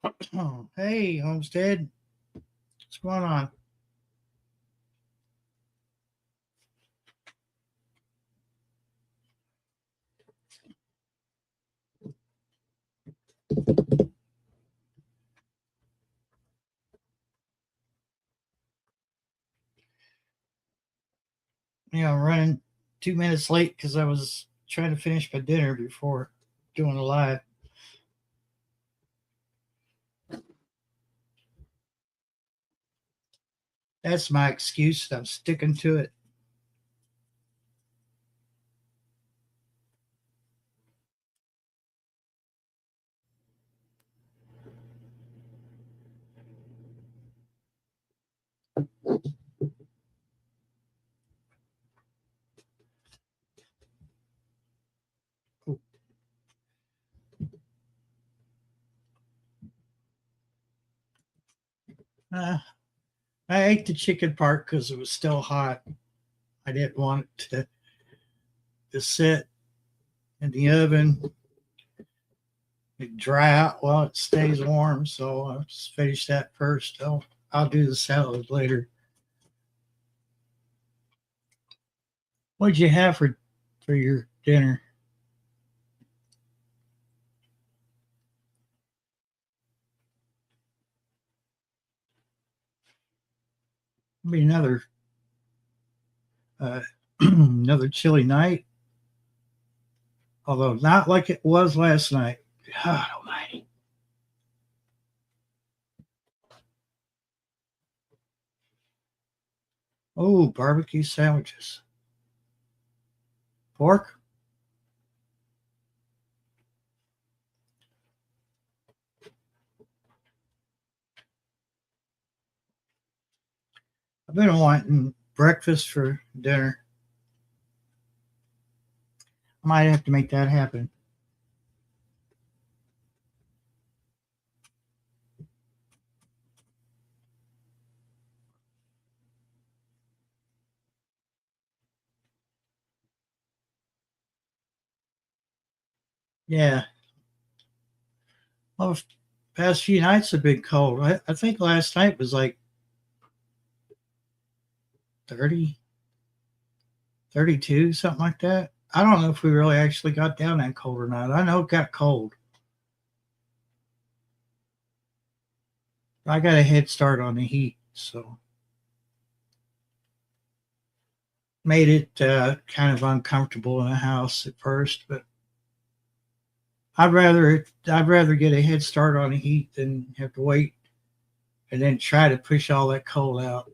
Oh, hey, Homestead. What's going on? I'm running 2 minutes late because I was trying to finish my dinner before doing a live. That's my excuse. I'm sticking to it. Uh, I ate the chicken part because it was still hot. I didn't want it to sit in the oven and dry out while it stays warm. So I'll just finish that first. I'll do the salad later. What'd you have for your dinner? Maybe uh, another chilly night. Although not like it was last night. God almighty. Oh, barbecue sandwiches. Pork? I've been wanting breakfast for dinner. I might have to make that happen. Yeah. Well, past few nights have been cold. I think last night was like 30, 32, something like that. I don't know if we really actually got down that cold or not. I know it got cold. I got a head start on the heat, so made it kind of uncomfortable in the house at first, but I'd rather get a head start on the heat than have to wait and then try to push all that cold out.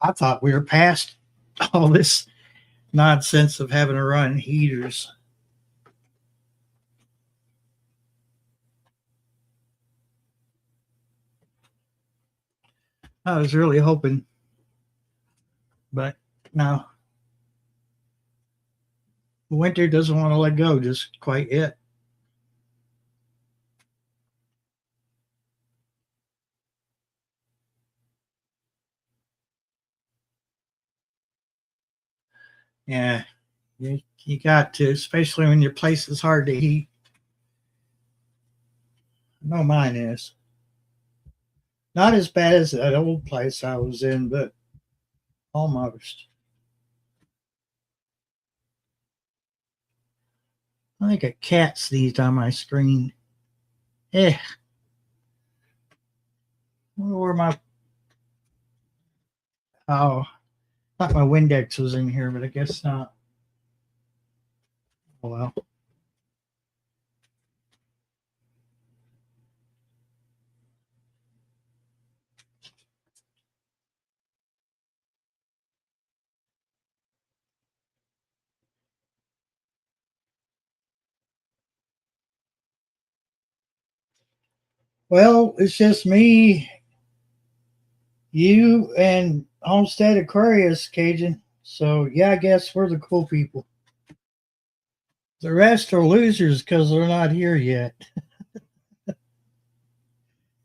I thought we were past all this nonsense of having to run heaters. I was really hoping, but no, winter doesn't want to let go just quite yet. Yeah, you got to, especially when your place is hard to heat. No, mine is not as bad as that old place I was in, but almost. I think a cat sneezed on my screen. Eh, I wonder where my oh, thought my Windex was in here, but I guess not. Oh, well, it's just me, you, and Homestead Aquarius, Cajun. So yeah, I guess we're the cool people. The rest are losers because they're not here yet.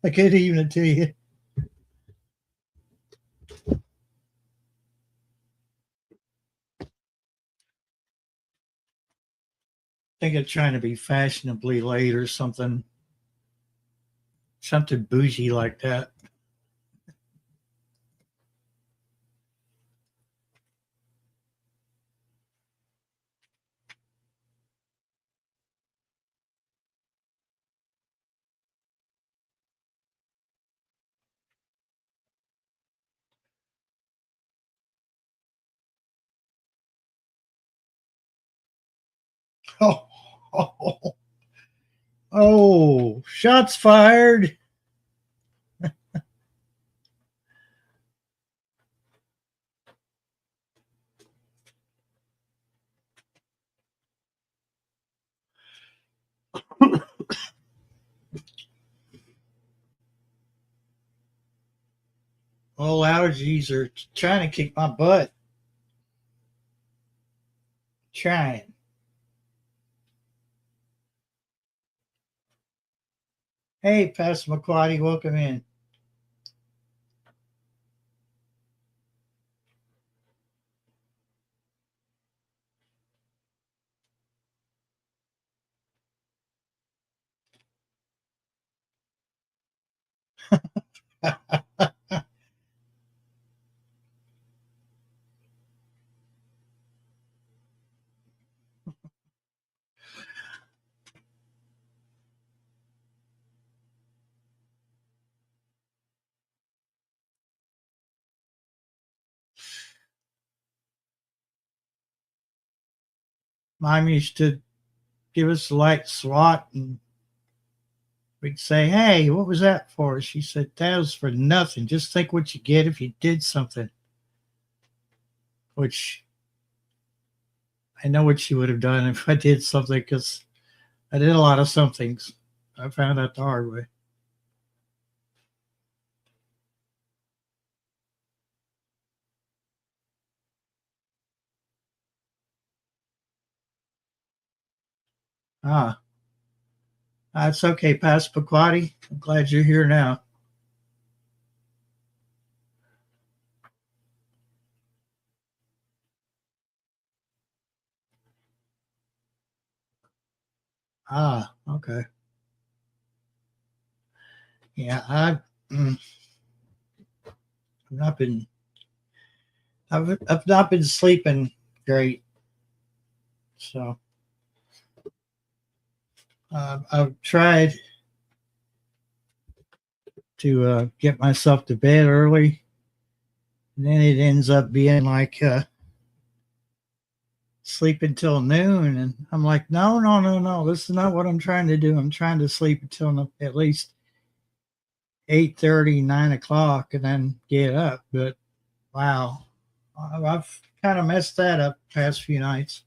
Good evening to you. think of trying to be fashionably late or something, something bougie like that. Oh, oh, oh, shots fired. Oh, allergies are trying to kick my butt. Trying. Hey, Pastor McQuarrie, welcome in. Mom used to give us a light swat, and we'd say, "Hey, what was that for?" She said, "That was for nothing. Just think what you get if you did something." Which I know what she would have done if I did something, because I did a lot of somethings. I found out the hard way. Ah, that's okay, Pastor Paquati. I'm glad you're here now. Ah, okay. Yeah, I've not been I've not been sleeping great, so I've tried to get myself to bed early, and then it ends up being like sleep until noon, and I'm like, no, no, no, no, this is not what I'm trying to do. I'm trying to sleep until at least 8:30, 9 o'clock, and then get up. But wow, I've kind of messed that up past few nights.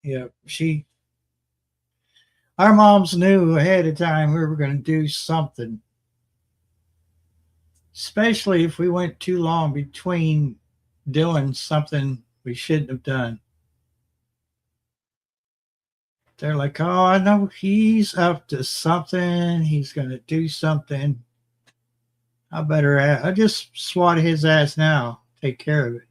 Yeah, our moms knew ahead of time we were going to do something, especially if we went too long between doing something we shouldn't have done. They're like, oh, I know he's up to something. He's going to do something. I just swat his ass now. Take care of it.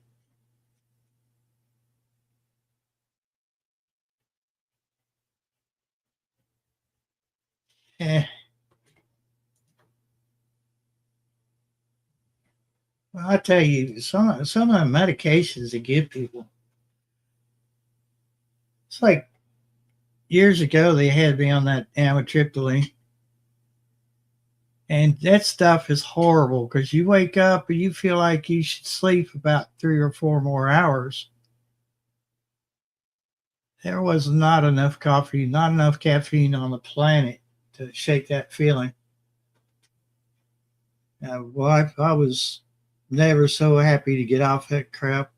Eh, well, I tell you, some of the medications they give people, it's like years ago they had me on that amitriptyline. And that stuff is horrible because you wake up and you feel like you should sleep about 3 or 4 more hours. There was not enough coffee, not enough caffeine on the planet to shake that feeling. Well, I was never so happy to get off that crap.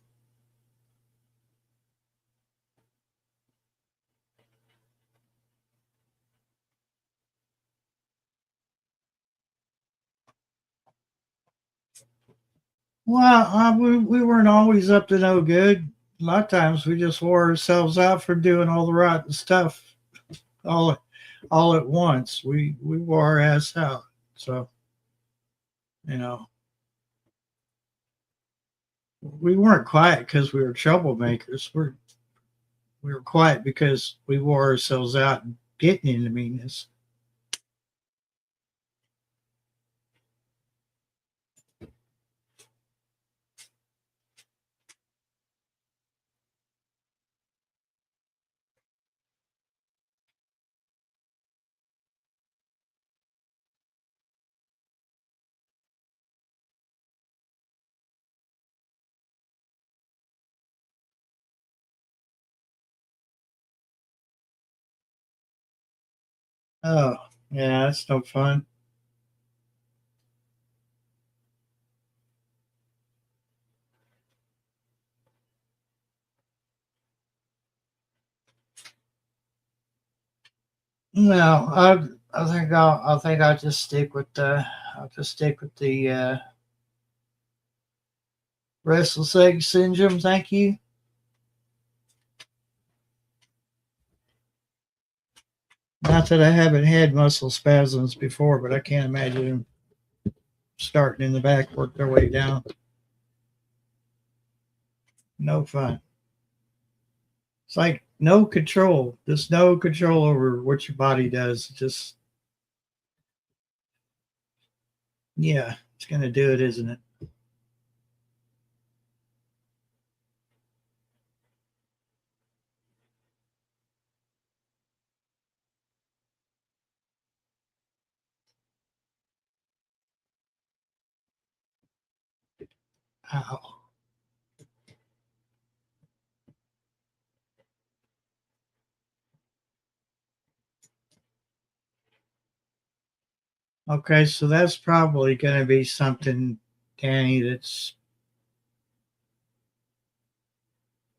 Well, we weren't always up to no good. A lot of times we just wore ourselves out for doing all the rotten stuff all all at once. We wore our ass out. So you know we weren't quiet because we were troublemakers. We were quiet because we wore ourselves out and getting into meanness. Oh yeah, that's no fun. No, I think I'll just stick with the restless leg syndrome. Thank you. Not that I haven't had muscle spasms before, but I can't imagine them starting in the back, work their way down. No fun. It's like no control, just no control over what your body does. Just yeah, it's gonna do it, isn't it? Ow. Okay, so that's probably gonna be something, Danny, that's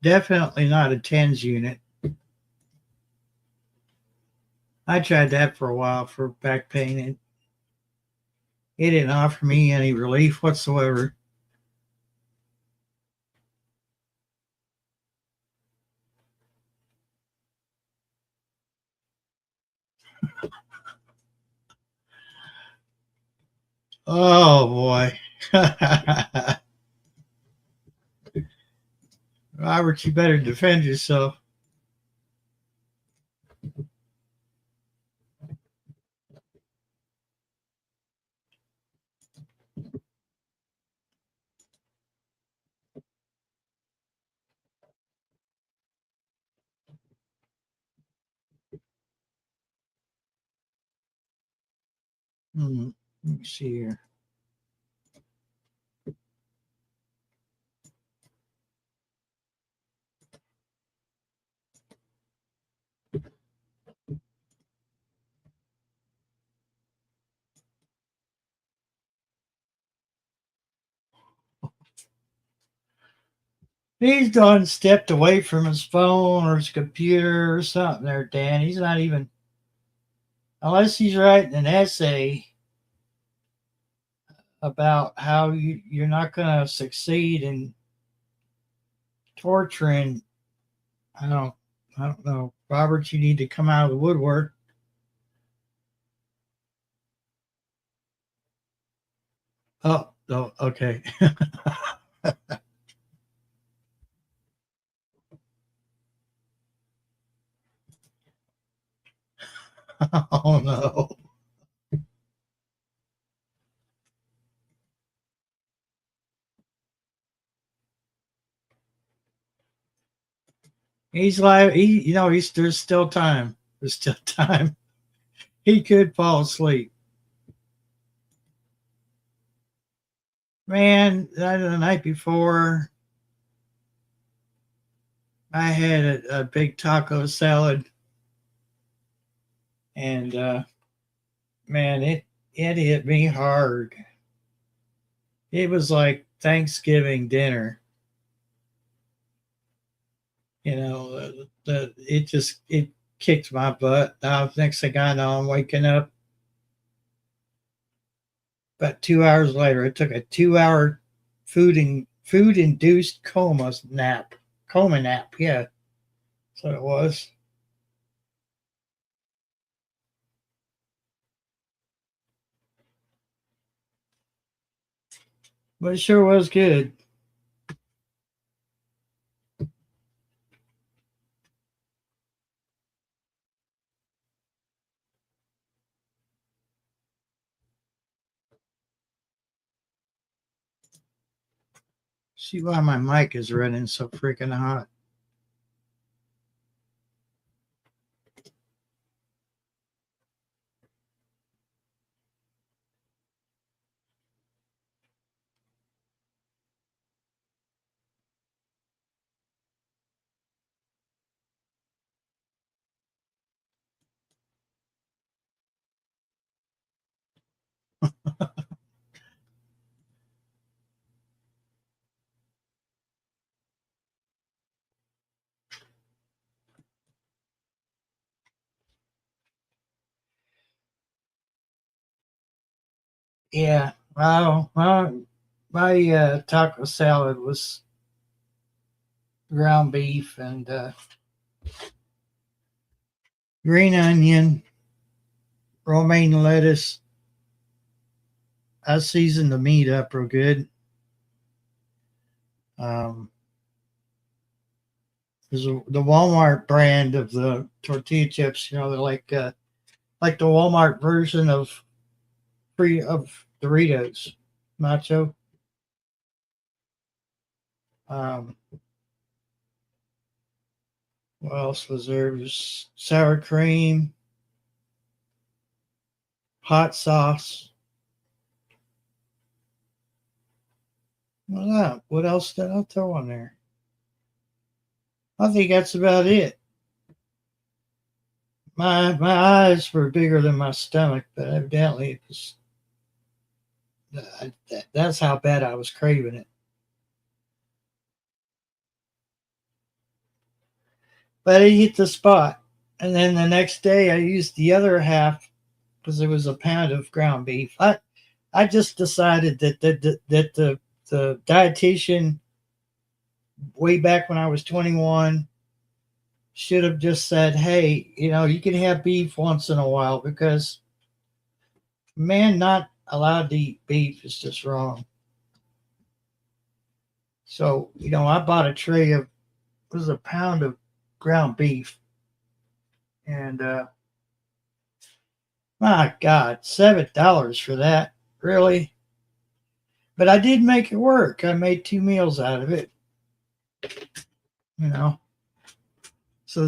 definitely not a TENS unit. I tried that for a while for back pain, and it didn't offer me any relief whatsoever. Oh boy. Robert, you better defend yourself. Hmm. Let me see here. He's done stepped away from his phone or his computer or something there, Dan. He's not even, unless he's writing an essay about how you're not going to succeed in torturing. I don't, I don't know. Robert, you need to come out of the woodwork. Oh, oh okay. Oh, no. He's like, there's still time. There's still time. He could fall asleep. Man, the night before, I had a big taco salad, and man, it hit me hard. It was like Thanksgiving dinner. It kicked my butt. Now, next thing I know, I'm waking up about 2 hours later. It took a 2 hour food induced coma nap. Yeah, that's what it was. But it sure was good. See why my mic is running so freaking hot. Yeah. Wow. Well, my taco salad was ground beef and green onion, romaine lettuce. I seasoned the meat up real good. Um, there's the Walmart brand of the tortilla chips. You know, they're like the Walmart version of free of Doritos, nacho. Um, what else was there? It was sour cream, hot sauce. What else did I throw on there? I think that's about it. My eyes were bigger than my stomach, but evidently it was that's how bad I was craving it. But it hit the spot, and then the next day I used the other half because it was a pound of ground beef. I just decided that the dietitian way back when I was 21 should have just said, "Hey, you can have beef once in a while," because man not allowed to eat beef is just wrong. So, I bought a tray of, it was a pound of ground beef. And my God, $7 for that. Really? But I did make it work. I made 2 meals out of it, you know. So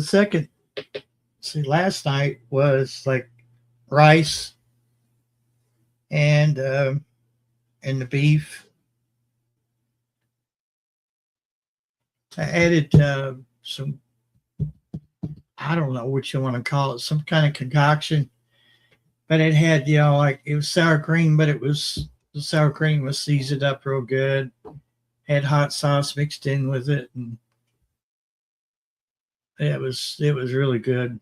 last night was like rice and the beef. I added some, I don't know what you want to call it, some kind of concoction. But it had, like it was sour cream, but the sour cream was seasoned up real good. Had hot sauce mixed in with it, and it was really good.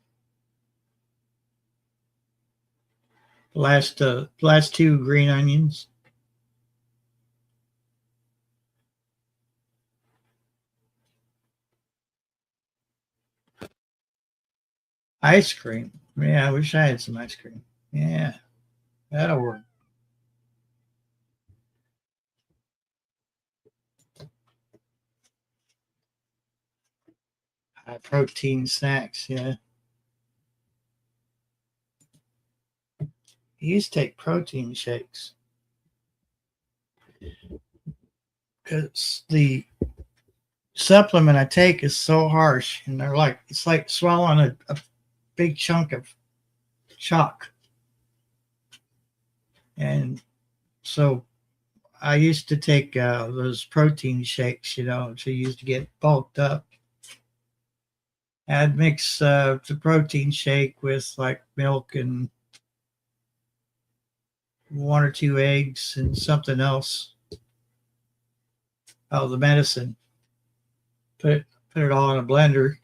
Last two green onions, ice cream. Yeah, I wish I had some ice cream. Yeah, that'll work. High protein snacks. Yeah, I used to take protein shakes because the supplement I take is so harsh, and it's like swallowing a big chunk of chalk. And so I used to take those protein shakes, to use to get bulked up. I'd mix the protein shake with like milk and one or two eggs and something else. Oh, the medicine. Put it all in a blender.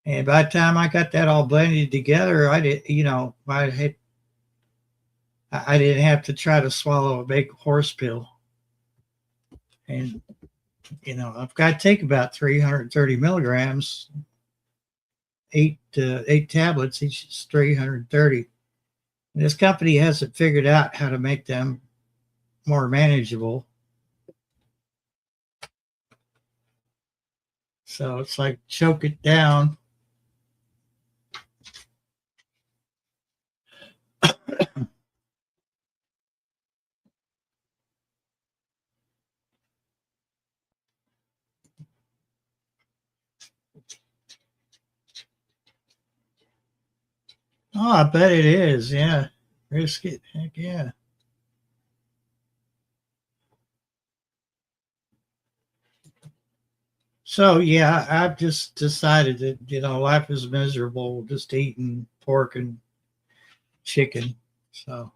And by the time I got that all blended together, I I didn't have to try to swallow a big horse pill. And, I've got to take about 330 milligrams, eight tablets, each is 330. And this company hasn't figured out how to make them more manageable. So it's like choke it down. Oh, I bet it is. Yeah. Risk it. Heck yeah. So yeah, I've just decided that, life is miserable just eating pork and chicken. So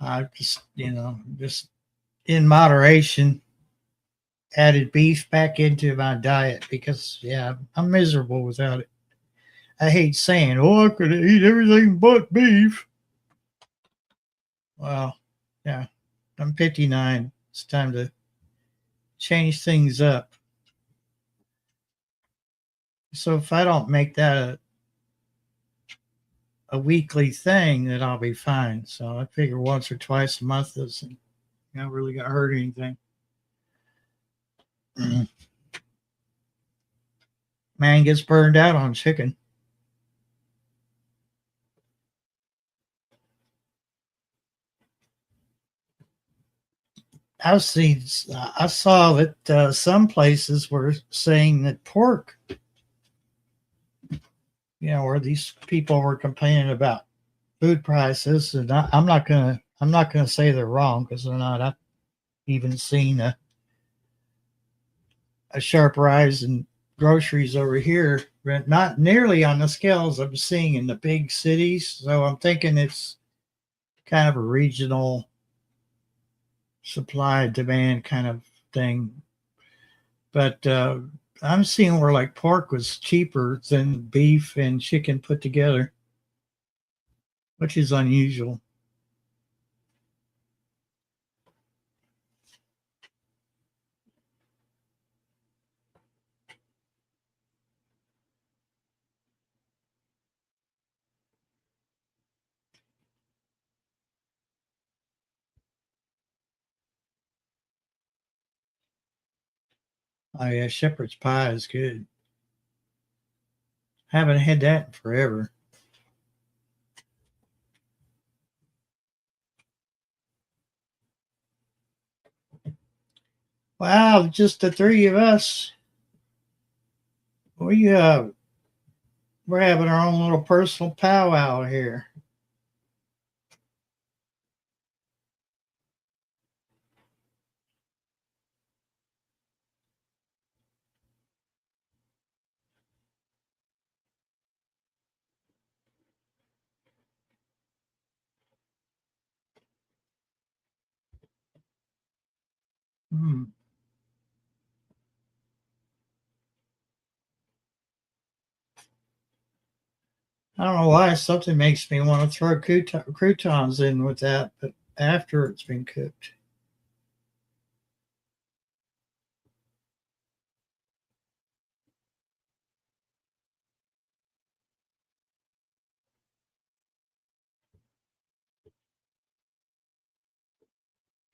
I just in moderation added beef back into my diet because yeah, I'm miserable without it. I hate saying, "Oh, I could eat everything but beef." Well, yeah, I'm 59. It's time to change things up. So if I don't make that a weekly thing, then I'll be fine. So I figure once or twice a month isn't really gonna hurt anything. Man gets burned out on chicken. I saw that some places were saying that pork, where these people were complaining about food prices, and I'm not gonna say they're wrong because they're not. I've even seen a sharp rise in groceries over here, but not nearly on the scales I'm seeing in the big cities. So I'm thinking it's kind of a regional supply demand kind of thing. But I'm seeing where like pork was cheaper than beef and chicken put together, which is unusual. Oh yeah, shepherd's pie is good. Haven't had that in forever. Wow, just the three of us. We we're having our own little personal powwow here. Hmm. I don't know why something makes me want to throw croutons in with that, but after it's been cooked.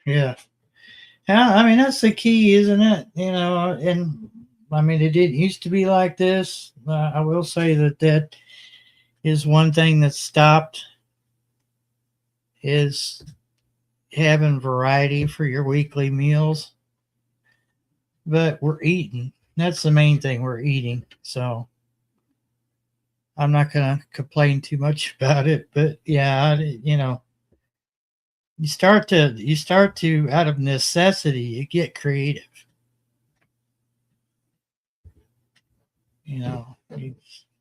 Yeah. Yeah, I mean that's the key, isn't it? And I mean it didn't used to be like this. I will say that is one thing that stopped is having variety for your weekly meals. But we're eating. That's the main thing. We're eating. So I'm not gonna complain too much about it. But yeah, you start to out of necessity you get creative. You know,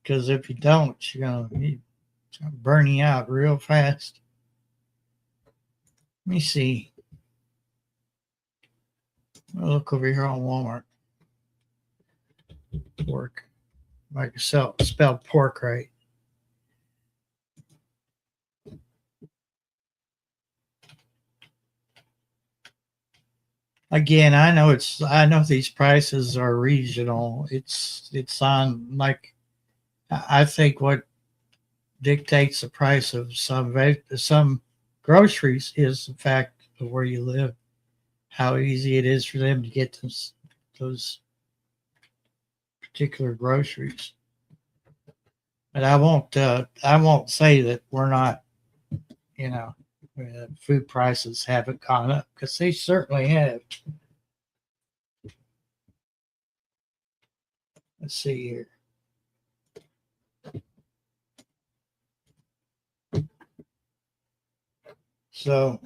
because if you don't, it's gonna burn you out real fast. Let me see. I'll look over here on Walmart. Pork. Like spell pork right. again, I know these prices are regional. It's on like I think what dictates the price of some groceries is the fact of where you live, how easy it is for them to get those particular groceries. But I won't say that we're not, you know, food prices haven't gone up because they certainly have. Let's see here. So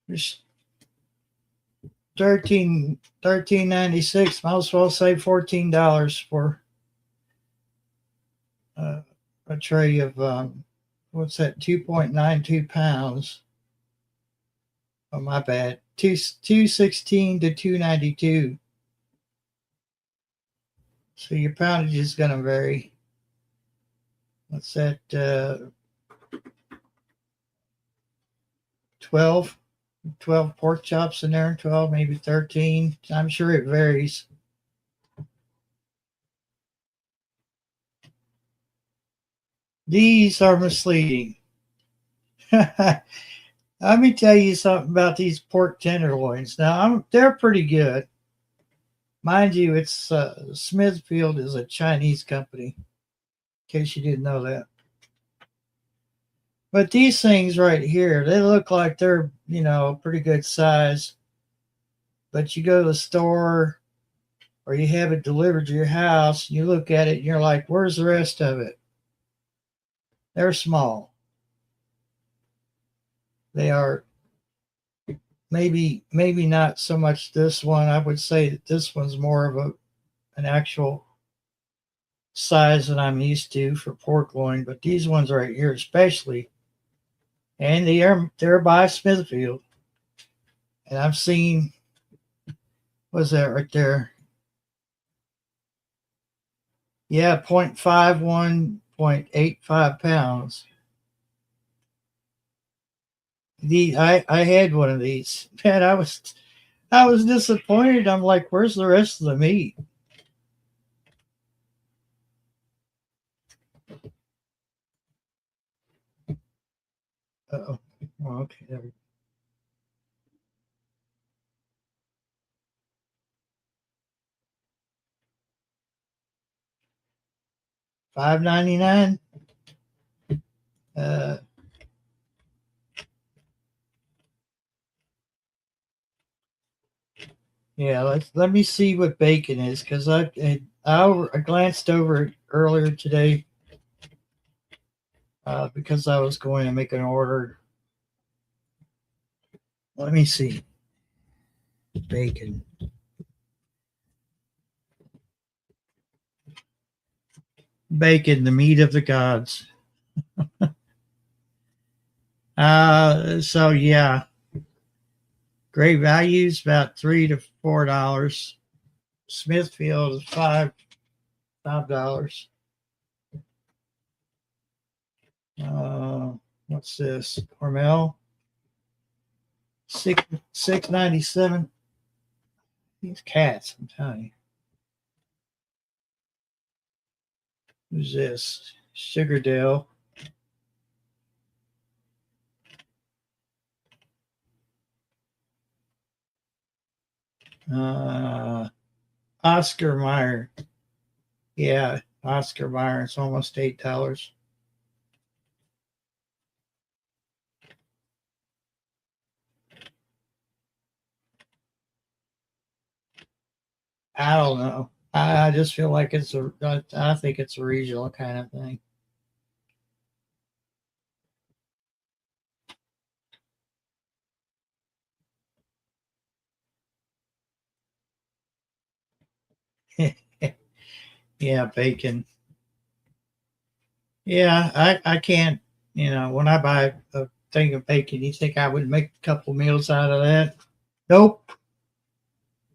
there's 13.96. Might as well say $14 for a tray of what's that? 2.92 pounds. Oh my bad. 216 to 292. So your poundage is going to vary. What's that? 12 pork chops in there, 12, maybe 13. I'm sure it varies. These are misleading. Let me tell you something about these pork tenderloins. Now, they're pretty good. Mind you, it's Smithfield is a Chinese company, in case you didn't know that. But these things right here, they look like they're, pretty good size. But you go to the store or you have it delivered to your house, you look at it and you're like, where's the rest of it? They're small. They are maybe not so much this one. I would say that this one's more of an actual size that I'm used to for pork loin, but these ones right here especially, and they're by Smithfield. And I've seen, what's that right there? Yeah, 0.51, 0.85 pounds. I had one of these. Man, I was disappointed. I'm like, where's the rest of the meat? Uh-oh. Well, okay, there we go. $5.99. Uh, yeah, let me see what bacon is because I glanced over it earlier today because I was going to make an order. Let me see. Bacon. Bacon, the meat of the gods. So yeah, great values about $3 to $4. Smithfield is $5. What's this? Hormel, 6.97. These cats, I'm telling you. Who's this? Sugardale. Oscar Mayer. Yeah, Oscar Mayer. It's almost $8. I don't know. I just feel like I think it's a regional kind of thing. Yeah, bacon. Yeah, I can't, when I buy a thing of bacon, you think I would make a couple meals out of that? Nope.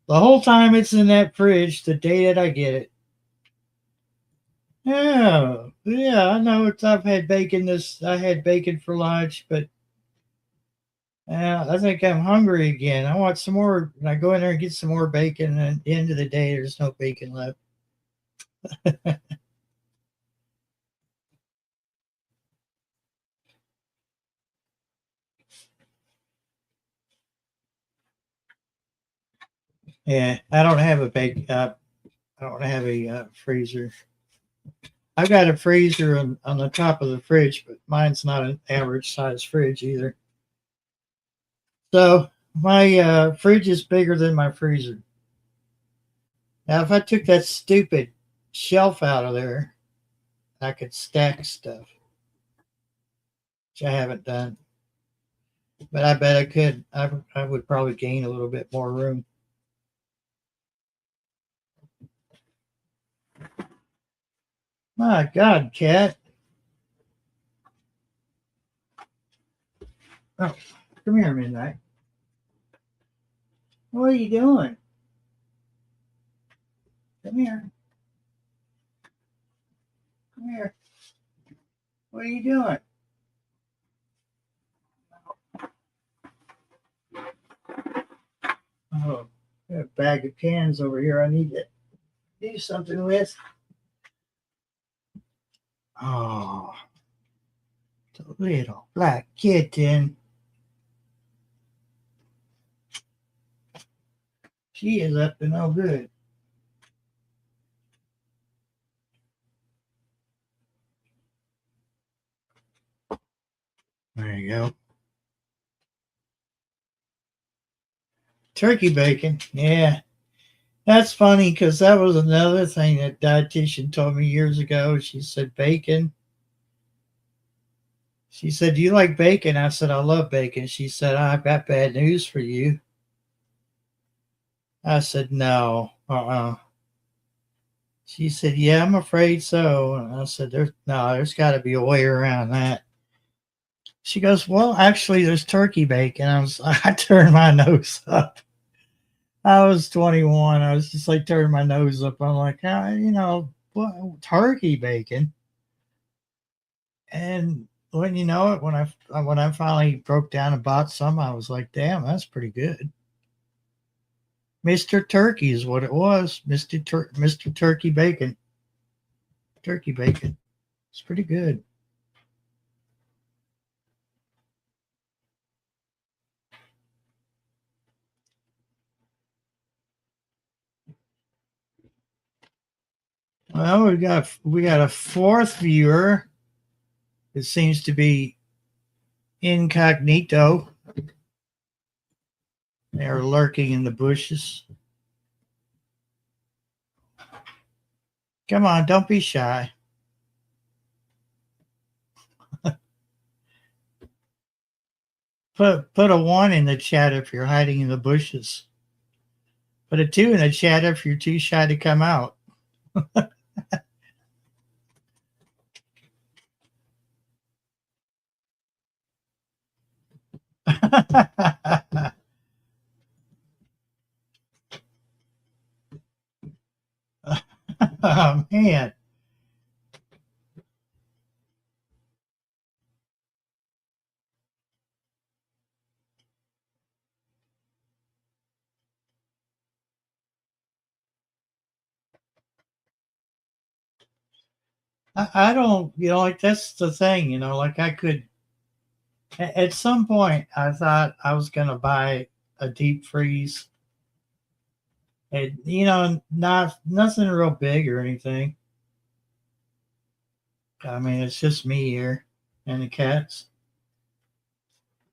The whole time it's in that fridge, the day that I get it. Oh, Yeah, I know I've had bacon I had bacon for lunch, but I think I'm hungry again. I want some more. And I go in there and get some more bacon, and at the end of the day, there's no bacon left. Yeah, I don't have a I don't have a freezer. I've got a freezer on the top of the fridge, but mine's not an average size fridge either. So my fridge is bigger than my freezer. Now, if I took that stupid shelf out of there, I could stack stuff, which I haven't done. But I bet I could. I would probably gain a little bit more room. My God, cat. Oh, come here, Midnight. What are you doing? Come here. Come here. What are you doing? Oh, I got a bag of cans over here I need to do something with. Oh, the little black kitten. She is up to no good. There you go. Turkey bacon. Yeah. That's funny because that was another thing that dietitian told me years ago. She said bacon. She said, "Do you like bacon?" I said, "I love bacon." She said, "I've got bad news for you." I said, "No, She said, "Yeah, I'm afraid so." And I said, there's got to be a way around that." She goes, "Well, actually, there's turkey bacon." I turned my nose up. I was 21. I was just like turning my nose up. I'm like, what, turkey bacon? And when you know it, when I finally broke down and bought some, I was like, "Damn, that's pretty good." Mr. Turkey is what it was. Mr. Turkey bacon. Turkey bacon. It's pretty good. Well, we got a fourth viewer. It seems to be incognito. They're lurking in the bushes. Come on, don't be shy. Put a 1 in the chat if you're hiding in the bushes. Put a 2 in the chat if you're too shy to come out. Oh man. I don't, like that's the thing, like I could, at some point, I thought I was going to buy a deep freeze. And, nothing real big or anything. I mean, it's just me here and the cats.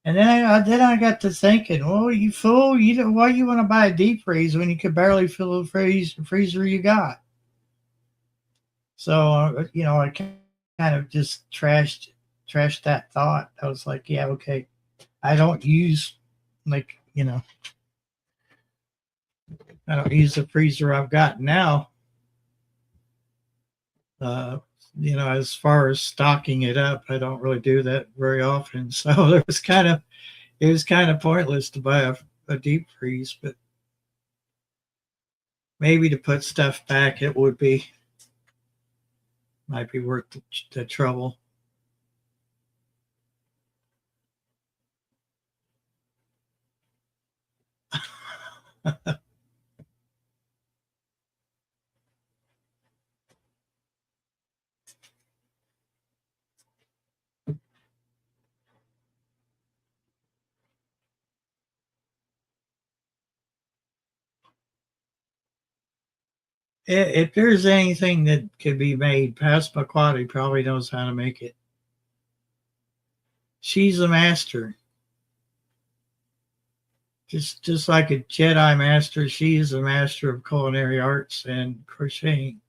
And then I got to thinking, well, you fool, why you want to buy a deep freeze when you could barely fill the freezer you got? So, I kind of just trashed that thought. I was like, yeah, okay. I don't use like, I don't use the freezer I've got now. Uh, as far as stocking it up, I don't really do that very often. So it was kind of pointless to buy a deep freeze, but maybe to put stuff back, it would be. Might be worth the trouble. If there's anything that could be made, Passamaquoddy probably knows how to make it. She's a master. Just like a Jedi master, she is a master of culinary arts and crocheting.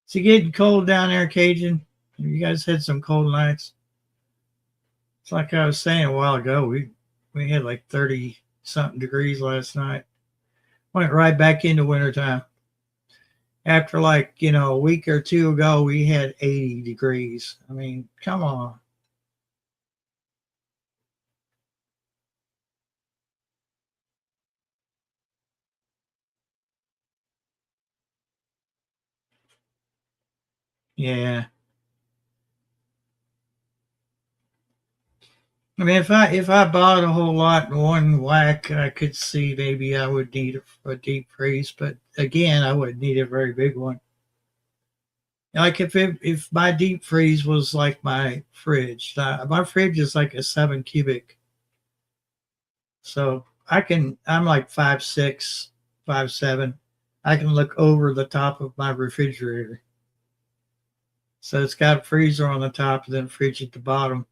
Is it getting cold down there, Cajun? You guys had some cold nights. It's like I was saying a while ago. We had like 30 something degrees last night. Went right back into wintertime. After like, a week or two ago, we had 80 degrees. I mean, come on. Yeah. I mean, if I bought a whole lot in one whack, I could see maybe I would need a deep freeze, but again, I would need a very big one. Like if my deep freeze was like my fridge, my fridge is like a 7 cubic, so I'm like 5'6", 5'7". I can look over the top of my refrigerator, so it's got a freezer on the top and then a fridge at the bottom.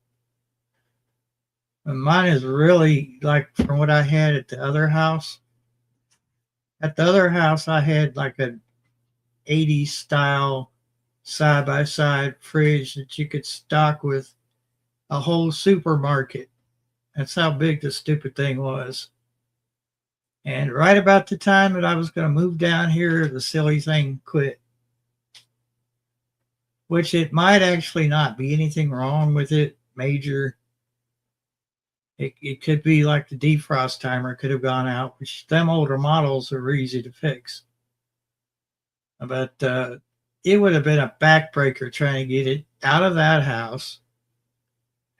And mine is really like from what I had at the other house. At the other house, I had like a 80s style side by side fridge that you could stock with a whole supermarket. That's how big the stupid thing was. And right about the time that I was going to move down here, the silly thing quit. Which it might actually not be anything wrong with it, major. It could be like the defrost timer could have gone out, which them older models are easy to fix. But it would have been a backbreaker trying to get it out of that house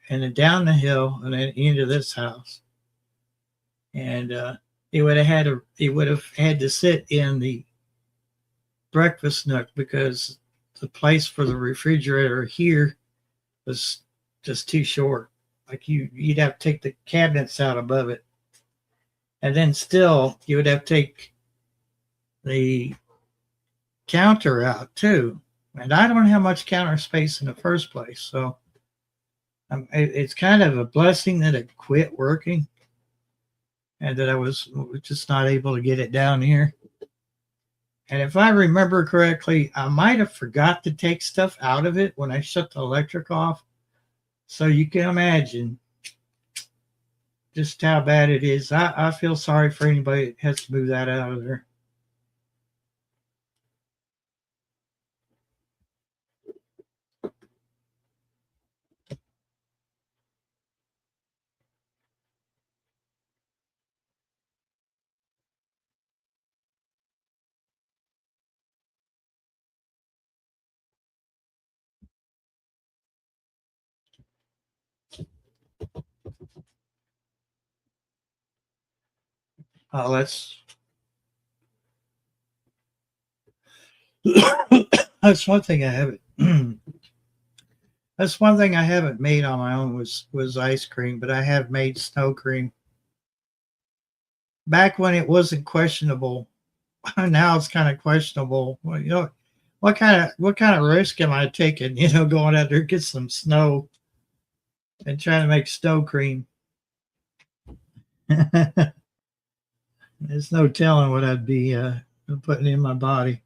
and then down the hill and then into this house. And it would have had to sit in the breakfast nook because the place for the refrigerator here was just too short. Like you'd have to take the cabinets out above it. And then still you would have to take the counter out too. And I don't have much counter space in the first place. So it's kind of a blessing that it quit working and that I was just not able to get it down here. And if I remember correctly, I might have forgot to take stuff out of it when I shut the electric off. So you can imagine just how bad it is. I feel sorry for anybody that has to move that out of there. Oh, that's one thing I haven't. That's one thing I haven't made on my own was ice cream, but I have made snow cream back when it wasn't questionable. Now it's kind of questionable. Well, what kind of risk am I taking? Going out there to get some snow and trying to make snow cream. There's no telling what I'd be putting in my body.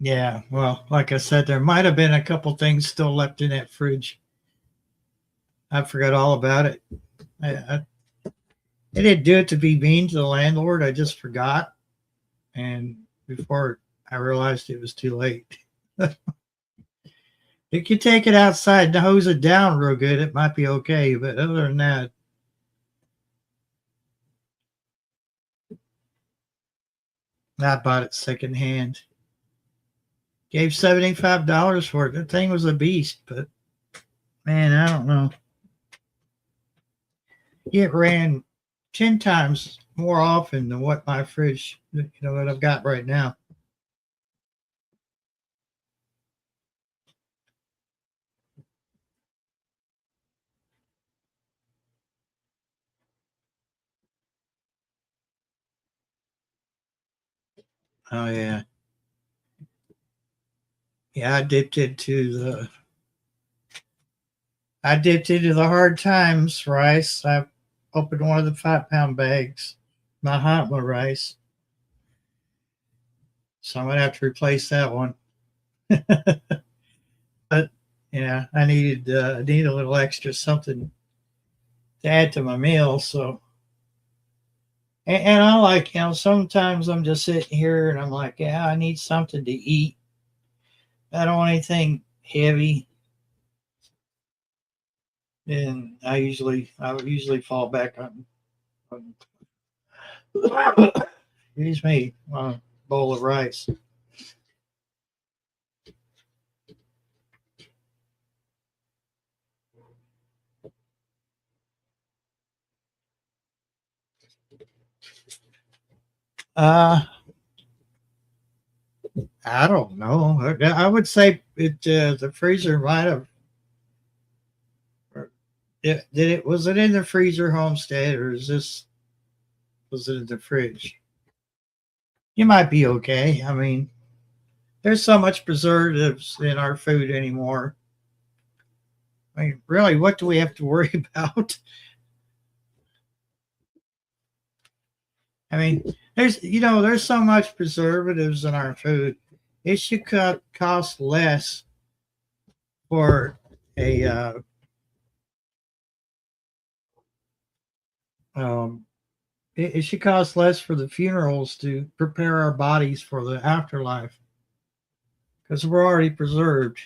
Yeah, well, like I said, there might have been a couple things still left in that fridge. I forgot all about it. I didn't do it to be mean to the landlord. I just forgot, and before I realized it was too late. If you take it outside and hose it down real good, it might be okay. But other than that, I bought it secondhand. Gave $75 for it. The thing was a beast, but man, I don't know. It ran 10 times more often than what my fridge, that I've got right now. Oh yeah. Yeah, I dipped into the hard times rice. I opened one of the 5-pound bags, my hot one rice. So I'm gonna have to replace that one. But yeah, I need a little extra something to add to my meal. So and I like, sometimes I'm just sitting here and I'm like, yeah, I need something to eat. I don't want anything heavy. And I usually fall back on excuse me, on a bowl of rice. Uh, I don't know. I would say the freezer might have. Was it in the freezer homestead, or was it in the fridge? You might be okay. I mean, there's so much preservatives in our food anymore. I mean, really, what do we have to worry about? I mean, there's so much preservatives in our food. It should cost less for a um, it should cost less for the funerals to prepare our bodies for the afterlife because we're already preserved.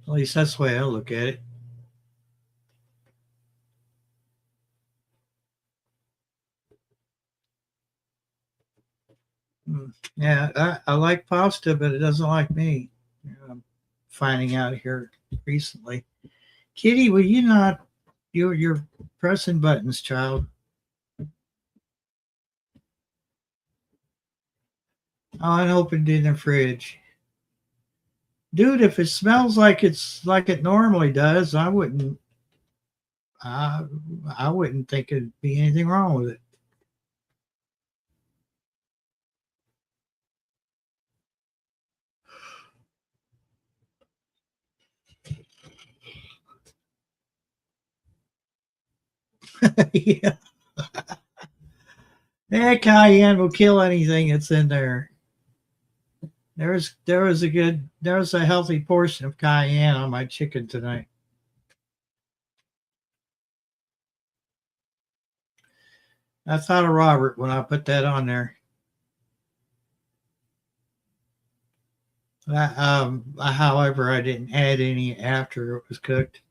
At least that's the way I look at it. Yeah, I like pasta, but it doesn't like me. I'm finding out here recently. Kitty, will you not? You're pressing buttons, child. Oh, I opened it in the fridge. Dude, if it smells like it normally does, I, I wouldn't think it'd be anything wrong with it. Yeah. That cayenne will kill anything that's in there. There was a healthy portion of cayenne on my chicken tonight. I thought of Robert when I put that on there. However, I didn't add any after it was cooked.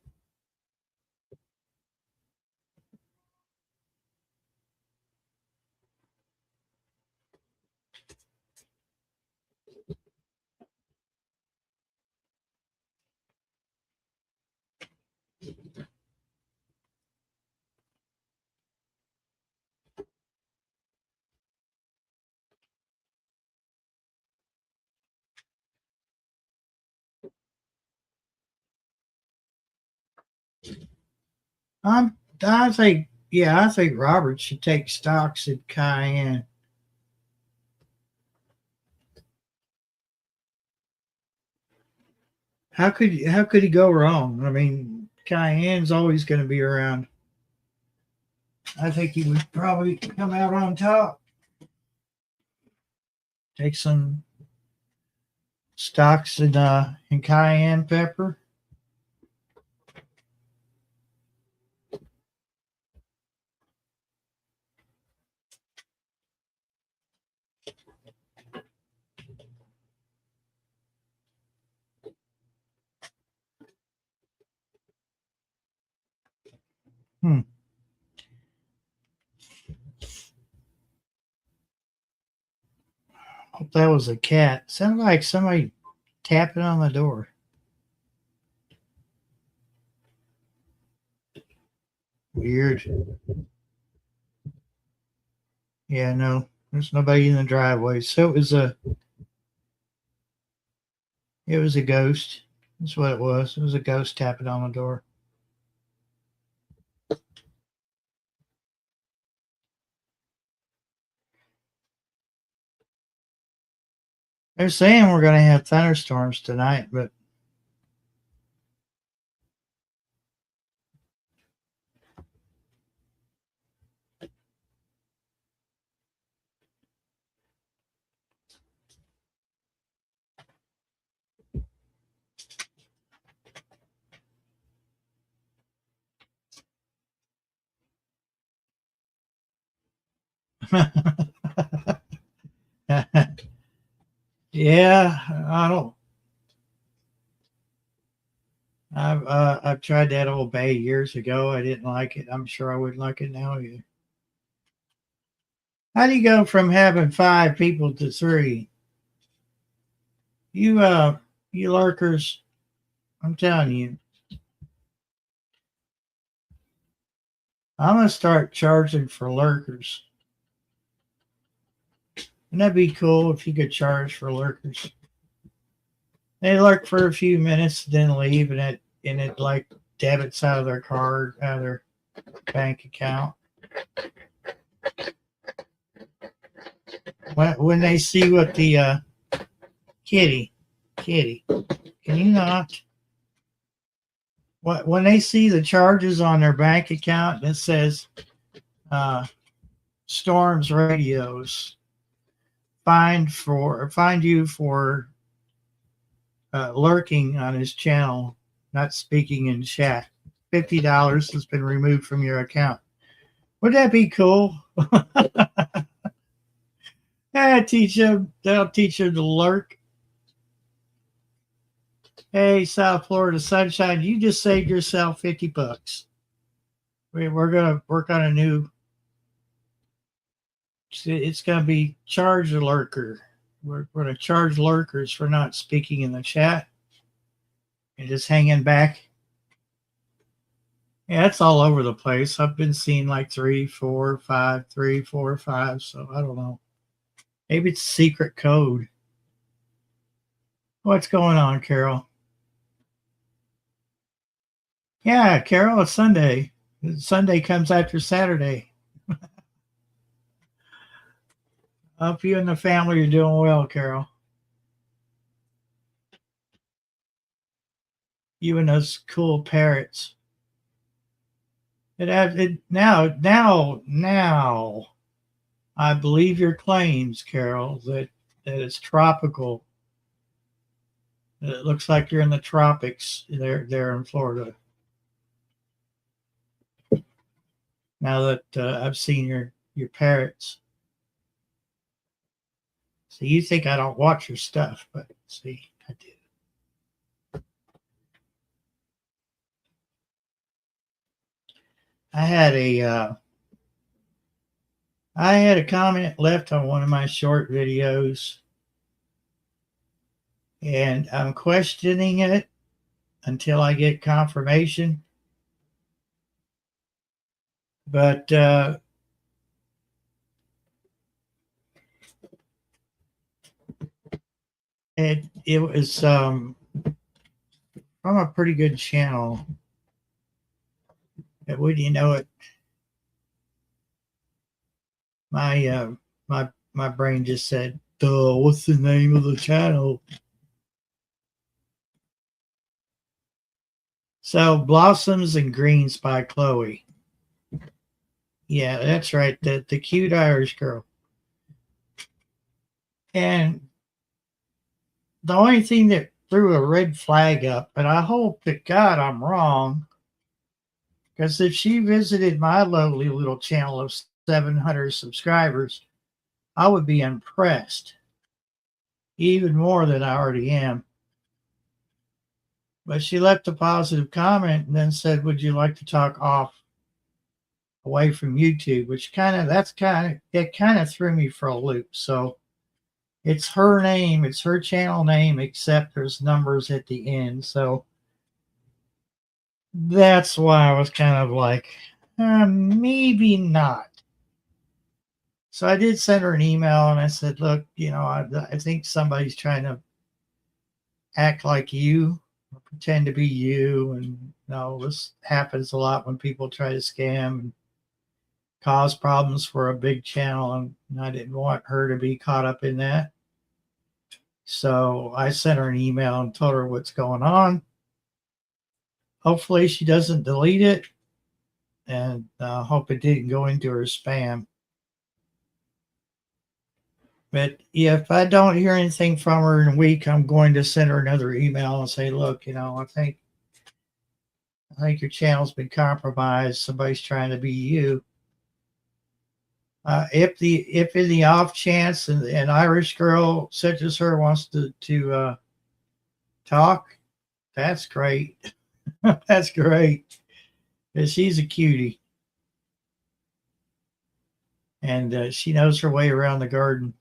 I think, yeah, I think Robert should take stocks in cayenne. How could he go wrong? I mean, cayenne's always going to be around. I think he would probably come out on top. Take some stocks in cayenne pepper. Hmm. Hope that was a cat. Sounded like somebody tapping on the door. Weird. Yeah, no, there's nobody in the driveway. So it was a ghost. That's what it was. It was a ghost tapping on the door. They're saying we're going to have thunderstorms tonight, but yeah, I don't. I've tried that old bay years ago. I didn't like it. I'm sure I wouldn't like it now either. How do you go from having 5 people to 3? You you lurkers, I'm telling you, I'm gonna start charging for lurkers. Wouldn't that be cool if you could charge for lurkers? They lurk for a few minutes, then leave, and it like debits out of their card, out of their bank account. When they see what the kitty, can you not? When they see the charges on their bank account that says Storms Radios find you for lurking on his channel, not speaking in chat. $50 has been removed from your account. Would that be cool? That'll teach them to lurk. Hey, South Florida Sunshine, you just saved yourself $50. We're gonna work on a new. It's gonna be charge a lurker. We're gonna charge lurkers for not speaking in the chat and just hanging back. Yeah, it's all over the place. I've been seeing like 3, 4, 5, 3, 4, 5. So I don't know. Maybe it's secret code. What's going on, Carol? Yeah, Carol, it's Sunday. Sunday comes after Saturday. Hope you and the family are doing well, Carol. You and those cool parrots. Now. I believe your claims, Carol, that it's tropical. It looks like you're in the tropics there in Florida. Now that I've seen your parrots. So you think I don't watch your stuff, but see, I do. I had a comment left on one of my short videos, and I'm questioning it until I get confirmation. But it was from a pretty good channel. And wouldn't you know it? My brain just said, "Duh, what's the name of the channel?" So Blossoms and Greens by Chloe. Yeah, that's right. The cute Irish girl. And the only thing that threw a red flag up, and I hope that God I'm wrong, because if she visited my lovely little channel of 700 subscribers, I would be impressed, even more than I already am. But she left a positive comment and then said, "Would you like to talk off away from YouTube, which that kind of threw me for a loop. So it's her name, it's her channel name, except there's numbers at the end. So that's why I was kind of like, maybe not. So I did send her an email and I said, look, I think somebody's trying to act like you, or pretend to be you. And this happens a lot when people try to scam and cause problems for a big channel. And I didn't want her to be caught up in that. So I sent her an email and told her what's going on. Hopefully she doesn't delete it, and hope it didn't go into her spam. But yeah, if I don't hear anything from her in a week, I'm going to send her another email and say, look, I think your channel's been compromised. Somebody's trying to be you. If in the off chance an Irish girl such as her wants to talk, that's great. That's great. She's a cutie, and she knows her way around the garden.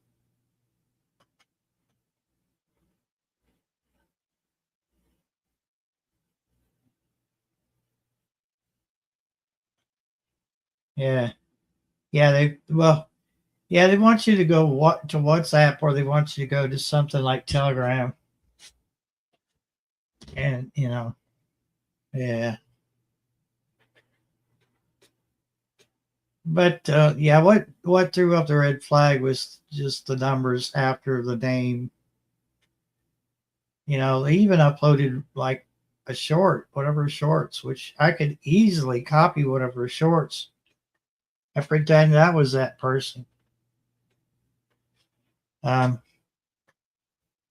Yeah. Yeah, they want you to go to WhatsApp, or they want you to go to something like Telegram. And yeah. But yeah, what threw up the red flag was just the numbers after the name. They even uploaded like a short, whatever shorts, which I could easily copy whatever shorts. I pretend I was that person.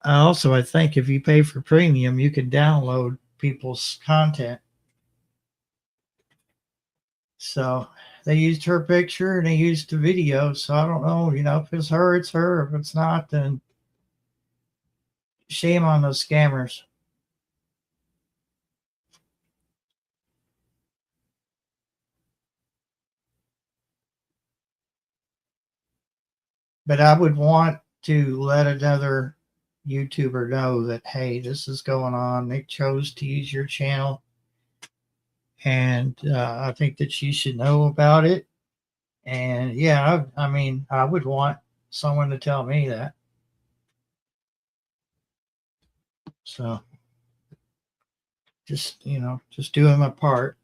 Also, I think if you pay for premium, you can download people's content. So they used her picture and they used the video. So I don't know, if it's her, it's her. If it's not, then shame on those scammers. But I would want to let another YouTuber know that, hey, this is going on. They chose to use your channel. And I think that she should know about it. And yeah, I mean, I would want someone to tell me that. So just doing my part.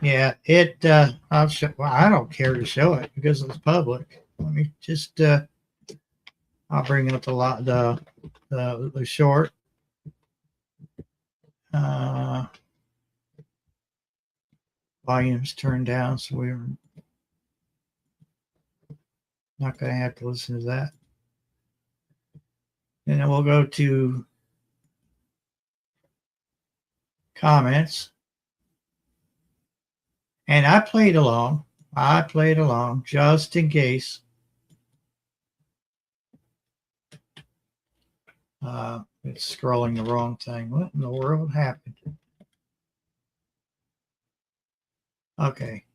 Yeah, I'll show. Well, I don't care to show it because it's public. Let me just. I'll bring up the short. Volume's turned down, so we're not going to have to listen to that. And then we'll go to comments. And I played along. Just in case. It's scrolling the wrong thing. What in the world happened? Okay.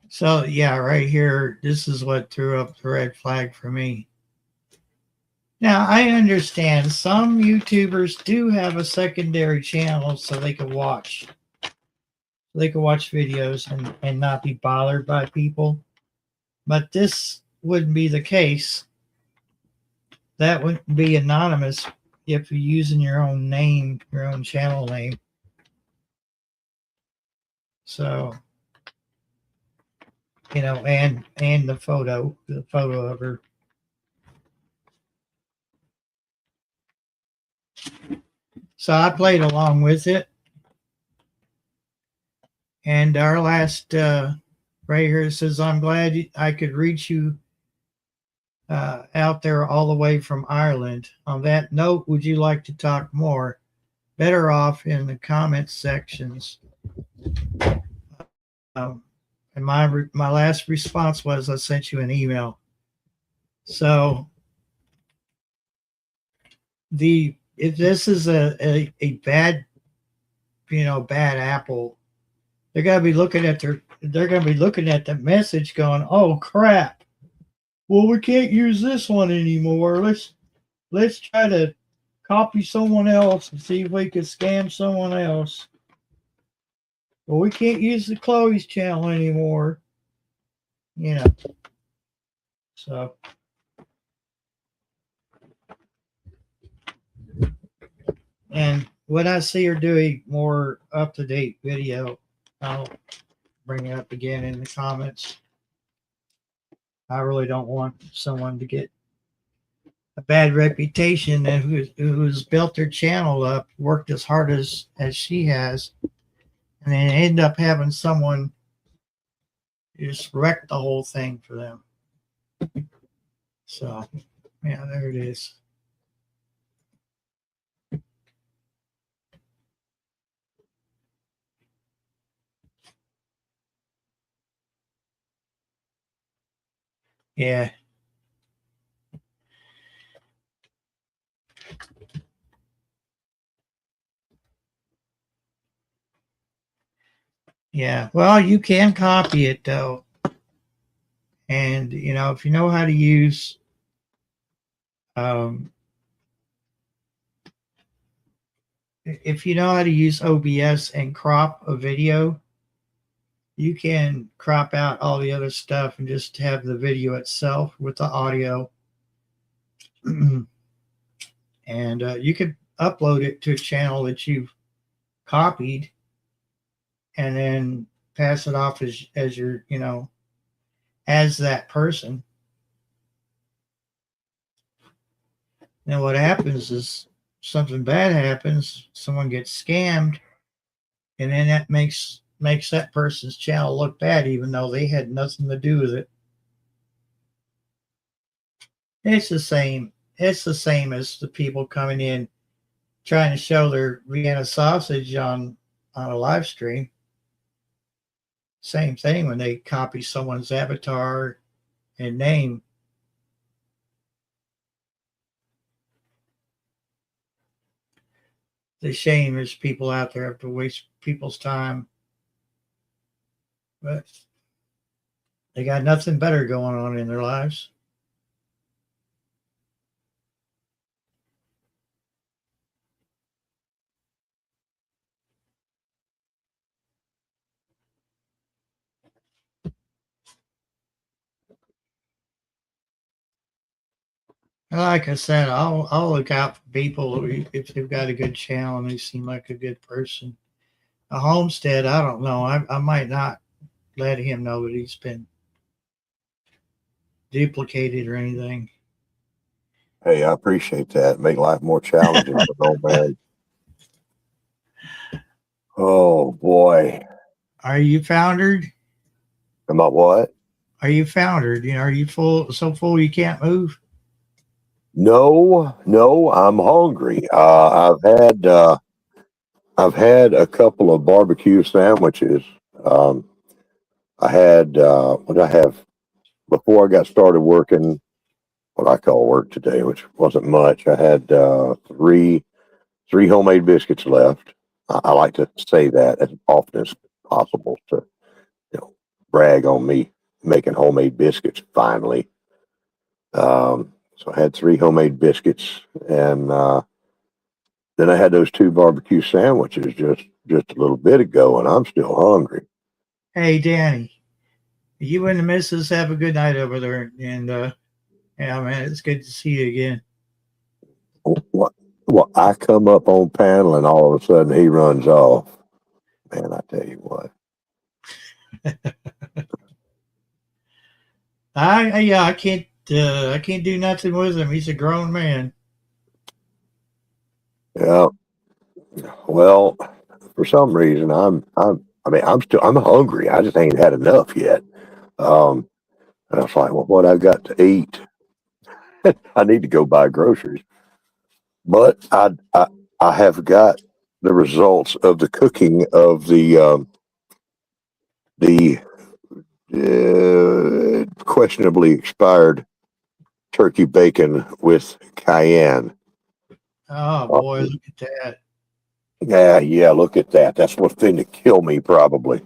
So yeah, right here, this is what threw up the red flag for me. Now I understand some YouTubers do have a secondary channel so they can watch. They can watch videos and not be bothered by people. But this wouldn't be the case. That wouldn't be anonymous if you're using your own name, your own channel name. So, and the photo of her. So I played along with it. And our last right here says, I'm glad I could reach you out there all the way from Ireland. On that note, would you like to talk more? Better off in the comments sections. And my last response was, I sent you an email. So if this is a bad, bad apple, they're gonna be looking at the message going, oh crap. Well, we can't use this one anymore. Let's try to copy someone else and see if we can scam someone else. Well, we can't use the Chloe's channel anymore. So and when I see her doing more up-to-date video, I'll bring it up again in the comments. I really don't want someone to get a bad reputation and who's built their channel up, worked as hard as she has, and then end up having someone just wreck the whole thing for them. So, yeah, there it is. Yeah. Yeah. Well, you can copy it though. And if you know how to use if you know how to use OBS and crop a video, you can crop out all the other stuff and just have the video itself with the audio. And you could upload it to a channel that you've copied and then pass it off as your, as that person. Now what happens is something bad happens, someone gets scammed, and then that makes that person's channel look bad even though they had nothing to do with it. It's the same as the people coming in trying to show their Vienna sausage on a live stream. Same thing when they copy someone's avatar and name. The shame is people out there have to waste people's time, but they got nothing better going on in their lives. Like I said, I'll look out for people if they've got a good channel and they seem like a good person. A Homestead, I don't know. I might not let him know that he's been duplicated or anything. Hey, I appreciate that. Make life more challenging for no man. Oh boy. Are you foundered? About what? Are you foundered? Are you so full you can't move? No, I'm hungry. I've had a couple of barbecue sandwiches. I had what I have before I got started working, what I call work today, which wasn't much. I had three homemade biscuits left. I like to say that as often as possible to brag on me making homemade biscuits finally. So I had 3 homemade biscuits, and then I had those 2 barbecue sandwiches just a little bit ago, and I'm still hungry. Hey, Danny, you and the missus have a good night over there, and yeah, man, it's good to see you again. What? Well, I come up on panel, and all of a sudden he runs off. Man, I tell you what. I can't do nothing with him. He's a grown man. Yeah. Well, for some reason, I'm hungry. I just ain't had enough yet. And I was like, well, what I got to eat? I need to go buy groceries. But I have got the results of the cooking of the questionably expired turkey bacon with cayenne. Oh boy, look at that. Yeah, look at that. That's what's finna kill me probably.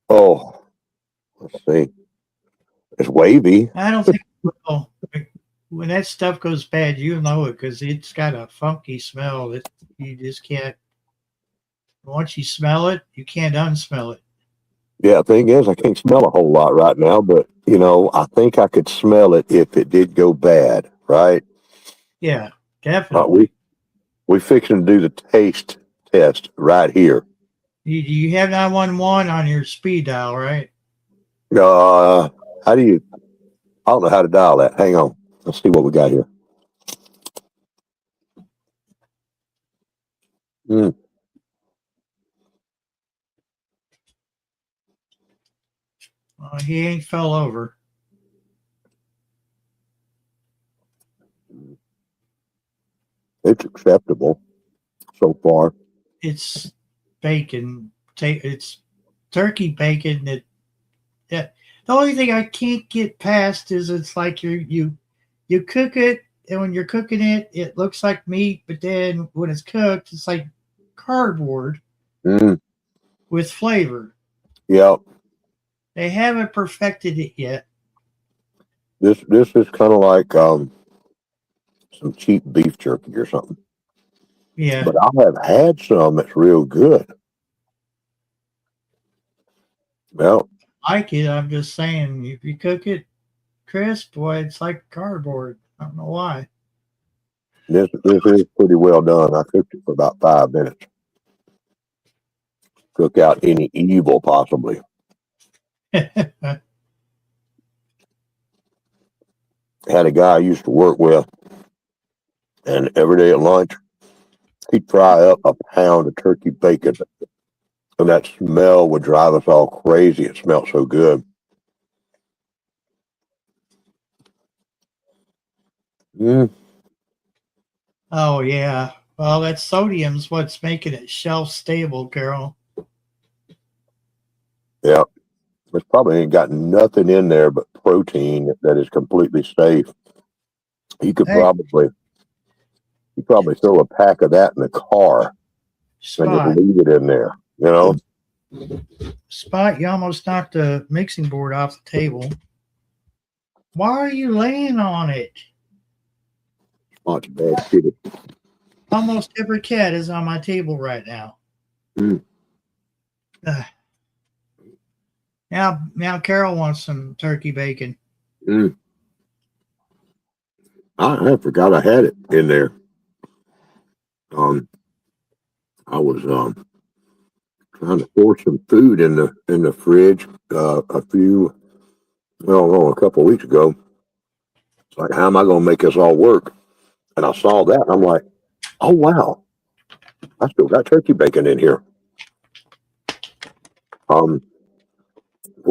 Oh, let's see. It's wavy. I don't think it will. When that stuff goes bad, you know it because it's got a funky smell that you just can't. Once you smell it, you can't unsmell it. Yeah, thing is, I can't smell a whole lot right now, but I think I could smell it if it did go bad, right? Yeah, definitely. We fixing to do the taste test right here. You have 911 on your speed dial, right? How do you? I don't know how to dial that. Hang on. Let's see what we got here. Mm. He ain't fell over. It's acceptable so far. It's bacon. It's turkey bacon. The only thing I can't get past is it's like you cook it, and when you're cooking it, it looks like meat, but then when it's cooked, it's like cardboard Mm. with flavor. Yep. They haven't perfected it yet. This is kind of like some cheap beef jerky or something. Yeah, But I have had some that's real good. Well, I like it. I'm just saying, if you cook it crisp, boy, it's like cardboard. I don't know why. this is pretty well done. I cooked it for about 5 minutes. Cook out any evil possibly. Had a guy I used to work with, and every day at lunch, he'd fry up a pound of turkey bacon, and that smell would drive us all crazy. It smelled so good. Mm, Oh yeah. Well, that sodium's what's making it shelf stable, Carol. yeah, it's probably ain't got nothing in there but protein that is completely safe. You could Hey, probably throw a pack of that in the car and just Spot. leave it in there. Spot, you almost knocked the mixing board off the table. Why are you laying on it? Not bad kitty. Almost every cat is on my table right now. Mm. Now Carol wants some turkey bacon. Mm. I forgot I had it in there. I was trying to pour some food in the fridge a couple of weeks ago. It's like, how am I going to make this all work? And I saw that, and I'm like, oh wow, I still got turkey bacon in here. For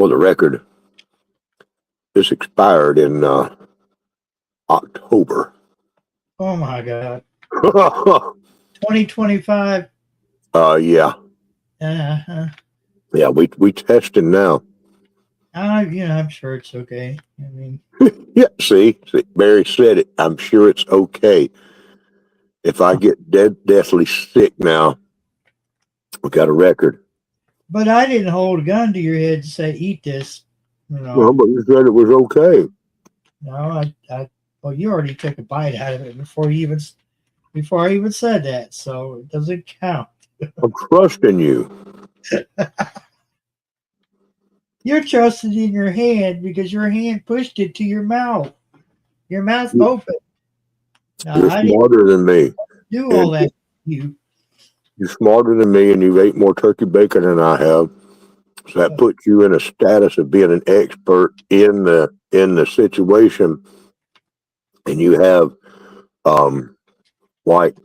the record, this expired in October. Oh my God. 2025. Yeah. Uh-huh. Yeah, we testing now. I'm sure it's okay. I mean, Yeah, see, Barry said it. I'm sure it's okay. If I get deathly sick now, we got a record. but I didn't hold a gun to your head to say eat this. Well, but you said it was okay. No, well, you already took a bite out of it before I even said that, so it doesn't count. I'm trusting you. You're trusting in your hand because your hand pushed it to your mouth. Your mouth open. You're I didn't smarter than me. do all that. You. You're smarter than me, and you've ate more turkey bacon than I have. So that puts you in a status of being an expert in the situation, and you have like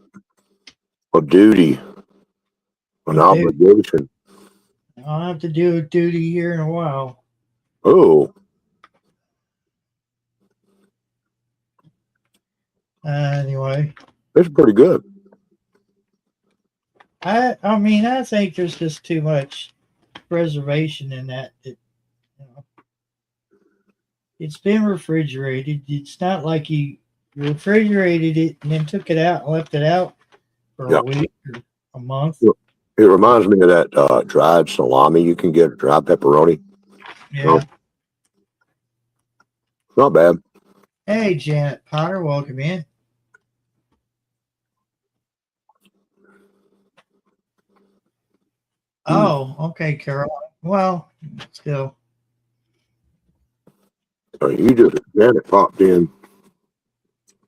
a duty, an obligation. I'll have to do duty here in a while. Oh, Anyway, it's pretty good. I mean, I think there's just too much preservation in that. It's been refrigerated. It's not like you refrigerated it and then took it out and left it out for Yeah. a week or a month. It reminds me of that dried salami you can get, dry pepperoni. Yeah. Not bad. Hey, Janet Potter, welcome in. Oh, okay, Carol. Well, still. Janet popped in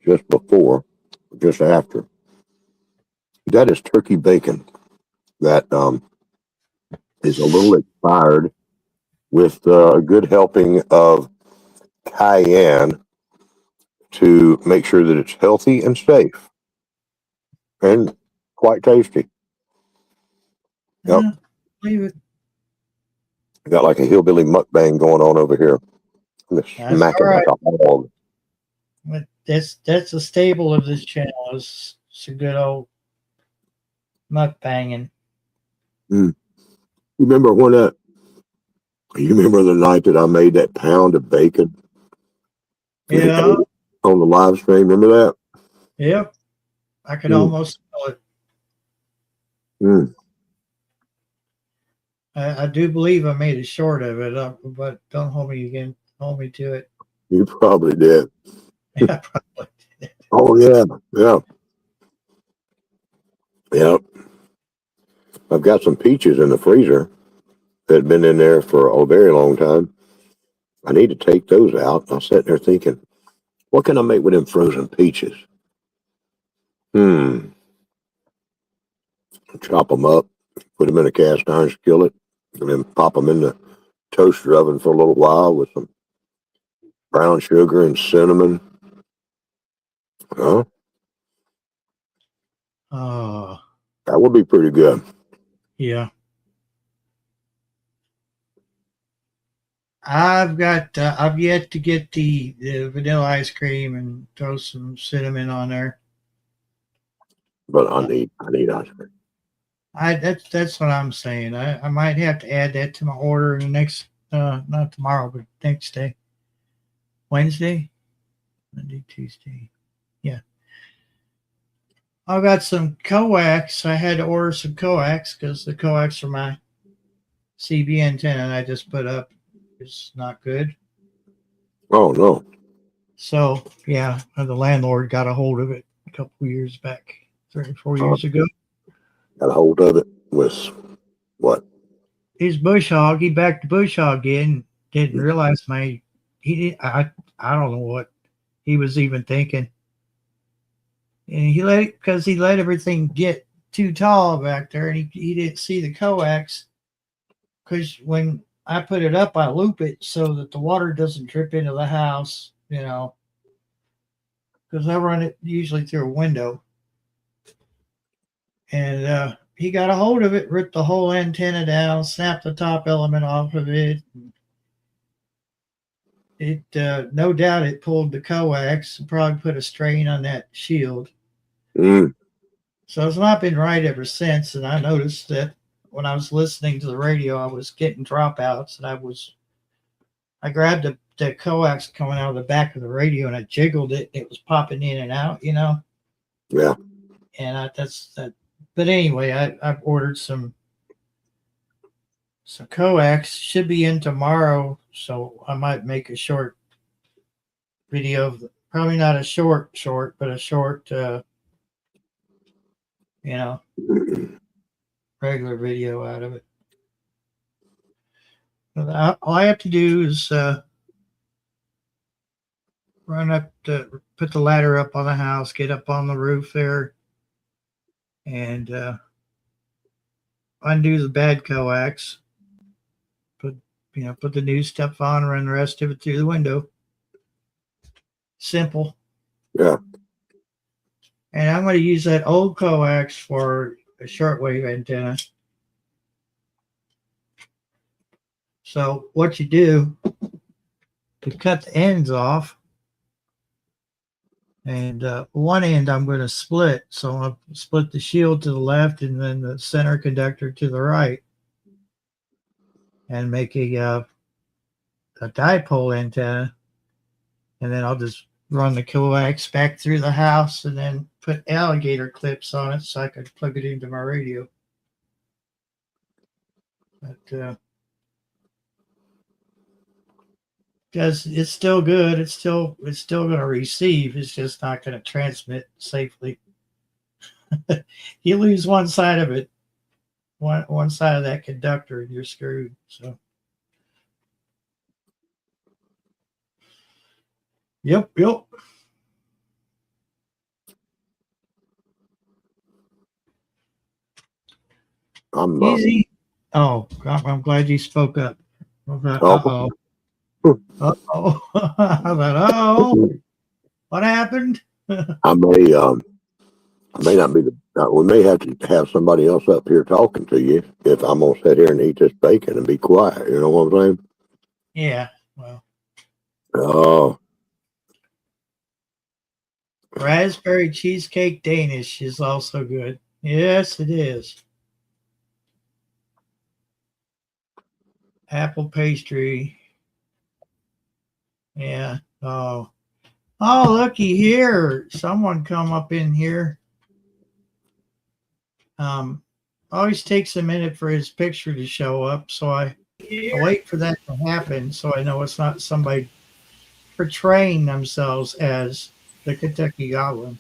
just before, just after. That is turkey bacon that is a little expired with a good helping of cayenne to make sure that it's healthy and safe and quite tasty. Yep. Leave it. I got like a hillbilly mukbang going on over here. I'm just That's smacking all right. like a hog. But that's a staple of this channel. It's a good old mukbanging. You remember you remember the night that I made that pound of bacon? Yeah. On the live stream, remember that? Yep. I could almost smell it. I do believe I made a short of it, but don't hold me again. Hold me to it. You probably did. Yeah, probably did. Oh yeah. Yep. I've got some peaches in the freezer that had been in there for a very long time. I need to take those out. I was sitting there thinking, what can I make with them frozen peaches? Chop them up, put them in a cast iron skillet, and then pop them in the toaster oven for a little while with some brown sugar and cinnamon. Oh, that would be pretty good. Yeah. I've yet to get the vanilla ice cream and throw some cinnamon on there. But I need ice cream. That's what I'm saying. I might have to add that to my order in the next not tomorrow, but next day. Wednesday? Monday, Tuesday. Yeah. I've got some coax. I had to order some coax because the coax for my CB antenna I just put up is not good. Oh no. So yeah, the landlord got a hold of it a couple of years back, 3 or 4 years ago. Got a hold of it with what? He's bush hog. He backed the bush hog in. Didn't realize I don't know what he was even thinking. And he let everything get too tall back there, and he didn't see the coax. Because when I put it up, I loop it so that the water doesn't drip into the house, because I run it usually through a window. And he got a hold of it, ripped the whole antenna down, snapped the top element off of it. It no doubt it pulled the coax and probably put a strain on that shield. So it's not been right ever since. And I noticed that when I was listening to the radio, I was getting dropouts, and I grabbed the coax coming out of the back of the radio and I jiggled it. It was popping in and out, Yeah. And that's that. But anyway, I've ordered some coax. Should be in tomorrow, so I might make a short video of probably not a short, but a short, regular video out of it. All I have to do is run up to put the ladder up on the house, get up on the roof there, and undo the bad coax. Put the new stuff on, run the rest of it through the window. Simple. Yeah. And I'm going to use that old coax for a shortwave antenna. So what you do to cut the ends off, and one end I'm going to split. So I'll split the shield to the left and then the center conductor to the right, and make a dipole antenna. and then I'll just run the coax back through the house and then put alligator clips on it so I could plug it into my radio. But because it's still good, it's still going to receive. It's just not going to transmit safely. You lose one side of it, one side of that conductor, and you're screwed. So, yep. I'm Easy. Oh, I'm glad you spoke up. oh, Uh-oh. I thought, oh, what happened? I may not be we may have to have somebody else up here talking to you if I'm gonna sit here and eat this bacon and be quiet. You know what I'm saying? Yeah, well, Oh, raspberry cheesecake Danish is also good. Yes, it is. Apple pastry. Yeah. Oh, looky here. Someone come up in here. Always takes a minute for his picture to show up, so I wait for that to happen so I know it's not somebody portraying themselves as the Kentucky Goblin.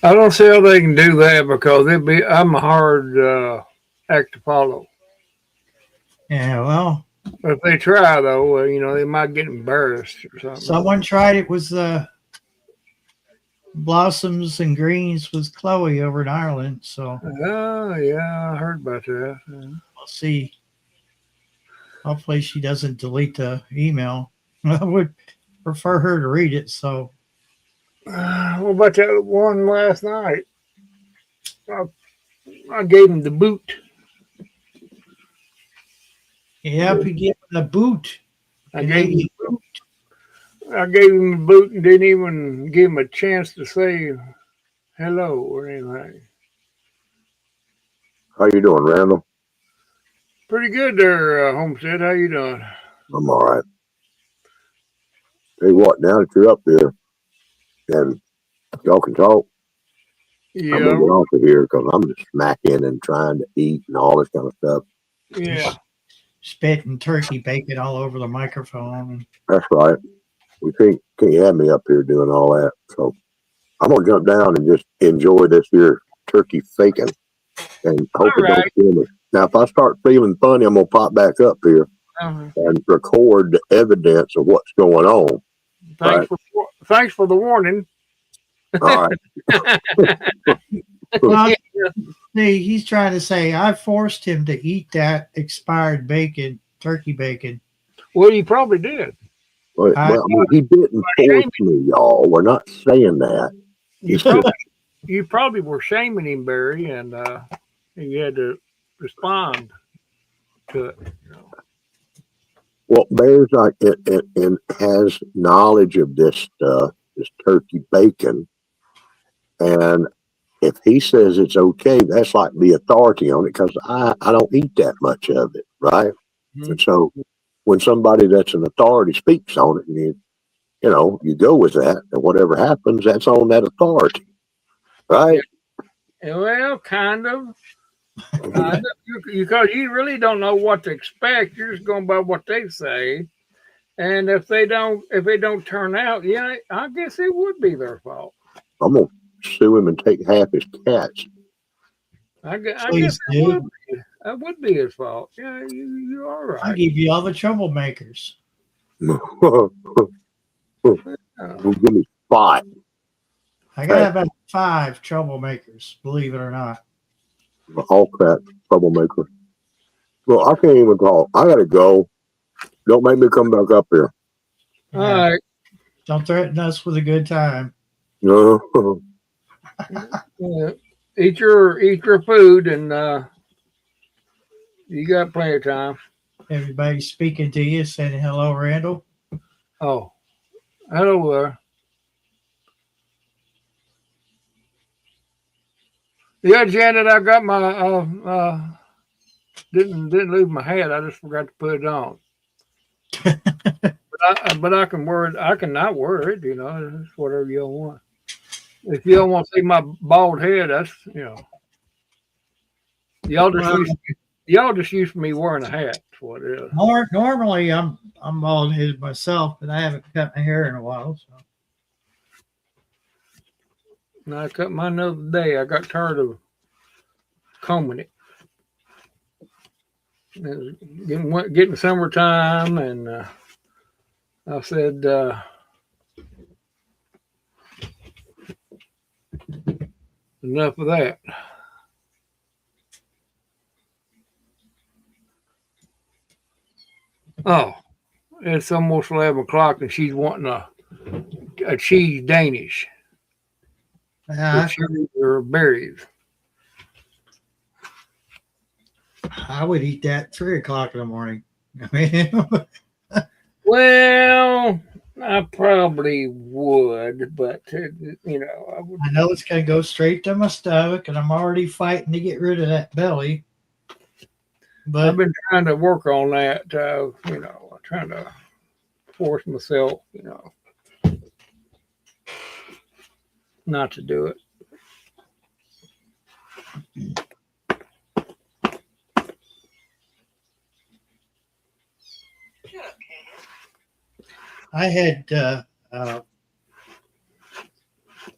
I don't see how they can do that because I'm a hard act to follow. Yeah, well, But if they try though, they might get embarrassed or something. someone tried it with the Blossoms and Greens with Chloe over in Ireland, so Oh yeah, I heard about that. we'll see. Hopefully she doesn't delete the email. I would prefer her to read it, so What about that one last night? I gave him the boot. yep, you give him the boot. I gave him the boot and didn't even give him a chance to say hello or anything. how you doing, Randall? Pretty good there, Homestead. How you doing? I'm all right. Tell you what, now that you're up there and y'all can talk, I'm gonna Yeah, get off of here because I'm just smacking and trying to eat and all this kind of stuff. yeah. Spitting turkey bacon all over the microphone. That's right. We can't have me up here doing all that. So I'm gonna jump down and just enjoy this here turkey faking and hope it don't kill me. Now, if I start feeling funny, I'm gonna pop back up here and record the evidence of what's going on. Thanks for the warning. All right. Well, see, he's trying to say I forced him to eat that expired bacon, turkey bacon. Well, you probably did. Well, he didn't force me, y'all. We're not saying that. You probably were shaming him, Barry, and you had to respond to it. Well, Bear's like it has knowledge of this stuff, this turkey bacon, and if he says it's okay, that's like the authority on it because I don't eat that much of it, right? Mm-hmm. And so when somebody that's an authority speaks on it, and you go with that, and whatever happens, that's on that authority, right? Yeah. Well, kind of. Because you really don't know what to expect. You're just going by what they say, and if they don't turn out, yeah, I guess it would be their fault. I'm gonna sue him and take half his cats. I guess that would be his fault. Yeah, you are right. I give you all the troublemakers. We'll give me 5. I got about 5 troublemakers, believe it or not. All crap, troublemaker. Well, I can't even talk. I gotta go. Don't make me come back up here. All right. Don't threaten us with a good time. No. Yeah. Eat your food, and you got plenty of time. Everybody speaking to you, saying hello, Randall. Oh, hello there. Yeah, Janet, I got my didn't leave my hat. I just forgot to put it on. But but I can wear it. I can not wear it. It's whatever you want. If you don't want to see my bald head, that's y'all just Well, y'all just used to me wearing a hat. That's what it is. normally I'm bald headed myself, but I haven't cut my hair in a while. So And I cut mine the other day. I got tired of combing it. It was getting summertime, and I said, enough of that. Oh, it's almost 11 o'clock, and she's wanting a cheese Danish yeah, with cherries or berries. I would eat that at 3 o'clock in the morning. I mean, Well, I probably would, but I would. I know it's gonna go straight to my stomach, and I'm already fighting to get rid of that belly. But I've been trying to work on that. Trying to force myself, not to do it. I had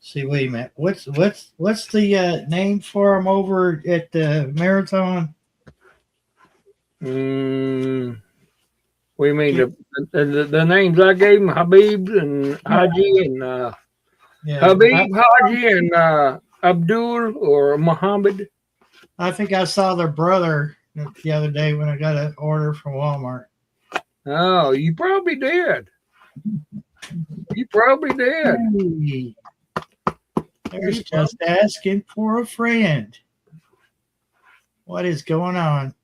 see, wait a minute. What's the name for them over at the marathon? What do you mean? The names I gave him, Habib and Haji and Yeah, Habib, Haji and Abdul or Muhammad. I think I saw their brother the other day when I got an order from Walmart. Oh, you probably did. You probably did. Hey, there's just asking for a friend. What is going on?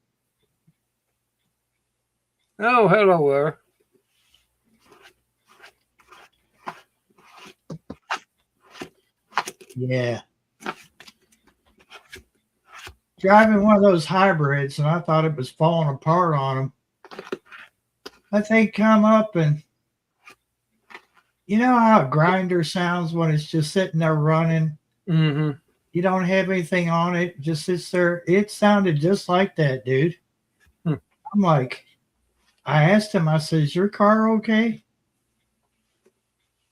Oh, hello there. Yeah. Driving one of those hybrids, and I thought it was falling apart on them. That thing come up, and you know how a grinder sounds when it's just sitting there running? Mm-hmm. You don't have anything on it, just sits there. It sounded just like that, dude. Hmm. I'm like, I asked him, I said, is your car okay?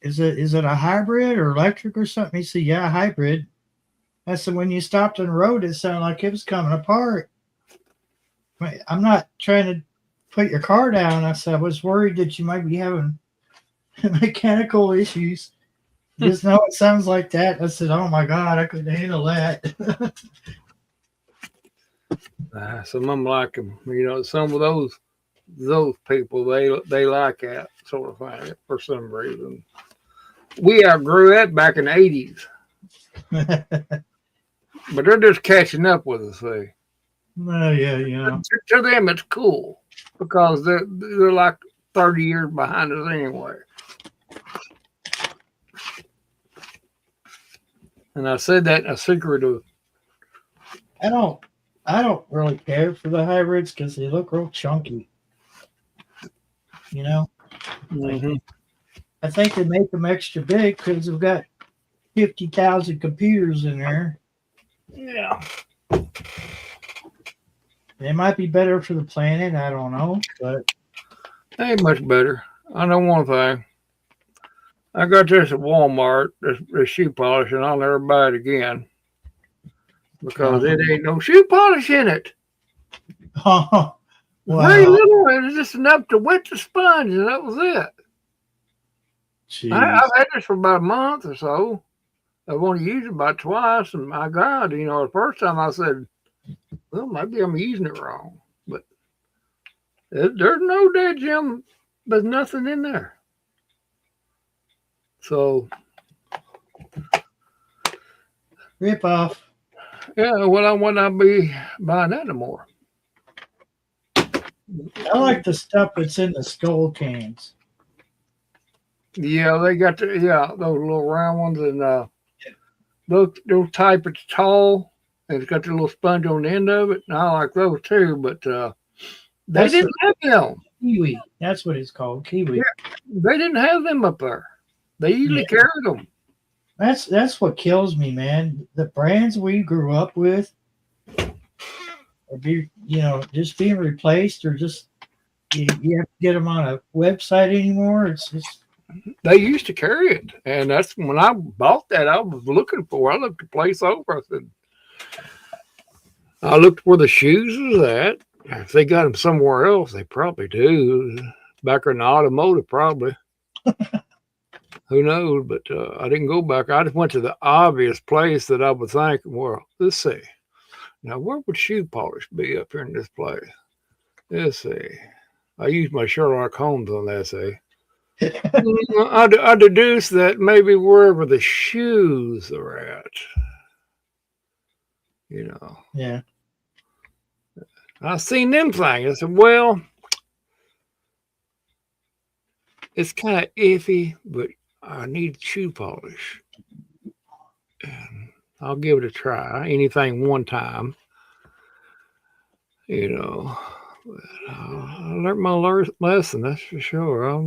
Is it a hybrid or electric or something? He said, yeah, hybrid. I said, when you stopped on the road, it sounded like it was coming apart. I'm not trying to put your car down. I said, I was worried that you might be having mechanical issues. Just know it sounds like that. I said, oh my God, I couldn't handle that. Some of them like them. Some of those people, they like that sort of thing for some reason. We outgrew that back in the 80s. But they're just catching up with us, see. Well, yeah. To them, it's cool because they're like 30 years behind us anyway. And I said that in a secret of. I don't really care for the hybrids because they look real chunky. Mm-hmm. I think they make them extra big because they've got 50,000 computers in there. Yeah. They might be better for the planet. I don't know, but Ain't much better. I know one thing. I got this at Walmart, this shoe polish, and I'll never buy it again because it ain't no shoe polish in it. wow. Very little. It was just enough to wet the sponge, and that was it. I've had this for about a month or so. I've only used it about twice, and my God, the first time I said, well, maybe I'm using it wrong. But there's no dead gem. There's nothing in there. So. Rip off. Yeah, well, I would not be buying that no more. I like the stuff that's in the skull cans. Yeah, they got those little round ones, and those type it's tall, and it's got the little sponge on the end of it. And I like those too, but they didn't have them. Kiwi. That's what it's called. Kiwi. Yeah. They didn't have them up there. They usually carried them. That's what kills me, man. The brands we grew up with are just being replaced, or just you have to get them on a website anymore. It's just They used to carry it, and that's when I bought that. I was looking for. I looked the place over. I looked where the shoes was at. If they got them somewhere else, they probably do. Back in the automotive, probably. Who knows? But I didn't go back. I just went to the obvious place that I would think, well, let's see. Now, where would shoe polish be up here in this place? Let's see. I used my Sherlock Holmes on that, see. I deduced that maybe wherever the shoes are at, yeah. I seen them things. I said, well, it's kind of iffy, but I need shoe polish. And I'll give it a try. Anything one time. I learned my lesson, that's for sure.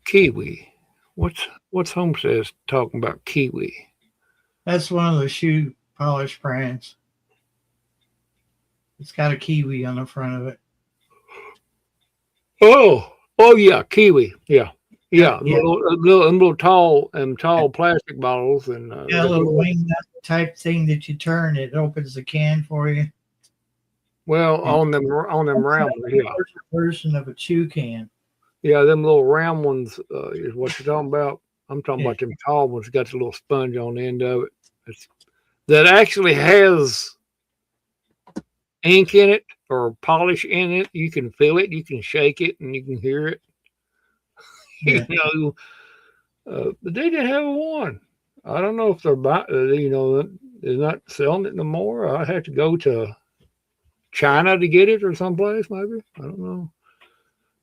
Kiwi. What's Homestead talking about? Kiwi. That's one of the shoe polish brands. It's got a kiwi on the front of it. Oh yeah, Kiwi. Yeah. Little tall plastic bottles and a little wing nut type thing that you turn. It opens the can for you. Well, on them round version of a chew can. Yeah, them little round ones is what you're talking about. I'm talking about them tall ones. Got the little sponge on the end of it. That actually has ink in it or polish in it. You can feel it. You can shake it, and you can hear it. Yeah. But they didn't have one. I don't know if they're they're not selling it no more. I have to go to China to get it or someplace. Maybe I don't know.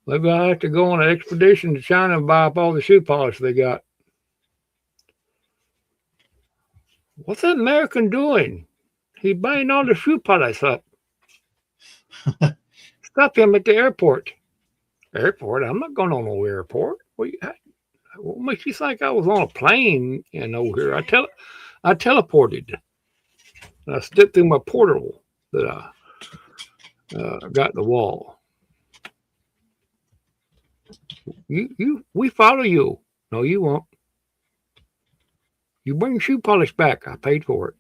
Maybe I have to go on an expedition to China and buy up all the shoe polish they got. What's that American doing? He's buying all the shoe polish up. Stop him at the airport. Airport? I'm not going on no airport. What makes you think I was on a plane and over here? I teleported. I stepped through my portal that I got in the wall. We follow you. No, you won't. You bring shoe polish back. I paid for it.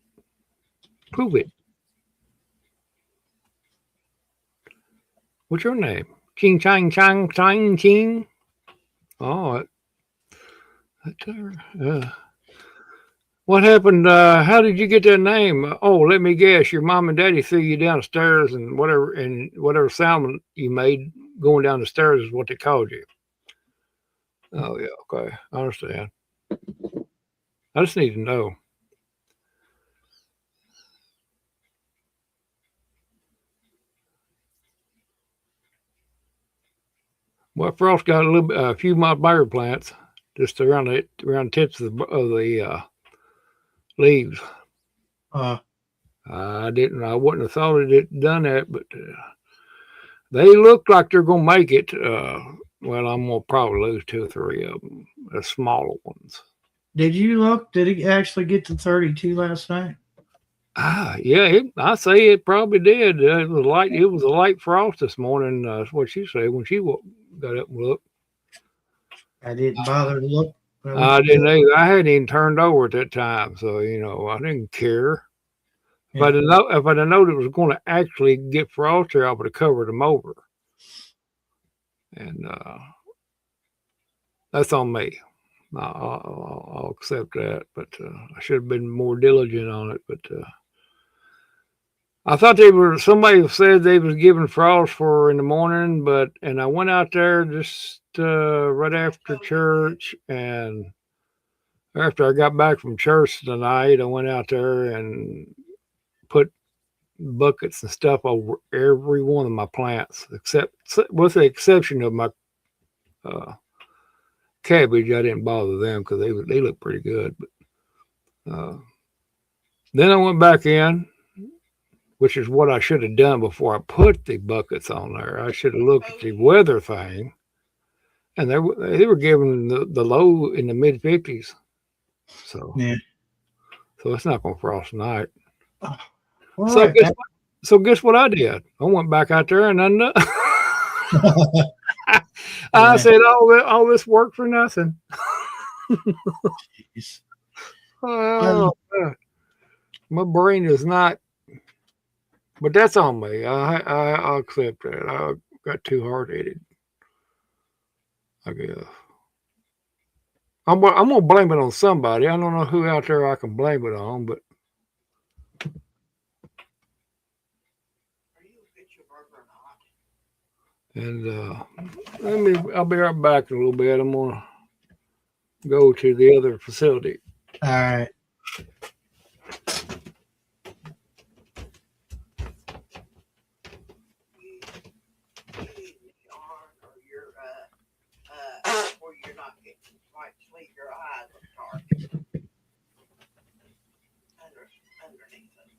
Prove it. What's your name? Ching Chang Chang Chang Ching. Oh, what happened? How did you get that name? Oh, let me guess. Your mom and daddy threw you down the stairs, and whatever sound you made going down the stairs is what they called you. Oh yeah, okay, I understand. I just need to know. Well, Frost got a few mulberry plants just around the tips of the leaves. I wouldn't have thought it had done that, but they look like they're gonna make it. Well, I'm gonna probably lose 2 or 3 of them, the smaller ones. Did you look? Did it actually get to 32 last night? Yeah, I say it probably did. It was a light frost this morning. That's what she said when she got up and looked. I didn't bother to look. I didn't either. I hadn't even turned over at that time, so I didn't care. Yeah. If I'd have known it was going to actually get frosty, I would have covered them over. And that's on me. I'll accept that, but I should have been more diligent on it. But I thought somebody said they was giving frost for in the morning, and I went out there just right after church, and after I got back from church tonight, I went out there and put buckets and stuff over every one of my plants, with the exception of my cabbage. I didn't bother them because they look pretty good. But then I went back in which is what I should have done before I put the buckets on there. I should have looked at the weather thing, and they were giving the low in the mid 50s. So Yeah. so it's not going to frost tonight. All So right. guess what I did? I went back out there and I Yeah. said all this work for nothing. Jeez. Oh, God. My brain is not. But that's on me. I'll accept that. I got too hard headed, I guess. I'm gonna blame it on somebody. I don't know who out there I can blame it on, but I'll be right back in a little bit. I'm gonna go to the other facility. All right. Where you're not getting quite sleep, your eyes are dark. Underneath it.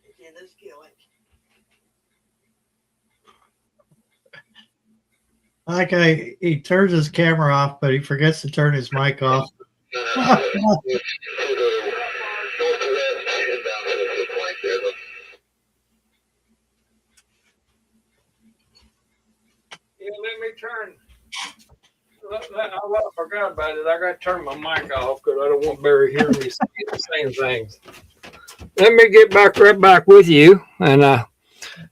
It's in the skillet. He turns his camera off, but he forgets to turn his mic off. Yeah, let me turn. I forgot about it. I got to turn my mic off because I don't want Barry hearing me saying things. Let me get right back with you, and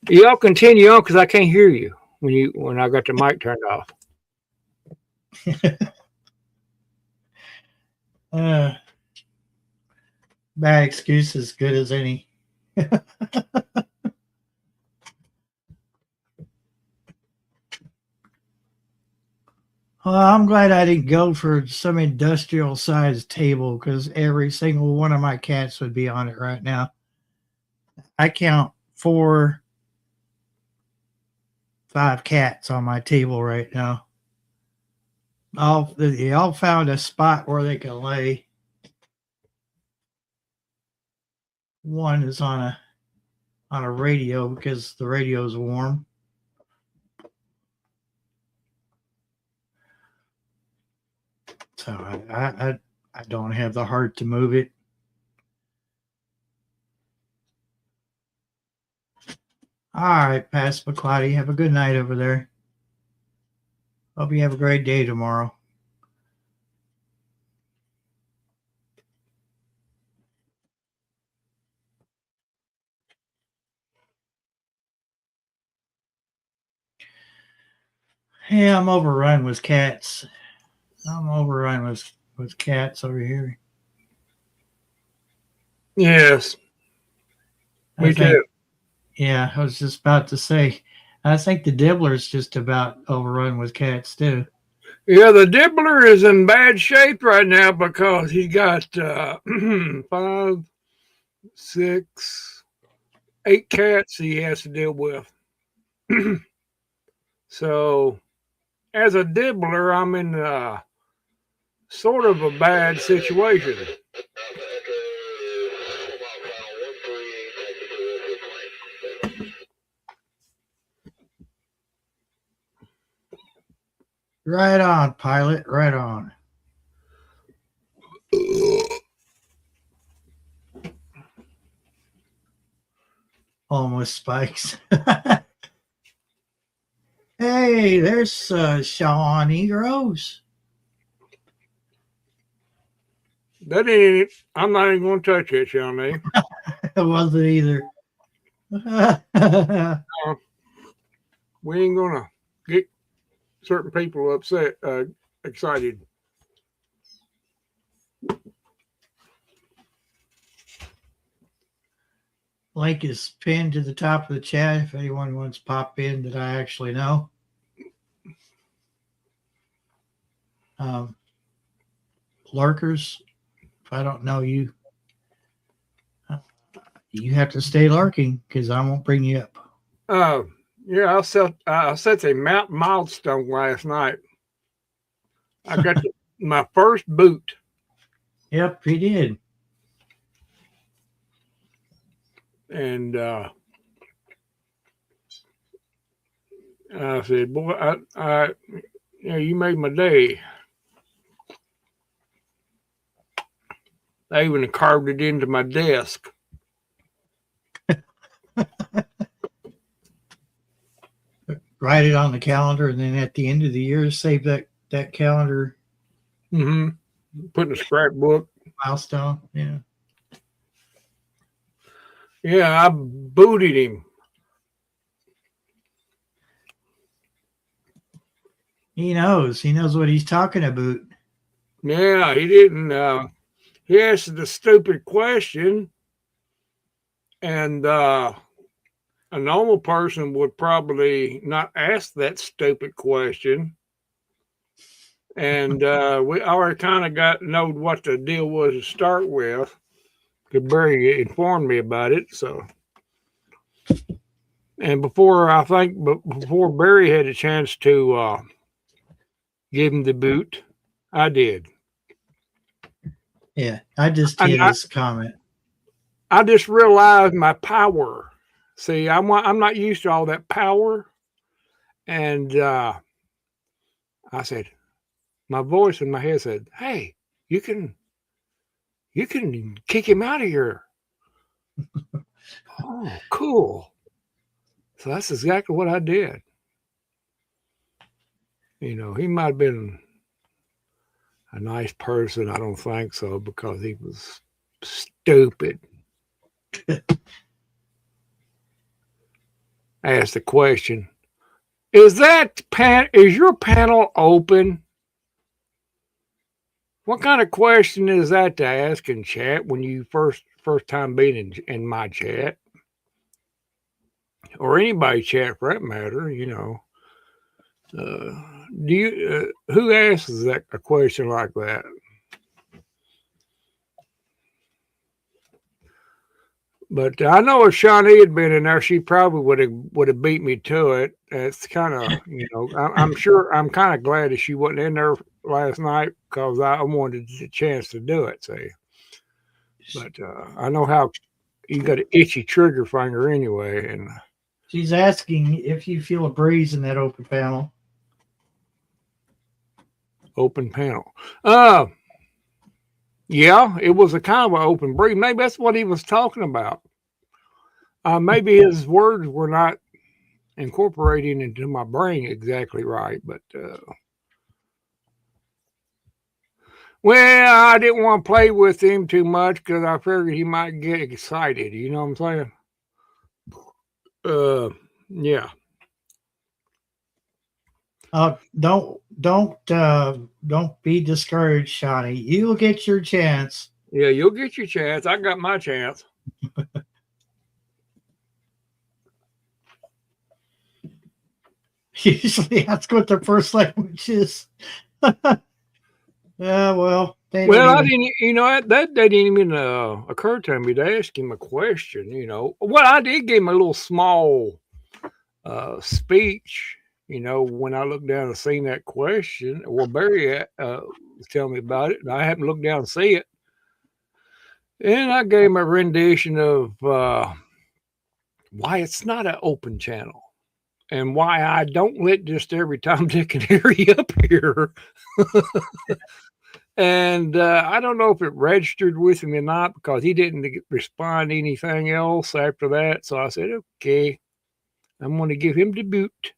y'all continue on because I can't hear you when I got the mic turned off. Bad excuse as good as any. Well, I'm glad I didn't go for some industrial sized table because every single one of my cats would be on it right now. I count 4, 5 cats on my table right now. They all found a spot where they can lay. One is on a radio because the radio is warm. So I don't have the heart to move it. All right, Passamaquoddy, have a good night over there. Hope you have a great day tomorrow. Yeah, I'm overrun with cats. I'm overrun with cats over here. Yes, me too. Yeah, I was just about to say, I think the Dibbler's just about overrun with cats too. Yeah, the Dibbler is in bad shape right now because he's got 5, 6, 8 cats he has to deal with. So, as a Dibbler, I'm in sort of a bad situation. Right on, pilot. Right on. Almost spikes. Hey, there's Shawnee Rose. That ain't it. I'm not even going to touch it, Shawnee. It wasn't either. We ain't going to get certain people excited. Link is pinned to the top of the chat if anyone wants to pop in that I actually know. Lurkers, if I don't know you, you have to stay lurking because I won't bring you up. Yeah, I set a milestone last night. I got my first boot. Yep, he did. And I said, boy, you made my day. I even carved it into my desk. Write it on the calendar, and then at the end of the year, save that calendar Put in a scrapbook. milestone. Yeah. Yeah, I booted him. He knows what he's talking about. Yeah, he didn't. He asked the stupid question, and a normal person would probably not ask that stupid question. And we already kind of know what the deal was to start with. Because Barry informed me about it. So, and before Barry had a chance to give him the boot, I did. Yeah, I just did his comment. I just realized my power. See, I'm not used to all that power, and I said, my voice in my head said, "Hey, you can kick him out of here." Oh, cool. So that's exactly what I did. You know, he might have been a nice person. I don't think so, because he was stupid. I asked the question, is your panel open? What kind of question is that to ask in chat when you first time being in my chat? Or anybody's chat for that matter, you know. Who asks a question like that? But I know if Shawnee had been in there, she probably would have beat me to it. It's kind of, you know, I'm kind of glad that she wasn't in there last night, because I wanted the chance to do it. See, but I know how you got an itchy trigger finger anyway, and she's asking if you feel a breeze in that open panel. Open panel. Yeah, it was a kind of an open breeze. Maybe that's what he was talking about. Maybe his words were not incorporating into my brain exactly right, but well, I didn't want to play with him too much because I figured he might get excited. You know what I'm saying? Yeah. Don't be discouraged, Shawnee. You'll get your chance. Yeah, you'll get your chance. I got my chance. Usually that's what their first language is. Yeah, well. I didn't, you know, that didn't even occur to me to ask him a question, you know. Well, I did give him a little small speech, you know, when I looked down and seen that question. Well, Barry was telling me about it, and I happened to look down and see it. And I gave him a rendition of why it's not an open channel, and why I don't let just every Tom, Dick, and Harry up here. And I don't know if it registered with him or not, because he didn't respond to anything else after that. So I said, okay, I'm going to give him the boot.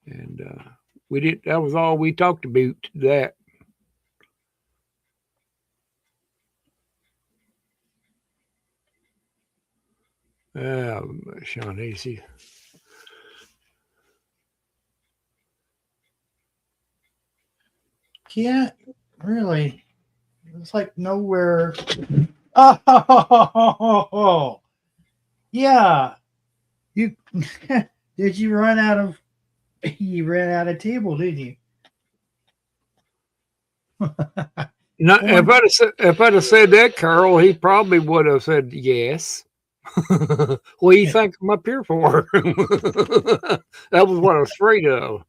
And that was all we talked about, that. Sean Easy. Yeah, really. It's like nowhere. Oh, yeah. You did you run out of table, didn't you? No, if I'd have said that, Carl, he probably would have said yes. What do you think I'm up here for? That was what I was afraid of.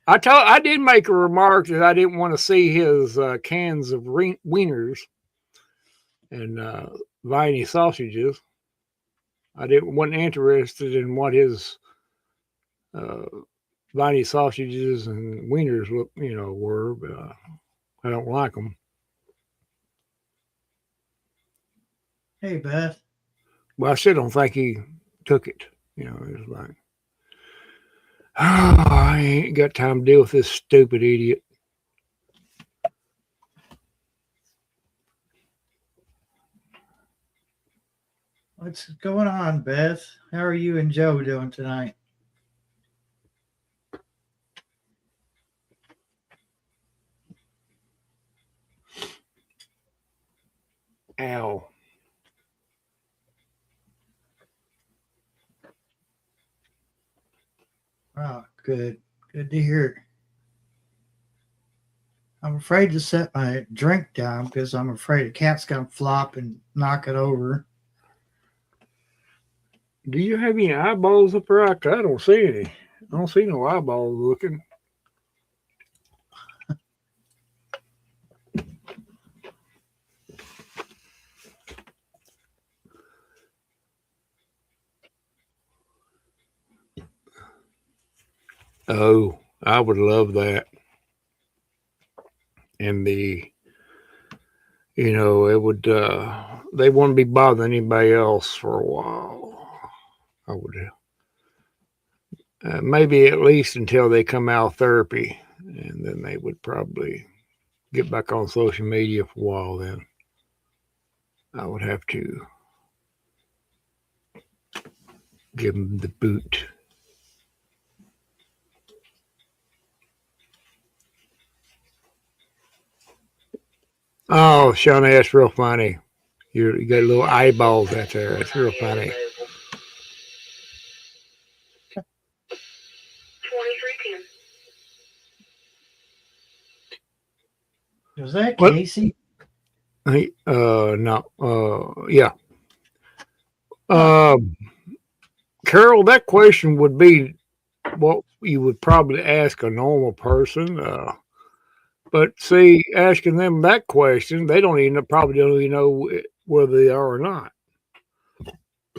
I did make a remark that I didn't want to see his cans of wieners, and Viney sausages. I wasn't interested in what his Viney sausages and wieners were, but I don't like them. Hey, Beth. Well, I still don't think he took it. It was like, oh, I ain't got time to deal with this stupid idiot. What's going on, Beth? How are you and Joe doing tonight? Ow. Oh, good. Good to hear. I'm afraid to set my drink down because I'm afraid a cat's going to flop and knock it over. Do you have any eyeballs up there? I don't see any. I don't see no eyeballs looking. Oh, I would love that. And it would, they wouldn't be bothering anybody else for a while. I would, maybe at least until they come out of therapy. And then they would probably get back on social media for a while. Then I would have to give them the boot. Oh, Shawnee, that's real funny. You got little eyeballs out there. That's real funny. 2310. Was that What? Casey? No. Yeah. Carol, that question would be what you would probably ask a normal person. But see, asking them that question, they probably don't even know whether they are or not.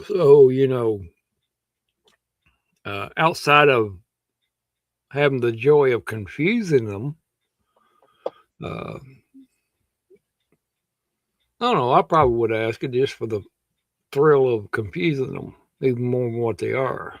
So, outside of having the joy of confusing them, I don't know. I probably would ask it just for the thrill of confusing them, even more than what they are.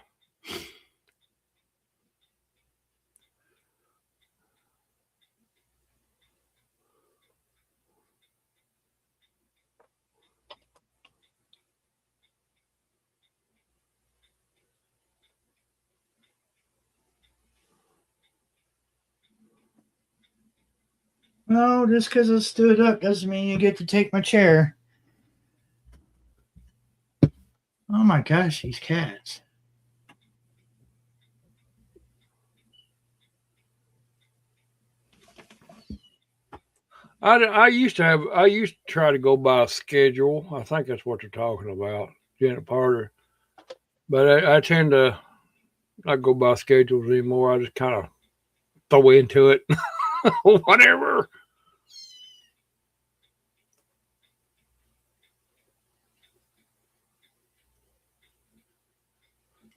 No, just because I stood up doesn't mean you get to take my chair. Oh my gosh, these cats. I used to try to go by a schedule. I think that's what they're talking about, Janet Parter. But I tend to not go by schedules anymore. I just kind of throw into it, whatever.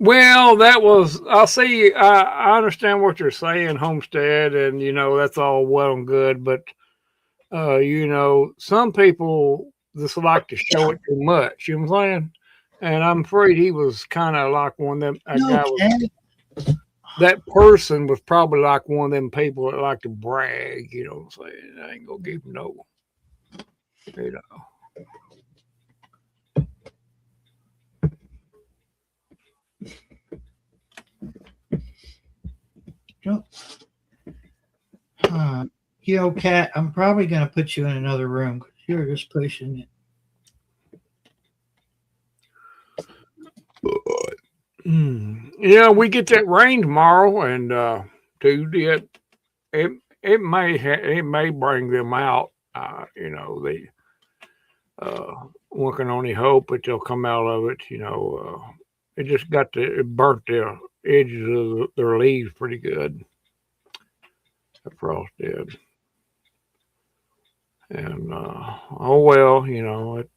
Well, I see, I understand what you're saying, Homestead, and, that's all well and good, but, some people just like to show it too much, you know what I'm saying? And I'm afraid he was kind of like one of them, that person was probably like one of them people that like to brag, you know what I'm saying? I ain't gonna give him no, Cat, I'm probably going to put you in another room because you're just pushing it. Yeah, we get that rain tomorrow, and Tuesday it may bring them out. They one can only hope that they'll come out of it. It just it burnt the edges of their leaves pretty good. The frost did. And oh well, you know it.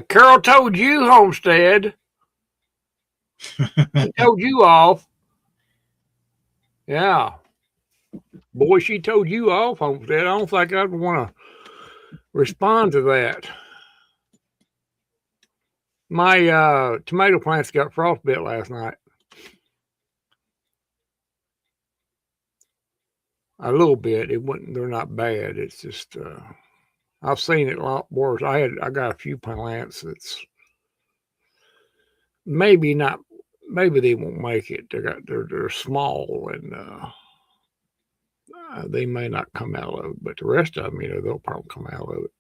Carol told you, Homestead. She told you off. Yeah. Boy, she told you off, Homestead. I don't think I'd want to respond to that. My tomato plants got frostbite last night. A little bit. It wasn't. They're not bad. It's just I've seen it a lot worse. I got a few plants that's maybe not. Maybe they won't make it. They're small and they may not come out of it. But the rest of them, you know, they'll probably come out of it.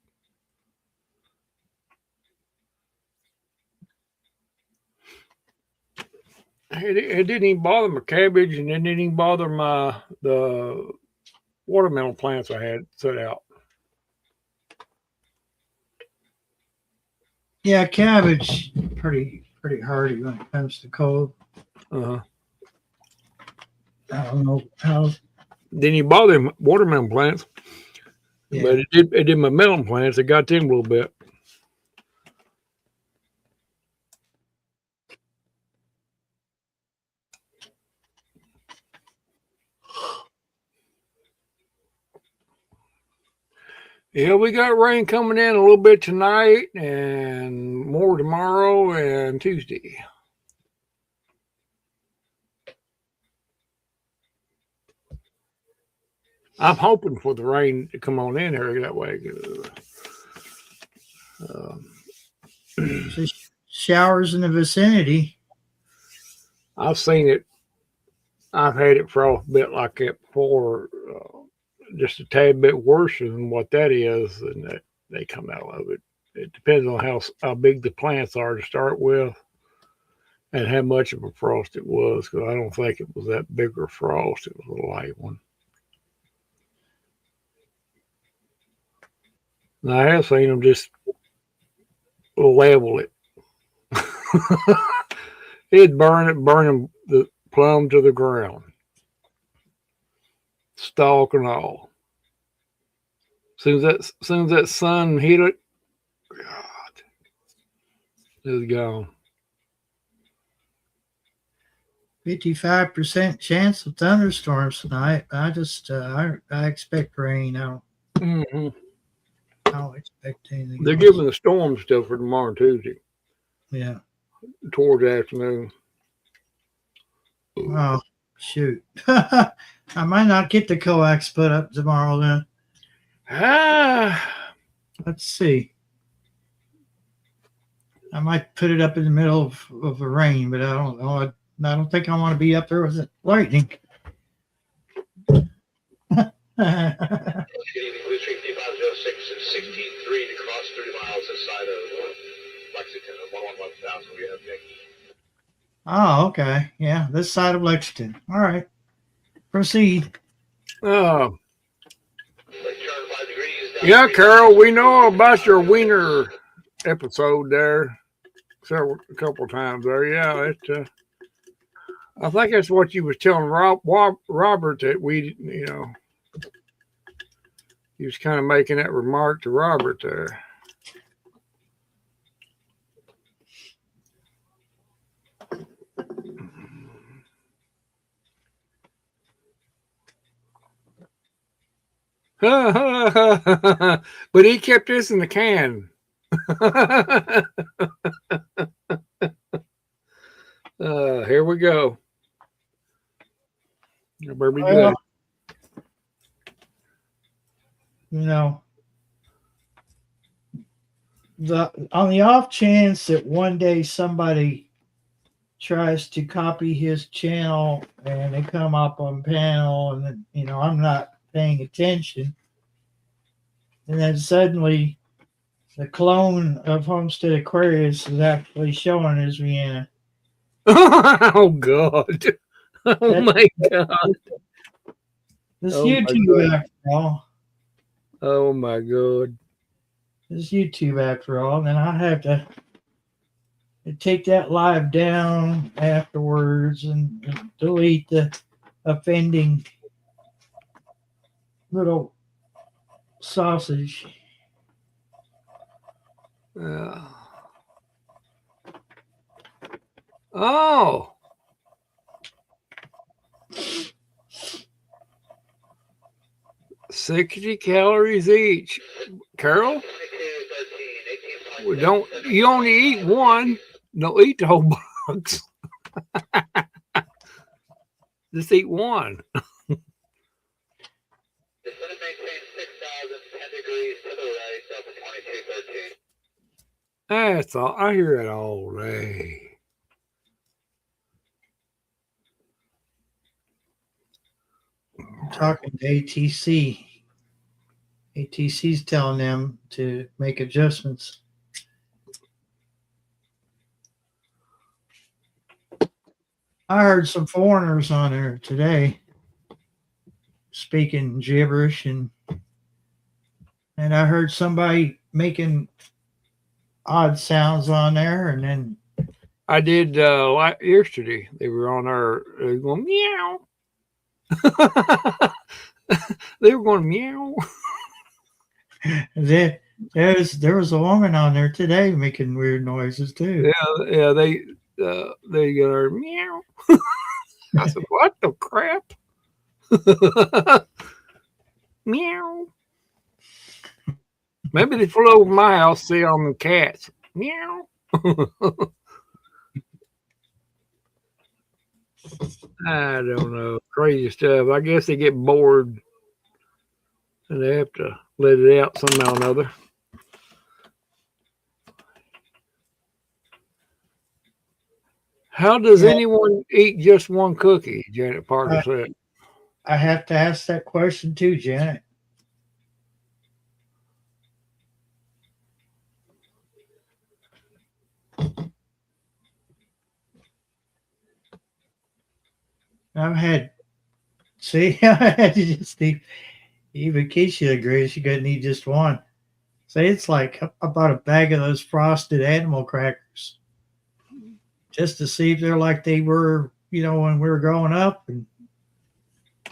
It didn't even bother my cabbage, and it didn't even bother the watermelon plants I had set out. Yeah, cabbage pretty hardy when it comes to cold. Uh-huh. I don't know how. Didn't even bother my watermelon plants, Yeah. but it did my melon plants. It got them a little bit. Yeah, we got rain coming in a little bit tonight and more tomorrow and Tuesday. I'm hoping for the rain to come on in here that way. Showers in the vicinity. I've seen it. I've had it frostbite like that before, just a tad bit worse than what that is, and that they come out of it. It depends on how big the plants are to start with, and how much of a frost it was. Because I don't think it was that big a frost. It was a light one. And I have seen them just level it. It'd burn them the plumb to the ground, stalk and all. Soon as that sun hit it, God, it's gone. 55% chance of thunderstorms tonight. I just I expect rain. I don't expect anything. They're else. giving the storm stuff for tomorrow and Tuesday. Yeah. Towards the afternoon. Oh shoot! I might not get the coax put up tomorrow then. Let's see. I might put it up in the middle of the rain, but I don't know. I don't think I want to be up there with it lightning. Oh, okay. Yeah, this side of Lexington. All right. Proceed. Yeah, Carol, we know about your wiener episode there a couple times there. Yeah, I think that's what you was telling Robert that we, you know, he was kind of making that remark to Robert there. But he kept this in the can. Here we go. Better be good. You know, on the off chance that one day somebody tries to copy his channel and they come up on panel and then, you know, I'm not paying attention, and then suddenly the clone of Homestead Aquarius is actually showing as Vienna. Oh God! Oh my God! This Oh, my YouTube God. after all. Oh my God! This YouTube after all. Then I have to take that live down afterwards and delete the offending little sausage. Oh. 60 calories each. Carol? You only eat one. Don't eat the whole box. Just eat one. That's all. I hear it all day. I'm talking to ATC. ATC's telling them to make adjustments. I heard some foreigners on there today speaking gibberish, and I heard somebody making odd sounds on there, and then I did yesterday. They were on our going meow. They were going meow. there was a woman on there today making weird noises too. Yeah, they got our meow. I said, "What the crap?" Meow. Maybe they flew over my house, see on the cats. Meow. I don't know. Crazy stuff. I guess they get bored and they have to let it out somehow or another. How does anyone eat just one cookie? Janet Parker said. I have to ask that question too, Janet. I had to just even Keisha agrees she couldn't eat just one. Say it's like I bought a bag of those frosted animal crackers just to see if they're like they were, when we were growing up. And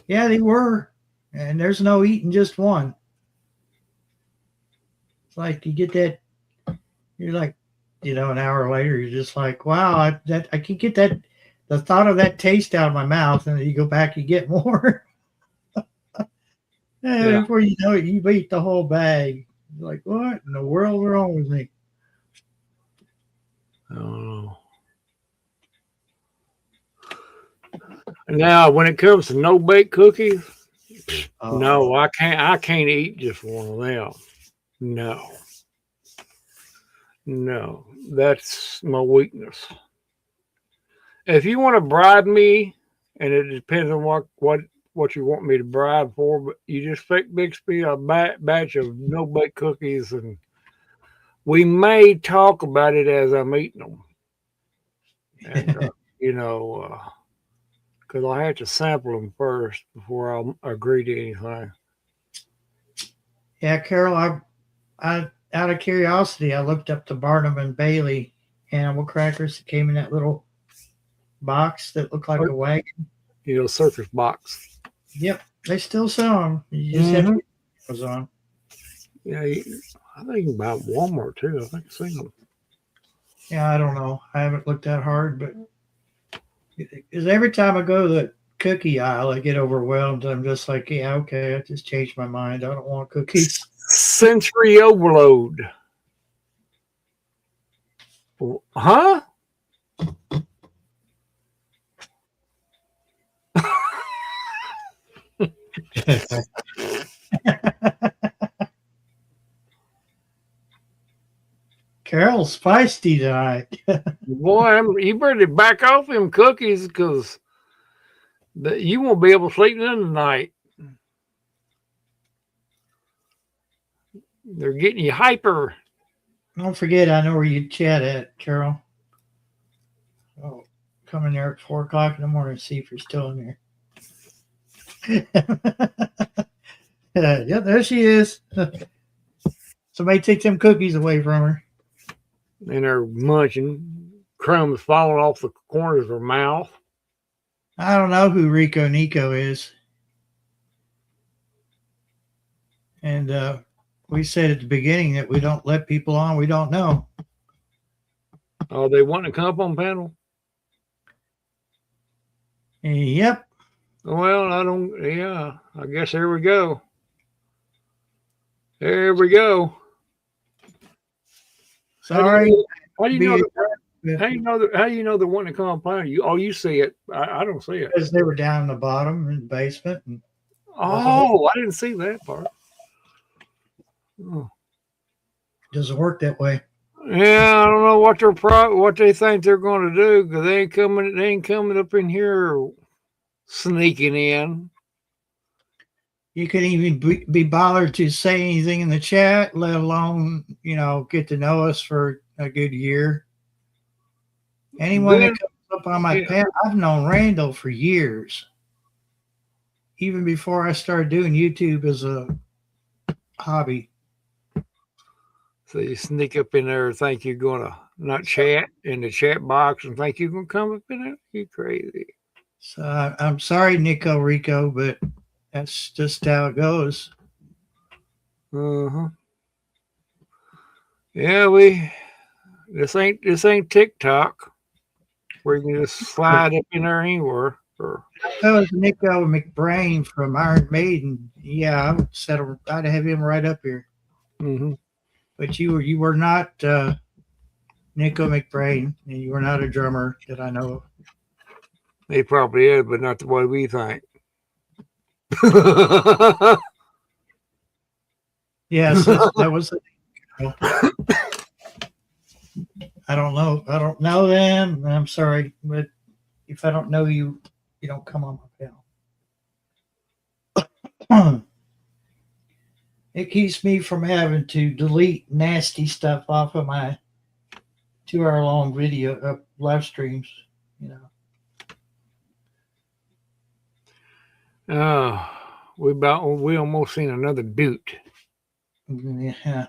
yeah, they were. And there's no eating just one. It's like you get that, you're like, an hour later, you're just like, wow, I can get that. The thought of that taste out of my mouth, and then you go back, you get more. Yeah. Before you know it, you've eaten the whole bag. You're like, what in the world is wrong with me? I don't know. Now, when it comes to no-bake cookies, no, I can't eat just one of them. No, that's my weakness. If you want to bribe me, and it depends on what you want me to bribe for, but you just mix me a batch of no-bake cookies, and we may talk about it as I'm eating them. And, because I have to sample them first before I'll agree to anything. Yeah, Carol, I out of curiosity, I looked up the Barnum and Bailey animal crackers that came in that little box that looked like a wagon. Circus box. Yep, they still sell them. You just have to get those on. Yeah, I think you can buy them at Walmart too. I think I've seen them. Yeah, I don't know. I haven't looked that hard, but because every time I go to the cookie aisle, I get overwhelmed. I'm just like, yeah, okay, I just changed my mind. I don't want cookies. Sensory overload. Huh? Carol's feisty tonight. Boy, you better back off them cookies because you won't be able to sleep in the night. They're getting you hyper. Don't forget, I know where you chat at, Carol. Oh, come in there at 4 o'clock in the morning and see if you're still in there. Yeah, there she is. Somebody take them cookies away from her. And they're munching. crumbs falling off the corners of her mouth. I don't know who Rico Nico is. And we said at the beginning that we don't let people on we don't know. Oh, they want to come up on panel? Yep. Well, I guess there we go. There we go. Sorry. How do you know? How do you know they're wanting to come on panel? You see it. I don't see it. Because they were down in the bottom in the basement. And Oh, I didn't see that part. Oh. doesn't work that way. Yeah, I don't know what they think they're going to do because they ain't coming up in here sneaking in. You couldn't even be bothered to say anything in the chat, let alone, get to know us for a good year. Anyone that comes up on my path, I've known Randall for years. Even before I started doing YouTube as a hobby. So you sneak up in there and think you're going to not chat in the chat box and think you're going to come up in there? You crazy. So I'm sorry, Nico Rico, but that's just how it goes. Uh-huh. Yeah, this ain't TikTok where you can just slide up in there anywhere. That was Nico McBrain from Iron Maiden. Yeah, I'd have him right up here. Mm-hmm. But you were not Nico McBrain, and you were not a drummer that I know of. They probably is, but not the way we think. Yes, that was. I don't know. I don't know them. I'm sorry, but if I don't know you, you don't come on my panel. It keeps me from having to delete nasty stuff off of my 2-hour-long video live streams. We almost seen another dude. Yeah.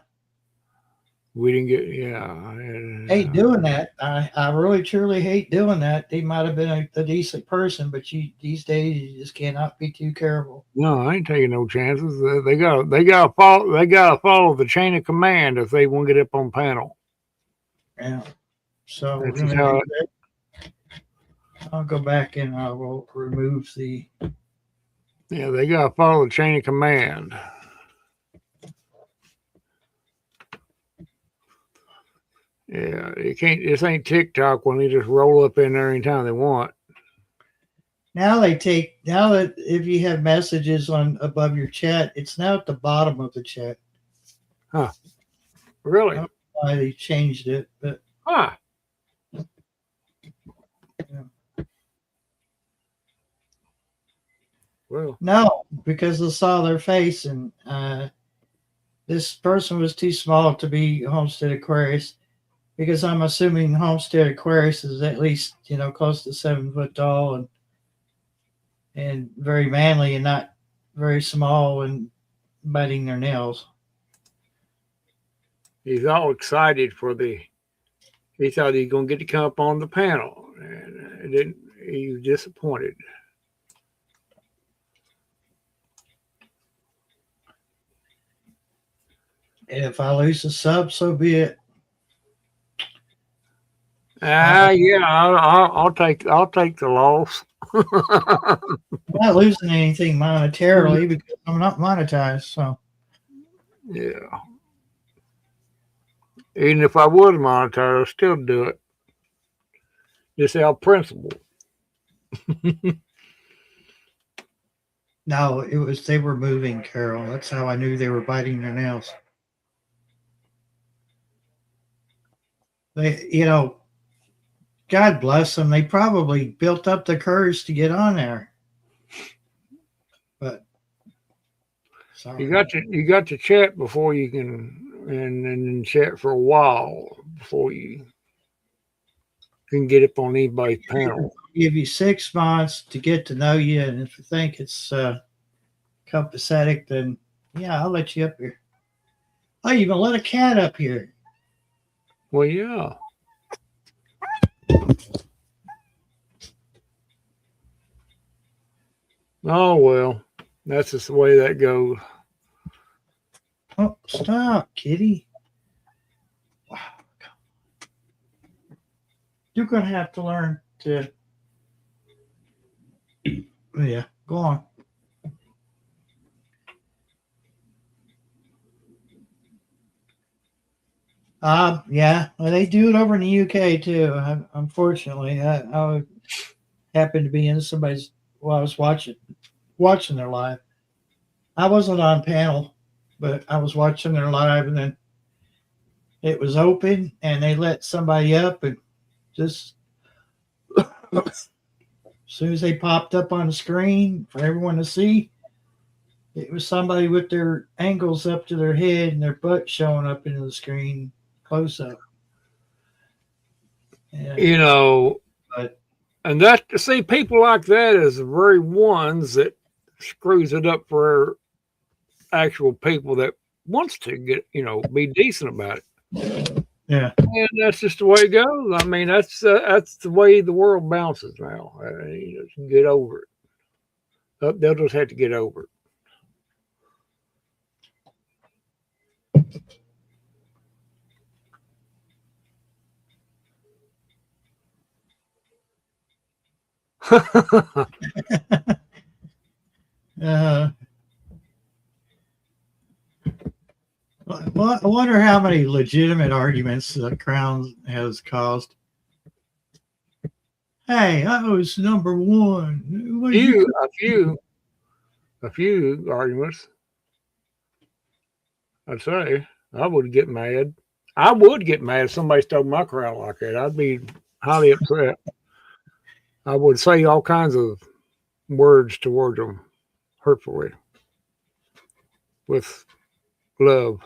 We didn't get Hate doing that. I really truly hate doing that. They might have been a decent person, but these days you just cannot be too careful. No, I ain't taking no chances. They gotta follow the chain of command if they want to get up on panel. Yeah. So I'll go back and I will remove the. Yeah, they gotta follow the chain of command. Yeah, this ain't TikTok when they just roll up in there anytime they want. Now that if you have messages on above your chat, it's now at the bottom of the chat. Huh. Really? I don't know why they changed it, but yeah. Well, no, because they saw their face and this person was too small to be Homestead Aquarius. Because I'm assuming Homestead Aquarius is at least, close to 7 foot tall and very manly and not very small and biting their nails. He's all excited he thought he was going to get to come up on the panel. And he was disappointed. And if I lose a sub, so be it. Yeah, I'll take the loss. I'm not losing anything monetarily because I'm not monetized. So yeah, even if I was monetized, I'd still do it. Just out principle. No, they were moving, Carol. That's how I knew they were biting their nails. They, God bless them. They probably built up the courage to get on there. But sorry. You got to chat before you can, and chat for a while before you can get up on anybody's panel. Give you 6 months to get to know you, and if you think it's copacetic, then yeah, I'll let you up here. I even let a cat up here. Well, yeah. Oh well, that's just the way that goes. Oh, stop, kitty. Wow. You're going to have to learn to. Yeah, go on. Yeah, well, they do it over in the UK too. Unfortunately, I happened to be in somebody's. Well, I was watching their live. I wasn't on panel, but I was watching their live, and then it was open, and they let somebody up, and just as soon as they popped up on the screen for everyone to see, it was somebody with their ankles up to their head and their butt showing up into the screen close up. Yeah, You know, but and that see people like that is the very ones that screws it up for actual people that wants to get be decent about it. yeah, And that's just the way it goes. I mean, that's the way the world bounces now. Get over it. They'll just have to get over it. uh, well, I wonder how many legitimate arguments the Crown has caused. Hey, I was number one. What did you? A few arguments. I'd say I would get mad. I would get mad if somebody stole my crown like that. I'd be highly upset. I would say all kinds of words towards them, hurtfully, with love.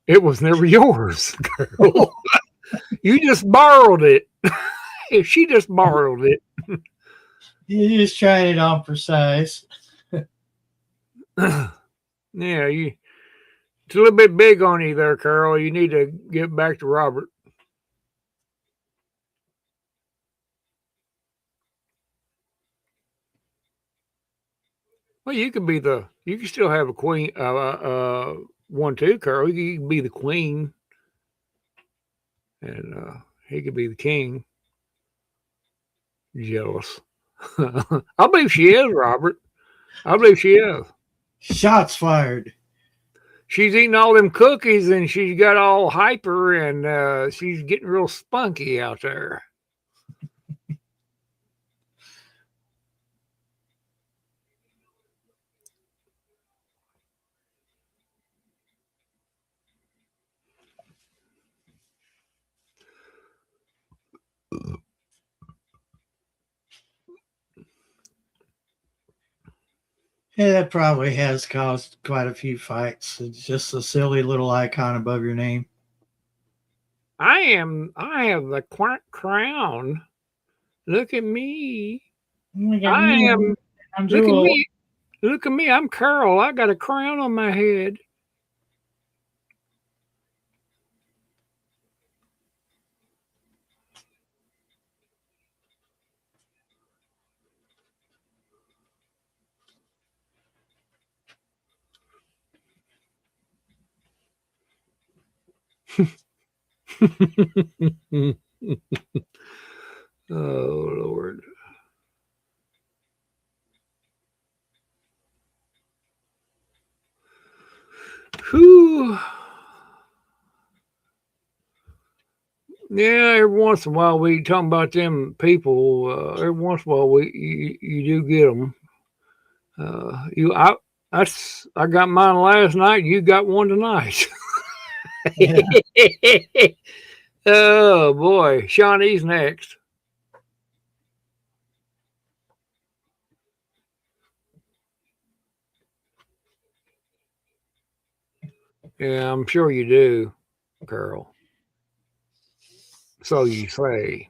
It was never yours, girl. You just borrowed it. She just borrowed it. You just trying it on for size. Yeah, it's a little bit big on you there, Carol. You need to get back to Robert. Well, you can still have a queen, one too, Carol. You can be the queen, and he could be the king. Jealous. I believe she is, Robert. I believe she is. Shots fired. She's eating all them cookies and she's got all hyper and she's getting real spunky out there. Yeah, that probably has caused quite a few fights. It's just a silly little icon above your name. I have the crown. Look at me. Look at I me. am. I'm Look at Jewel. me. Look at me. I'm Carol. I got a crown on my head. Oh, Lord. Whew. Yeah, every once in a while we talking about them people. Every once in a while you do get them. I got mine last night. You got one tonight. Yeah. Oh boy, Shawnee's next. Yeah, I'm sure you do, Carol. So you say.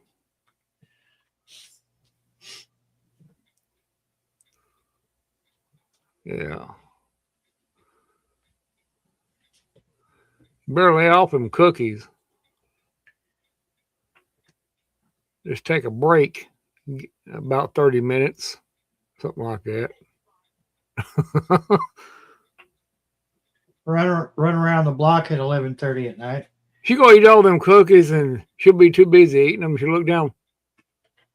Yeah. Barely off them cookies. just take a break, about 30 minutes, something like that. Run around the block at 11:30 at night. She gonna eat all them cookies and she'll be too busy eating them. She'll look down.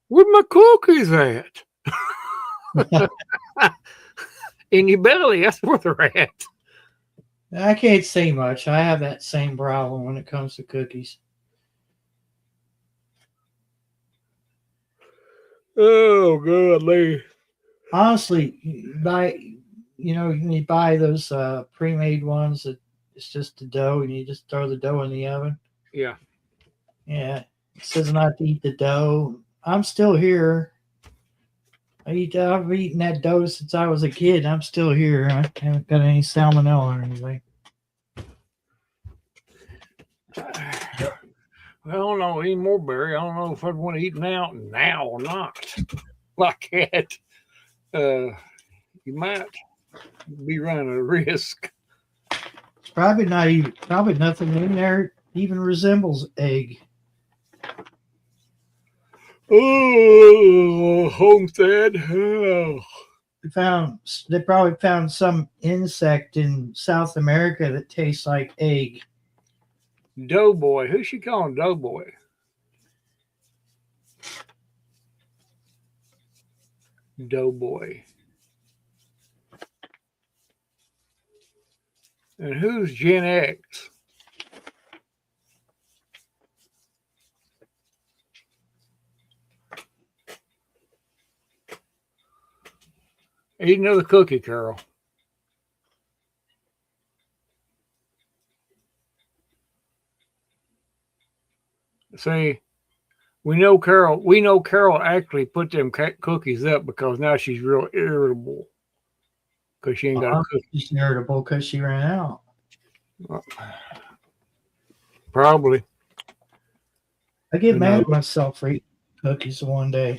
Where my cookies at? In your belly. That's where they're at. I can't say much. I have that same problem when it comes to cookies. Oh, godly. Honestly, you buy those pre-made ones that it's just the dough and you just throw the dough in the oven. Yeah. Yeah, it says not to eat the dough. I'm still here. I've eaten that dough since I was a kid. I'm still here. I haven't got any salmonella or anything. I don't know anymore, Barry. I don't know if I'd want to eat now or not. Like that. You might be running a risk. It's probably nothing in there even resembles egg. Oh, Homestead. Oh. They probably found some insect in South America that tastes like egg. Doughboy. Who's she calling Doughboy? Doughboy. And who's Gen X? Eat another cookie, Carol. See, we know Carol actually put them cookies up because now she's real irritable because she ain't got a cookie. She's irritable because she ran out. Probably. I get mad at myself for eating cookies one day.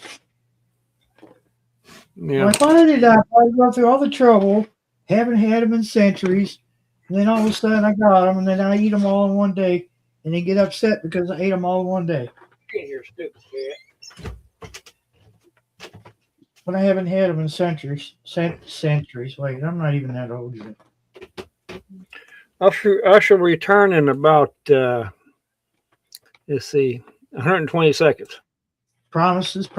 Yeah. Like, why did I go through all the trouble, haven't had them in centuries, and then all of a sudden I got them, and then I eat them all in one day, and then get upset because I ate them all in one day. Get here, stupid cat. But I haven't had them in centuries. Wait, I'm not even that old yet. I shall return in about, let's see, 120 seconds. Promises.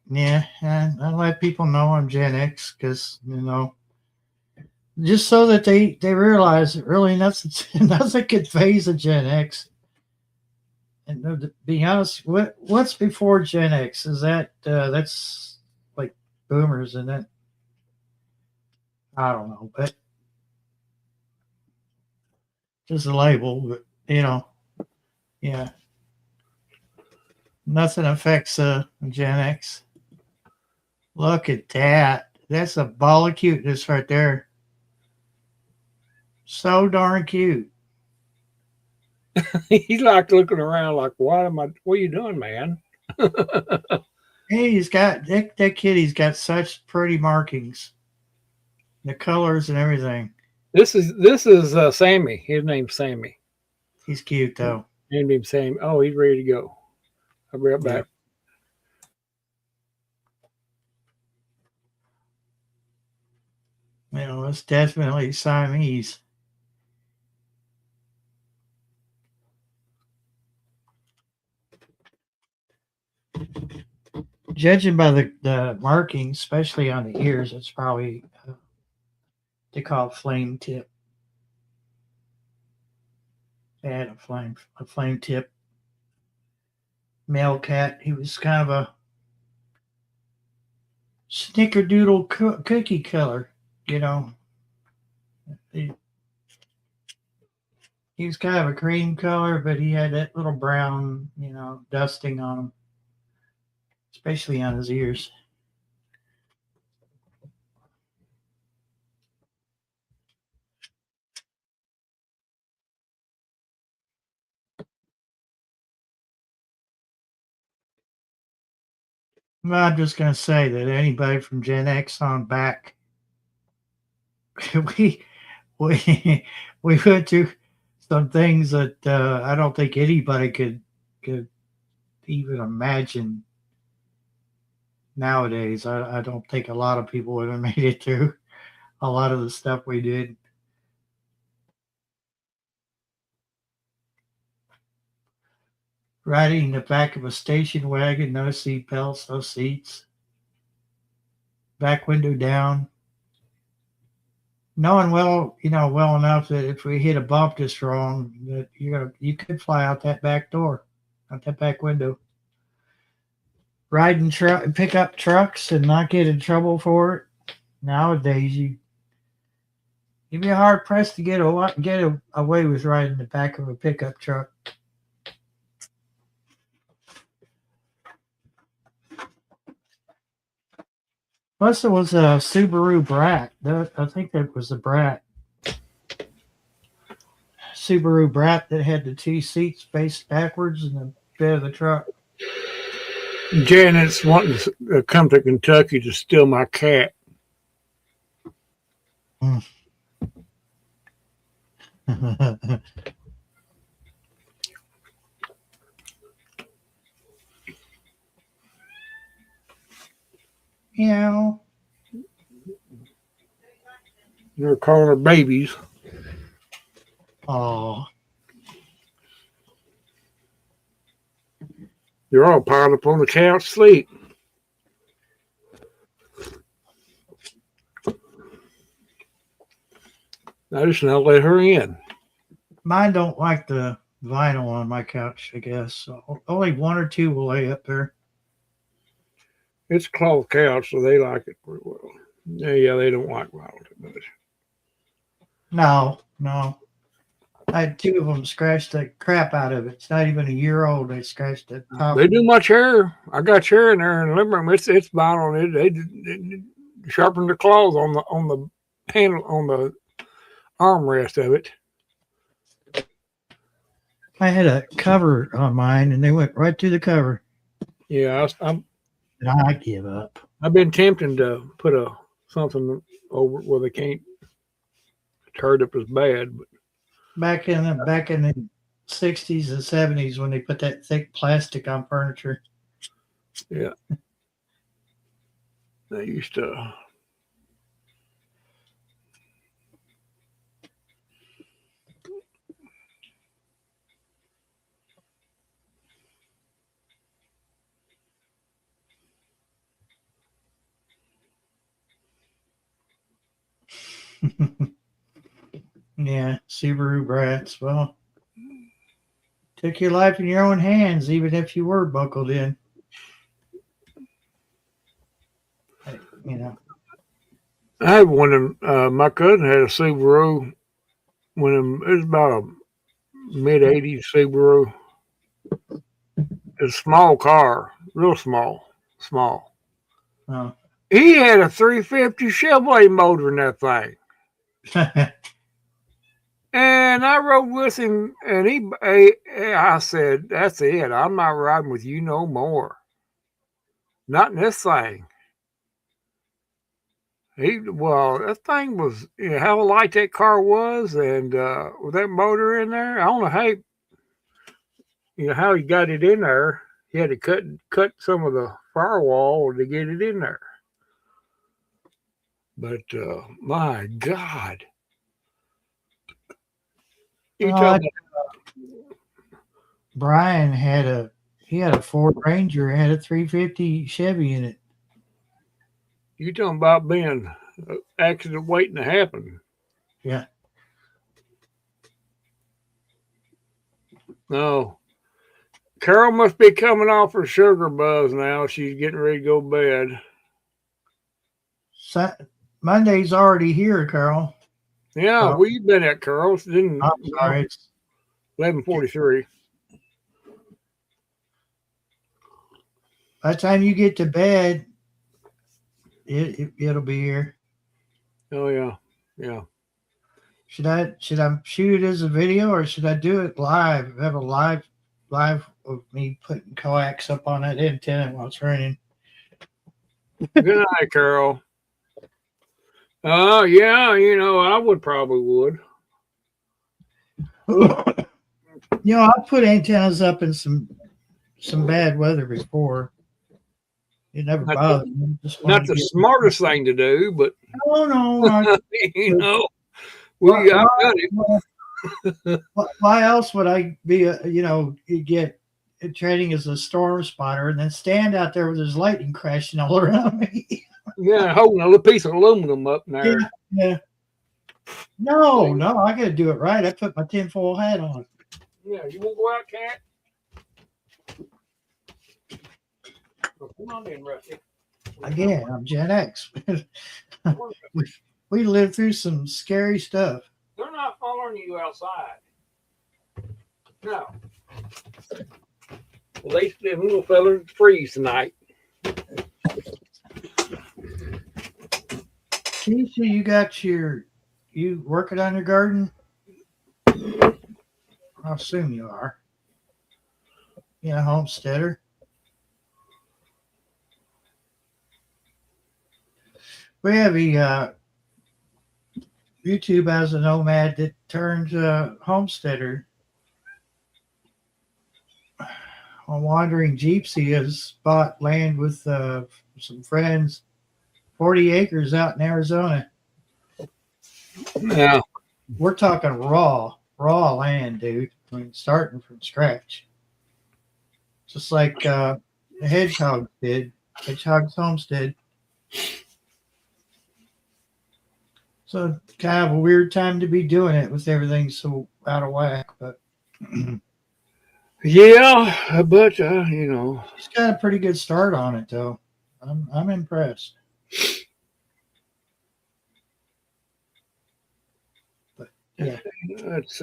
Yeah, I let people know I'm Gen X because, just so that they realize that really nothing could phase a Gen X. And to be honest, what's before Gen X? Is that's like boomers, isn't it? I don't know, but just a label, but yeah. Nothing affects Gen X. Look at that. That's a ball of cuteness right there. So darn cute. He's like looking around like, what are you doing, man? Hey, he's got that kitty's got such pretty markings. The colors and everything. This is Sammy. His name's Sammy. He's cute though. Named him Sammy. Oh, he's ready to go. I'll be right back. It's definitely Siamese. Judging by the markings, especially on the ears, it's probably they call it flame tip. They had a flame tip male cat. He was kind of a snickerdoodle cookie color, He was kind of a cream color, but he had that little brown, dusting on him, especially on his ears. Well, I'm just going to say that anybody from Gen X on back, we we we went through some things that I don't think anybody could even imagine nowadays. I don't think a lot of people would have made it through a lot of the stuff we did. Riding in the back of a station wagon, no seat belts, no seats, back window down. Knowing well enough that if we hit a bump just wrong, that you could fly out that back door, out that back window. Riding pickup trucks and not get in trouble for it. Nowadays, you'd be hard pressed to get away with riding the back of a pickup truck. Plus, there was a Subaru Brat. I think that was a Brat. Subaru Brat that had the two seats faced backwards in the bed of the truck. Janet's wanting to come to Kentucky to steal my cat. Yeah. They're calling her babies. Oh. They're all piled up on the couch sleep. I just now let her in. Mine don't like the vinyl on my couch, I guess. So only one or two will lay up there. It's a cloth couch, so they like it pretty well. Yeah, they don't like vinyl too much. No. I had two of them scratch the crap out of it. It's not even a year old. They scratched the top. They do my chair. I got chair in there in the living room. It's vinyl. They sharpened the claws on the handle on the armrest of it. I had a cover on mine, and they went right through the cover. Yeah, And I give up. I've been tempting to put something over where they can't turn up as bad, but Back in the 60s and 70s when they put that thick plastic on furniture. yeah, they used to. Yeah, Subaru Brats. Well, took your life in your own hands, even if you were buckled in. You know. I had one of my cousin had a Subaru when it was about a mid-'80s Subaru. It's a small car, real small. Oh. He had a 350 Chevrolet motor in that thing. And I rode with him, and I said, "That's it. I'm not riding with you no more. Not in this thing." That thing was, how light that car was, and with that motor in there, I don't know how he got it in there. He had to cut some of the firewall to get it in there. But my God. Brian had a Ford Ranger, had a 350 Chevy in it. You talking about being an accident waiting to happen? Yeah. No. Carol must be coming off her sugar buzz now. She's getting ready to go to bed. Monday's already here, Carol. Yeah, where you been at, Carol? I'm sorry. It's 11:43. By the time you get to bed, it'll be here. Oh yeah. Should I shoot it as a video, or should I do it live? Have a live of me putting coax up on that antenna while it's running. Good night, Carol. Yeah, I would probably would. I put antennas up in some bad weather before. It never Not bothered me. Just Not wanted to the get. smartest thing to do, but No, no. you know, Why, I've why, done it. why else would I be you get training as a storm spotter and then stand out there with his lightning crashing all around me? Yeah, holding a little piece of aluminum up there. Yeah. No, I got to do it right. I put my tinfoil hat on. Yeah, you won't go out, cat? Well, come on in, Rusty. Again, I'm Gen X. we lived through some scary stuff. They're not following you outside. No. Well, them little fellas freeze tonight. Keisha, you working on your garden? I assume you are. Yeah, homesteader. We have a YouTube as a nomad that turned homesteader. A wandering gypsy has bought land with some friends, 40 acres out in Arizona. Yeah. We're talking raw land, dude. I mean, starting from scratch. Just like the Hedgehogs did. Hedgehog's Homestead. So kind of a weird time to be doing it with everything so out of whack, but Yeah, but he's got a pretty good start on it though. I'm impressed. But yeah, it's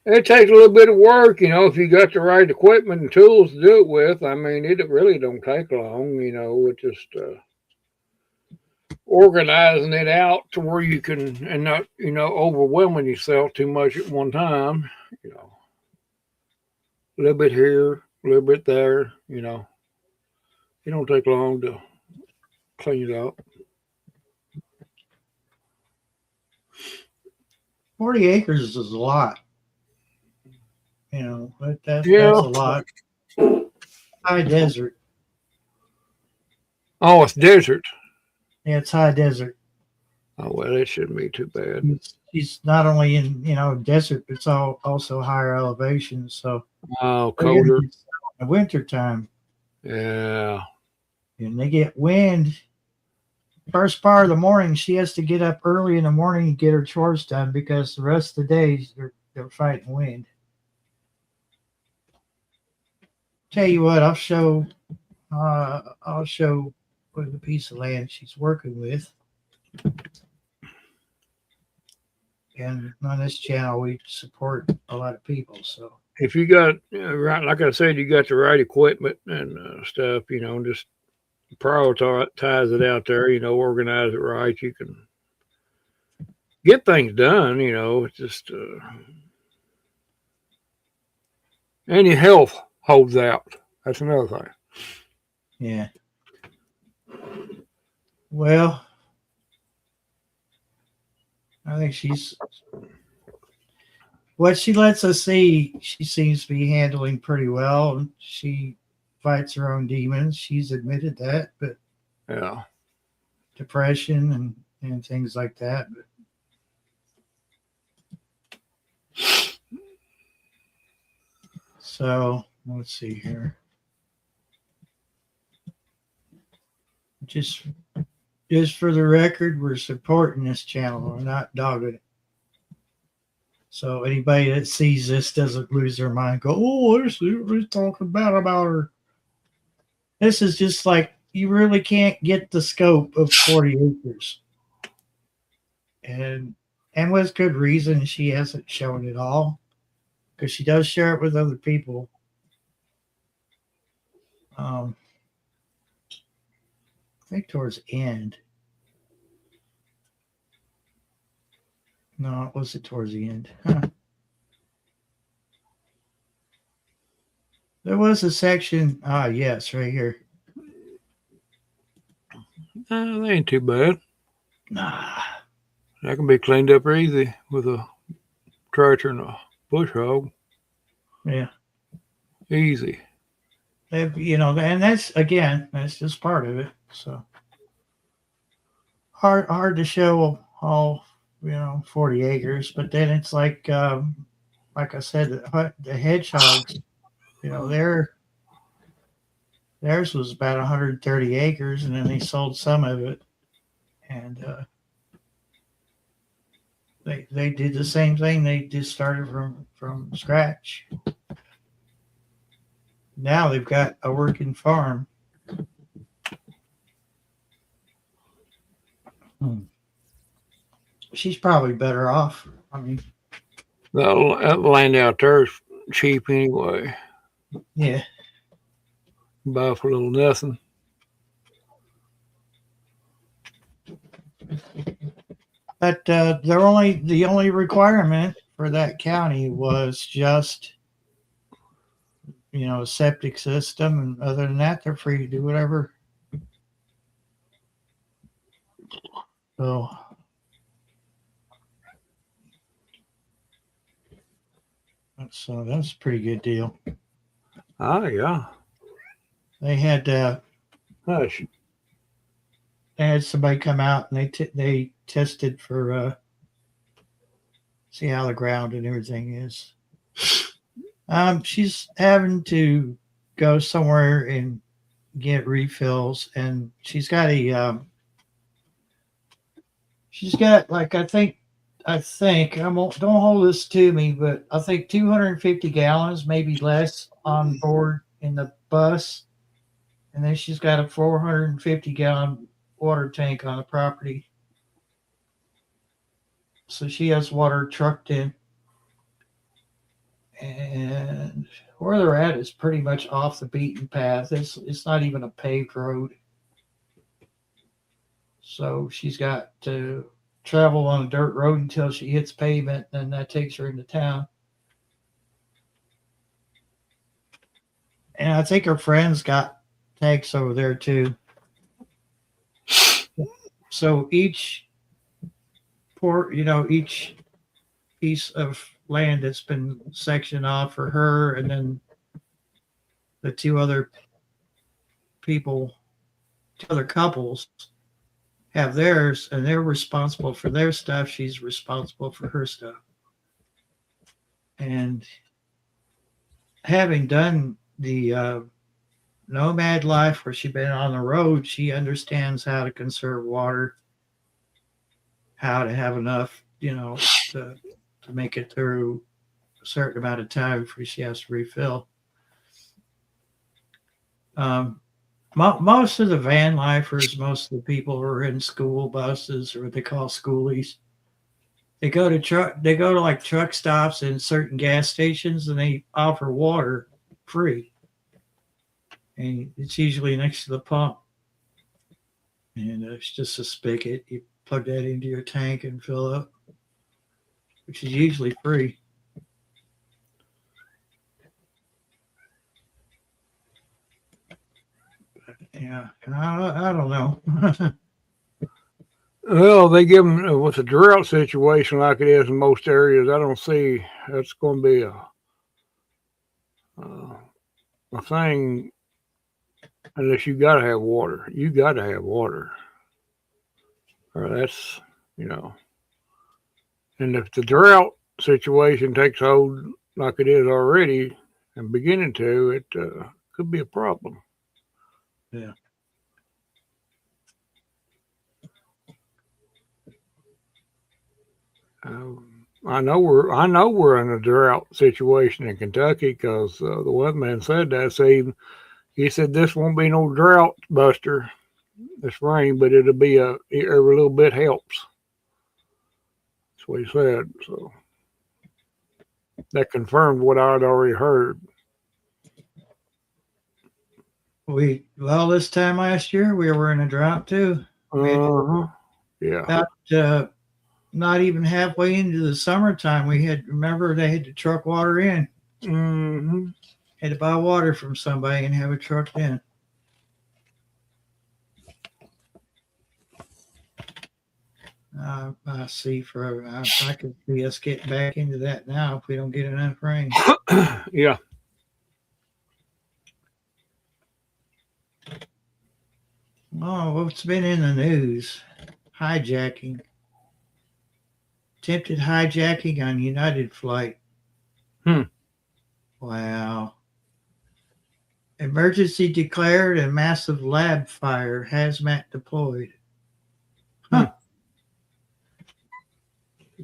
it takes a little bit of work, if you got the right equipment and tools to do it with. I mean, it really don't take long, it's just organizing it out to where you can and not, overwhelming yourself too much at one time, a little bit here, a little bit there, it don't take long to clean it up. 40 acres is a lot. But that's Yeah. a lot. High desert. Oh, it's desert. Yeah, it's high desert. Oh well, it shouldn't be too bad. He's not only in desert, but it's also higher elevation. So colder in the winter time. Yeah. And they get wind. First part of the morning, she has to get up early in the morning and get her chores done because the rest of the days they're fighting wind. Tell you what, I'll show with a piece of land she's working with. And on this channel, we support a lot of people. So if you got right, like I said, you got the right equipment and stuff, just prioritize it out there, organize it right. You can get things done, it's just and your health holds out. That's another thing. Yeah. Well, I think what she lets us see, she seems to be handling pretty well. She fights her own demons. She's admitted that, but yeah, depression and things like that. But so let's see here. Just for the record, we're supporting this channel. We're not dogging it. So anybody that sees this doesn't lose their mind. Go, oh, this is talking bad about her. This is just like you really can't get the scope of 40 acres, and with good reason. She hasn't shown it all because she does share it with other people. I think towards the end. No, it wasn't towards the end. Huh. There was a section. Ah, yes, right here. That ain't too bad. Nah, That can be cleaned up easy with a tractor and a bush hog. yeah. Easy. You know, and that's just part of it. So hard to show all 40 acres, but then it's like I said, the hedgehogs, theirs was about 130 acres, and then they sold some of it, and they did the same thing. They just started from scratch. Now they've got a working farm. She's probably better off. I mean, That land out there is cheap anyway. yeah. Buy for a little nothing. But the only requirement for that county was just a septic system, and other than that, they're free to do whatever. So that's a pretty good deal. Ah, yeah. They had Hush. they had somebody come out, and they tested for see how the ground and everything is. She's having to go somewhere and get refills, and she's got like I think don't hold this to me, but I think 250 gallons, maybe less, on board in the bus, and then she's got a 450 gallon water tank on the property. So she has water trucked in, and where they're at is pretty much off the beaten path. It's not even a paved road, so she's got to travel on a dirt road until she hits pavement, and that takes her into town. And I think her friends got tanks over there too. So each each piece of land that's been sectioned off for her, and then the two other couples have theirs, and they're responsible for their stuff. She's responsible for her stuff. And having done the nomad life where she's been on the road, she understands how to conserve water, how to have enough, to make it through a certain amount of time before she has to refill. Most of the van lifers, most of the people who are in school buses, or what they call schoolies, they go to like truck stops and certain gas stations, and they offer water free. And it's usually next to the pump. And it's just a spigot. You plug that into your tank and fill up, which is usually free. Yeah, and I don't know. Well, they give them with a drought situation like it is in most areas. I don't see that's going to be a thing unless you got to have water. You got to have water, or that's And if the drought situation takes hold like it is already and beginning to, it could be a problem. Yeah. I know we're in a drought situation in Kentucky because the weatherman said that. So he said this won't be no drought buster this rain, but it'll be every little bit helps. That's what he said. So that confirmed what I'd already heard. This time last year we were in a drought too. Yeah. About not even halfway into the summertime, remember they had to truck water in. Mm-hmm. Had to buy water from somebody and have it trucked in. I see I could see us getting back into that now if we don't get enough rain. Yeah. Oh, what's been in the news? Hijacking. Attempted hijacking on United flight. Wow. Emergency declared and massive lab fire. Hazmat deployed. Huh.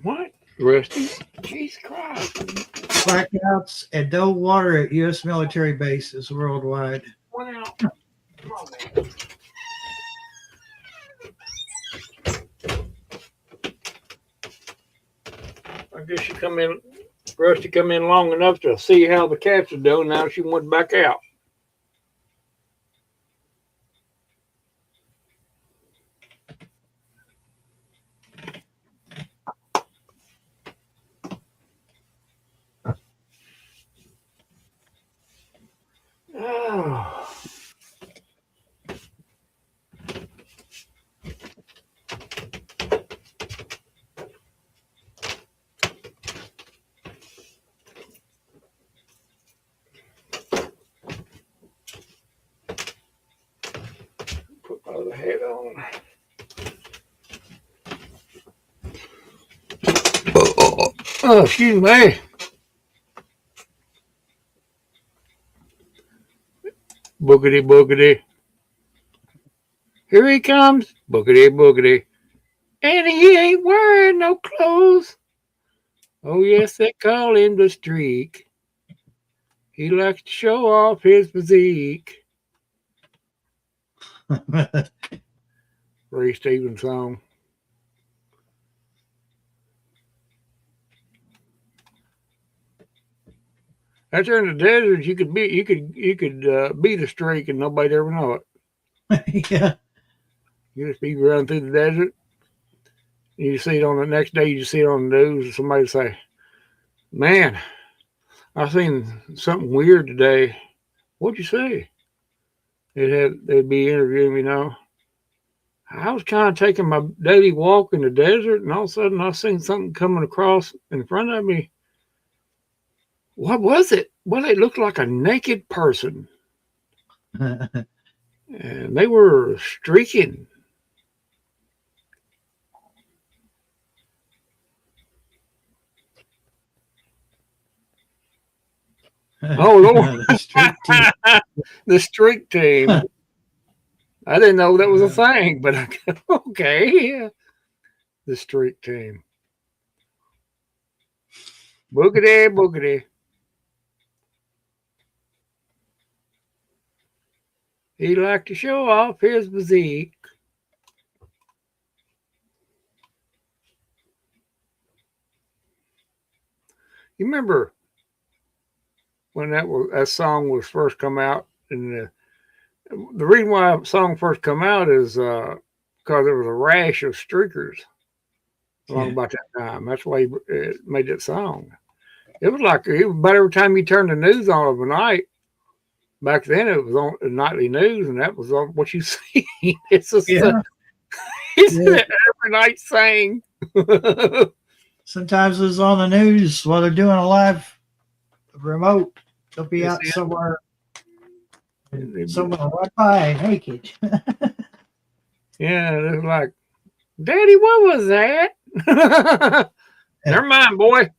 What? Rusty? Jesus Christ. Blackouts and no water at U.S. military bases worldwide. Wow. Come on, man. I guess she come in, Rusty come in long enough to see how the cats are doing. Now she went back out. Oh. Put my other hat on. Oh, excuse me. Boogity boogity. Here he comes. Boogity boogity. And he ain't wearing no clothes. Oh, yes, they call him the Streak. He likes to show off his physique. Ray Stevens song. Out there in the desert, you could be the Streak and nobody'd ever know it. Yeah. You just be running through the desert. You see it on the next day. You see it on the news, and somebody say, "Man, I seen something weird today." What'd you see? They'd be interviewing me now. I was kind of taking my daily walk in the desert, and all of a sudden I seen something coming across in front of me. What was it? Well, it looked like a naked person, and they were streaking. Oh, Lord. The Streak team. I didn't know that was a thing, but okay. Yeah. The Streak team. Boogity, boogity. He liked to show off his physique. You remember when that song was first come out, and the reason why a song first come out is because there was a rash of streakers along about that time. That's why he made that song. It was like about every time you turned the news on overnight. Back then, it was on the nightly news, and that was on what you see. It's just every night saying. Sometimes it's on the news while they're doing a live remote. They'll be out somewhere right by naked. Yeah, it's like, Daddy, what was that? Never mind, boy.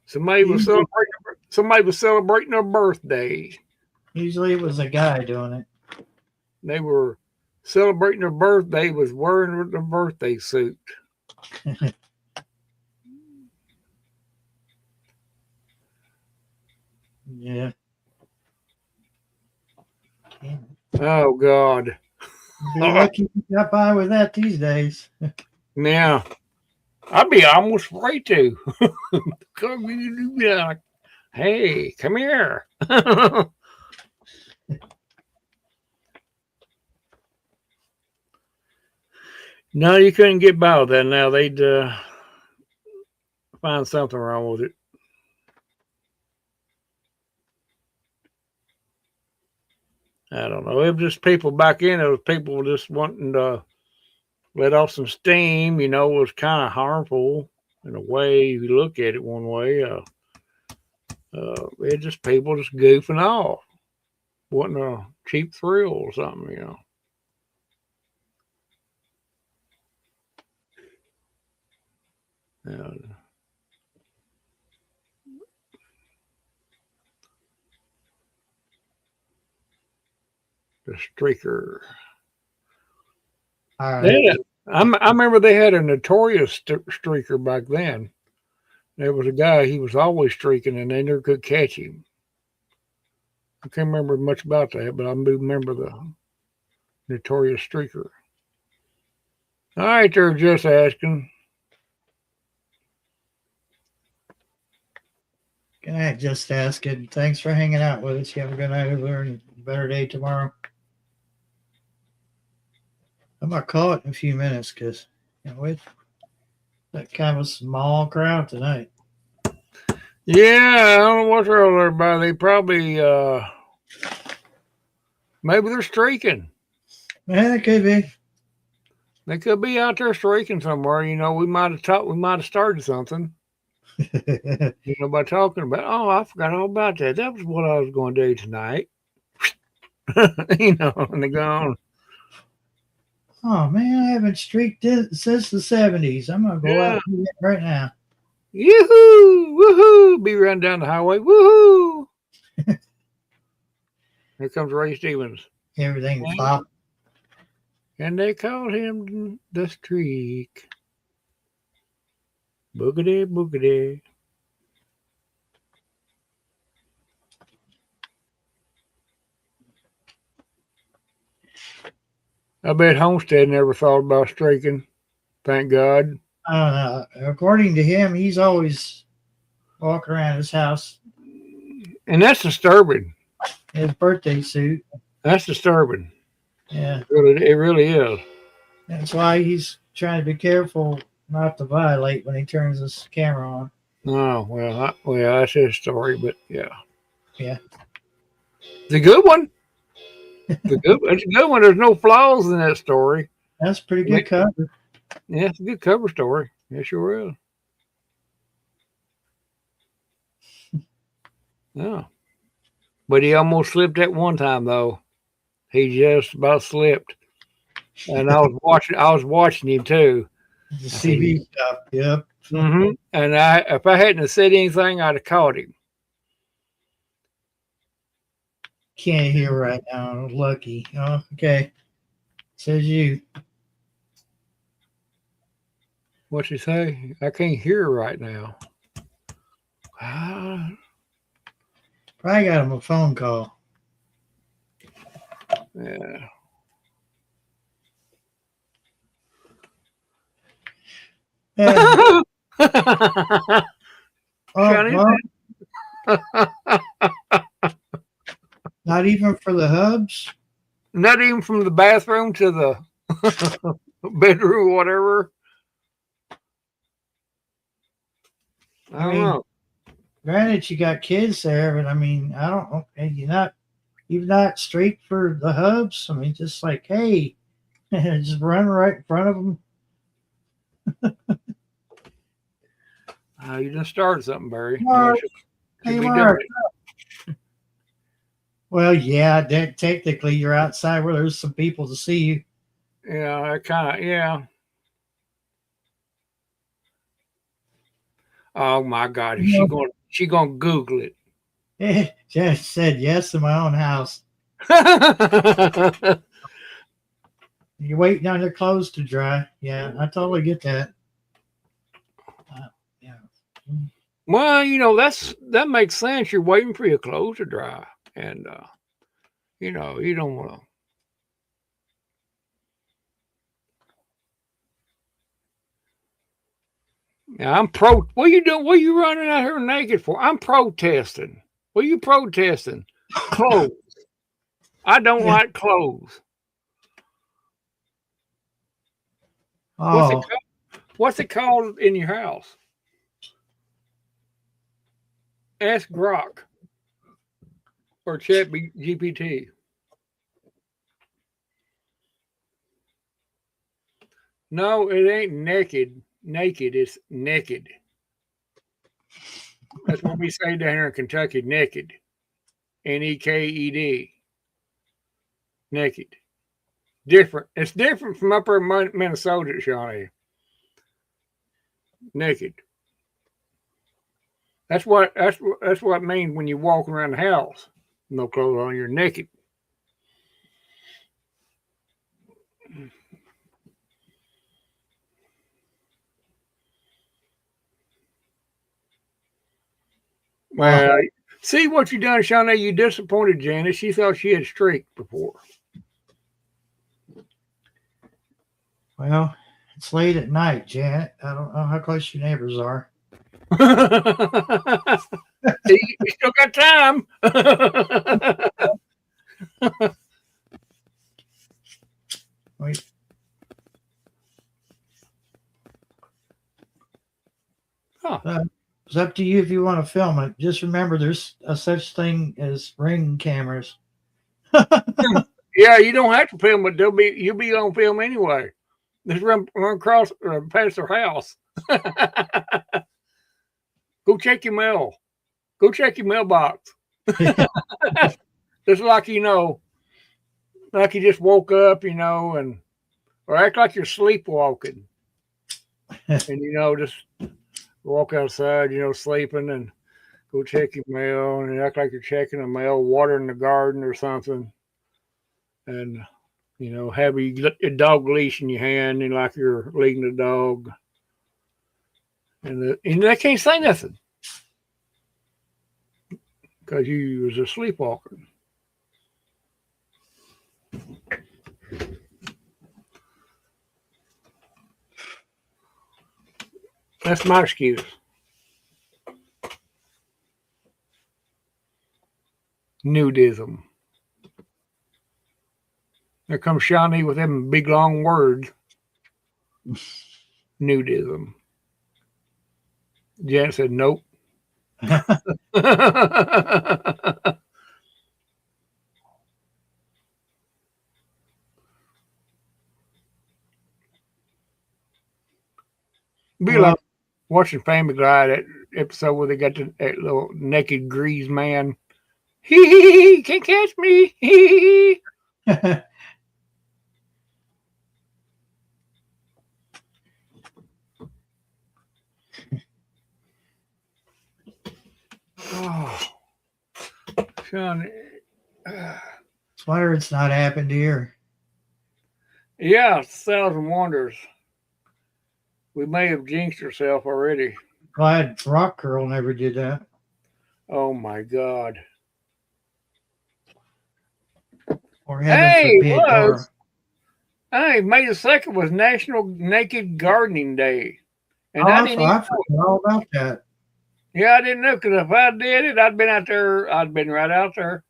Somebody was celebrating their birthday. Usually it was a guy doing it. They were celebrating their birthday, was wearing their birthday suit. Yeah. Oh, God. Be lucky you got by with that these days. Yeah. I'd be almost afraid to. Hey, come here. No, you couldn't get by with that now. They'd find something wrong with it. I don't know. It was just people back in. It was people just wanting to let off some steam. You know, it was kind of harmful in a way. If you look at it one way, it's just people just goofing off, wanting a cheap thrill or something. You know. Yeah. The streaker. All right. Yeah, I remember they had a notorious streaker back then. There was a guy, he was always streaking, and they never could catch him. I can't remember much about that, but I remember the notorious streaker. All right, they're just asking. Good night, just asking. Thanks for hanging out with us. You have a good night over and a better day tomorrow. I'm gonna call it in a few minutes because with that kind of a small crowd tonight. Yeah, I don't know what's wrong with everybody. They probably maybe they're streaking. Yeah, it could be. They could be out there streaking somewhere. You know, we might have started something. You know, by talking about, oh, I forgot all about that. That was what I was going to do tonight. You know, and they're gone. Oh man, I haven't streaked since the 70s. I'm gonna go out and do it right now. Yoo-hoo! Woohoo! Be running down the highway. Woohoo! Here comes Ray Stevens. Everything pop. And they called him the Streak. Boogity, boogity. I bet Homestead never thought about streaking. Thank God. According to him, he's always walking around his house And that's disturbing. in his birthday suit. That's disturbing. Yeah, It really is. that's why he's trying to be careful not to violate when he turns his camera on. Oh, well, that's his story, but yeah. Yeah. It's a good one. It's a good one. There's no flaws in that story. That's a pretty good cover. Yeah, it's a good cover story. It sure is. Yeah. But he almost slipped at one time though. He just about slipped. And I was watching him too. The CB stuff. Yep. Mm-hmm. And if I hadn't said anything, I'd have caught him. Can't hear right now. Lucky. Oh, okay. Says you. What's he say? I can't hear right now. Probably got him a phone call. Yeah. Yeah. Johnny, not even for the hubs? Not even from the bathroom to the bedroom, whatever. I don't know. Granted, you got kids there, but I mean, I don't know. You're not straight for the hubs. I mean, just like, hey, just run right in front of them. You just started something, Barry. Mark. Should Hey, be Mark. doing Well, yeah, technically you're outside where there's some people to see you. it. Yeah, that kind of, yeah. Oh my God, she gonna Google it. Just said yes in my own house. You're waiting on your clothes to dry. Yeah, I totally get that. Yeah. Well, you know, that makes sense. You're waiting for your clothes to dry, and you know, you don't want to. Yeah, what are you doing? What are you running out here naked for? I'm protesting. What are you protesting? Clothes. I don't like clothes. Oh, What's it called in your house? Ask Grok or Chat GPT. No, it ain't naked. Naked, it's naked. That's what we say down here in Kentucky, naked. Neked. Naked. Different. It's different from upper Minnesota, Shawnee. Naked. That's what it means when you walk around the house. No clothes on, you're naked. Well, see what you done, Shawnee. You disappointed Janice. She thought she had streaked before. Well, it's late at night, Janet. I don't know how close your neighbors are. You still got time. Wait. Huh. It's up to you if you want to film it. Just remember, there's a such thing as ring cameras. Yeah, you don't have to film it. You'll be on film anyway. Just run across past their house. Go check your mail. Go check your mailbox. Just like like you just woke up, and or act like you're sleepwalking, and just walk outside, sleeping, and go check your mail, and act like you're checking the mail, watering the garden or something, and have a dog leash in your hand, and like you're leading the dog, and they can't say nothing because you was a sleepwalker. That's my excuse. Nudism. There comes Shawnee with them big long words. Nudism. Janet said nope. Be like watching Family Guy, that episode where they got that little naked greased man. He can't catch me. Hee. Oh, Sean. It's wonder it's not happened here. Yeah, 1,000 wonders. We may have jinxed ourselves already. Glad Rock Girl never did that. Oh my God. Or heaven forbid. Was. Hey, May the 2nd was National Naked Gardening Day. And I forgot all about that. Yeah, I didn't know, because if I did it, I'd been out there. I'd been right out there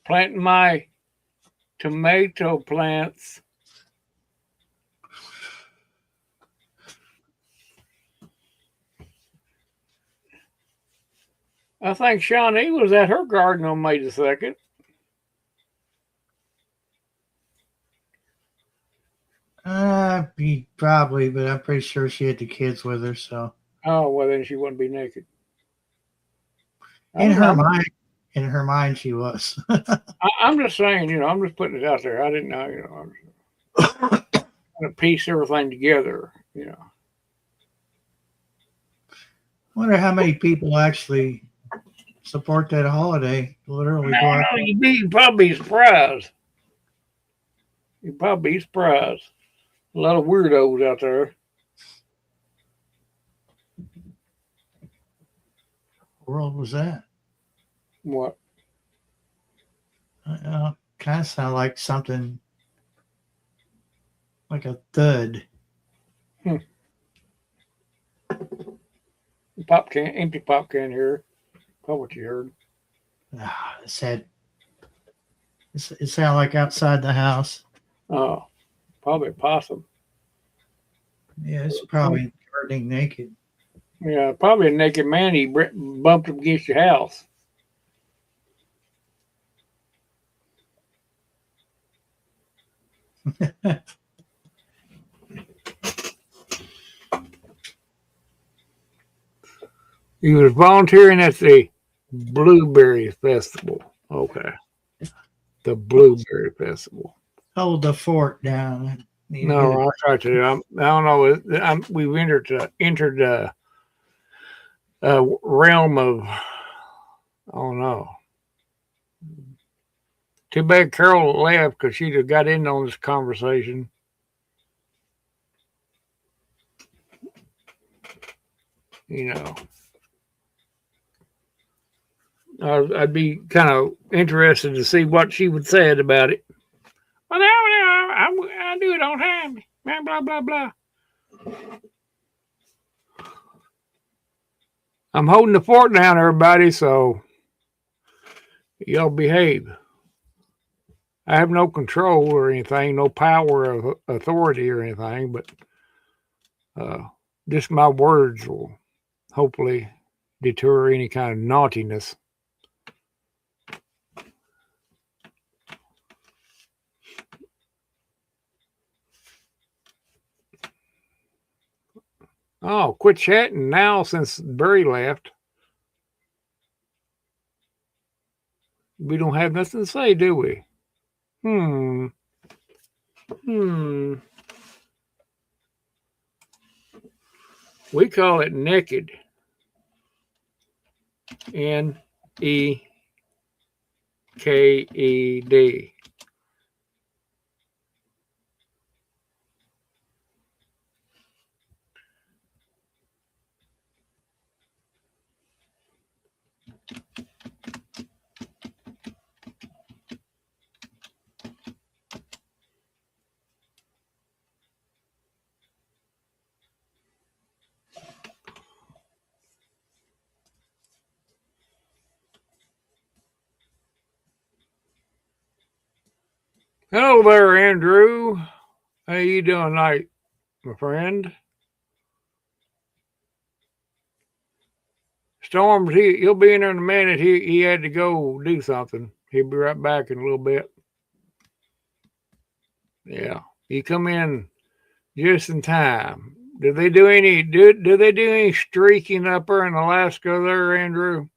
planting my tomato plants. I think Shawnee was at her garden on May the 2nd. Probably, but I'm pretty sure she had the kids with her. So. Oh well, then she wouldn't be naked. In her mind, she was. I'm just saying, I'm just putting it out there. I didn't know, I'm trying to piece everything together, Wonder how many people actually support that holiday. Literally, you'd probably be surprised. You'd probably be surprised. A lot of weirdos out there. What world was that? What? Kind of sound like something like a thud. Empty pop can here. Probably what you heard. It sounded like outside the house. Oh, probably a possum. Yeah, it's probably gardening naked. Yeah, probably a naked man. He bumped up against your house. He was volunteering at the Blueberry Festival. Okay. The Blueberry Festival. Hold the fort down. Need to get No, it- I'll try to. I don't know. We've entered realm of, oh no. Too bad Carol left because she'd have got in on this conversation. You know, I'd be kind of interested to see what she would say about it. Well, no, I do it all the time. Blah, blah, blah. I'm holding the fort down, everybody, so y'all behave. I have no control or anything, no power of authority or anything, but just my words will hopefully deter any kind of naughtiness. Oh, quit chatting now since Barry left. We don't have nothing to say, do we? We call it naked. Neked. Hello there, Andrew. How you doing tonight, my friend? Storms, he'll be in there in a minute. He had to go do something. He'll be right back in a little bit. Yeah, you come in just in time. Do they do any streaking up there in Alaska there, Andrew?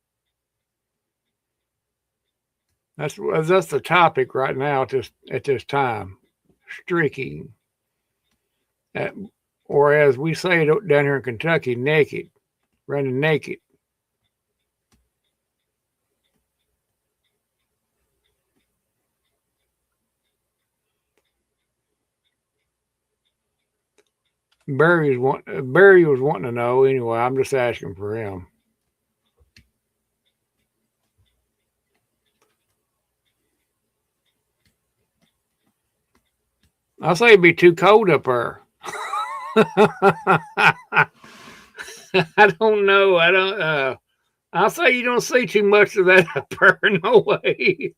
That's the topic right now at this time. Streaking. Or as we say down here in Kentucky, naked. Running naked. Barry was wanting to know anyway. I'm just asking for him. I say it'd be too cold up there. I don't know. I'll say you don't see too much of that up there. No way.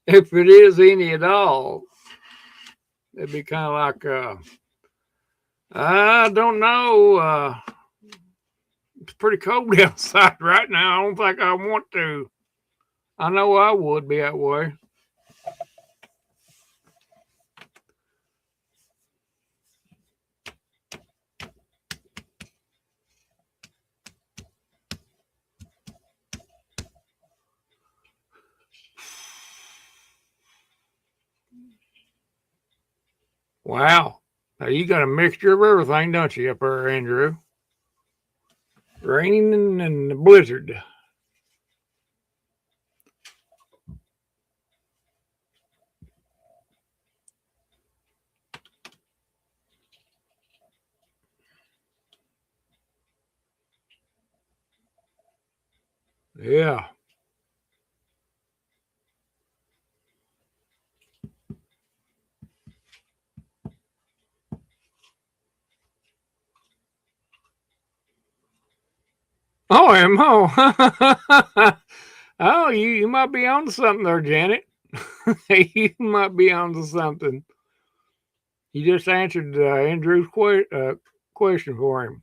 If it is any at all, it'd be kind of like, I don't know. It's pretty cold outside right now. I don't think I want to. I know I would be that way. Wow. Now you got a mixture of everything, don't you, up there, Andrew? Raining and a blizzard. Yeah. Oh, Mo. Oh, you might be on to something there, Janet. You might be on to something. You just answered Andrew's question for him.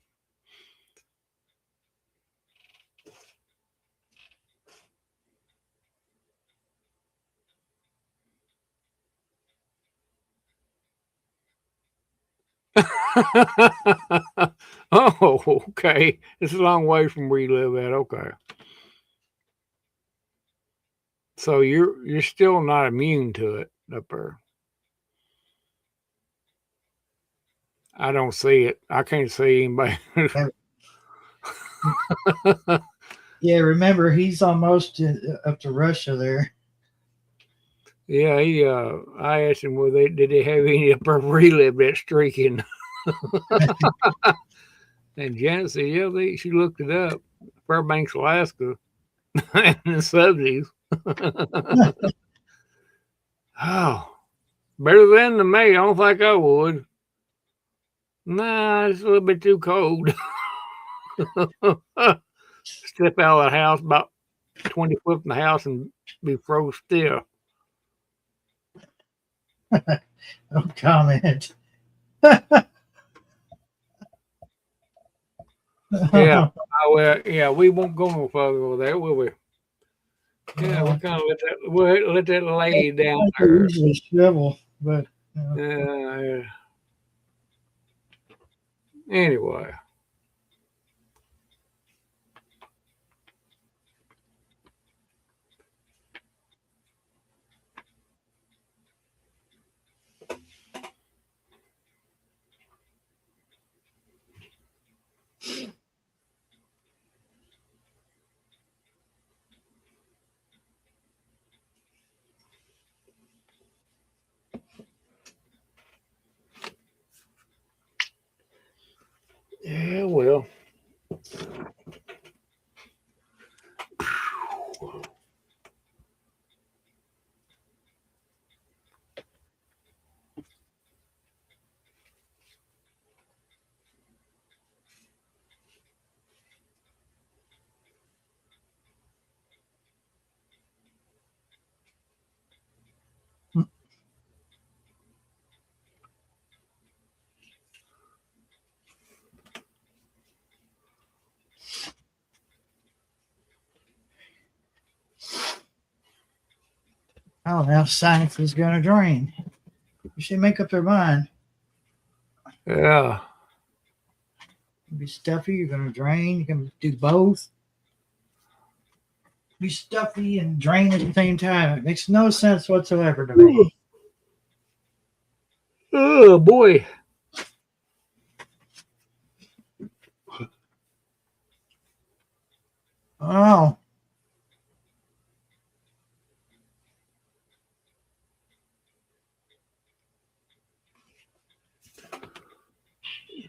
Oh, okay. It's a long way from where you live at. Okay. So you're still not immune to it up there. I don't see it. I can't see anybody. Yeah, remember he's almost up to Russia there. Yeah, I asked him, did they have any up there relive that streaking? And Janet said, yeah, she looked it up. Fairbanks, Alaska, in the 70s. Oh, better than the May. I don't think I would. Nah, it's a little bit too cold. Step out of the house about 20 foot from the house and be froze still. No comment. Yeah. Well, yeah, we won't go no further over there, will we? Yeah, we kind of let that lay down I could there. usually shovel, but Anyway. Yeah, well. I don't know. Science is going to drain. You should make up their mind. Yeah. Be stuffy. You're going to drain. You can do both. Be stuffy and drain at the same time. It makes no sense whatsoever to me. Oh, boy. Oh,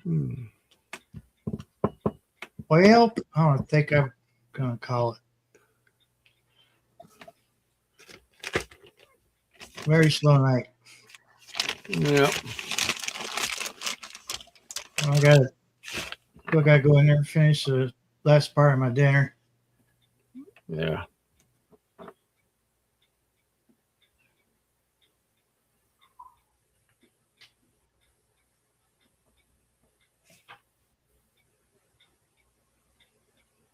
Hmm. well, I don't think I'm going to call it. Very slow night. Yeah. I got to go in there and finish the last part of my dinner. Yeah.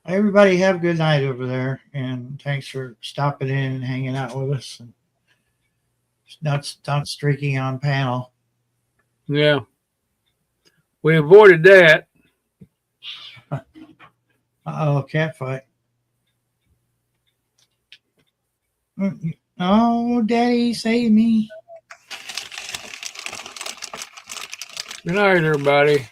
Everybody have a good night over there, and thanks for stopping in and hanging out with us. And not streaking on panel. Yeah. We avoided that. Oh, cat fight. Oh, Daddy, save me. Good night, everybody.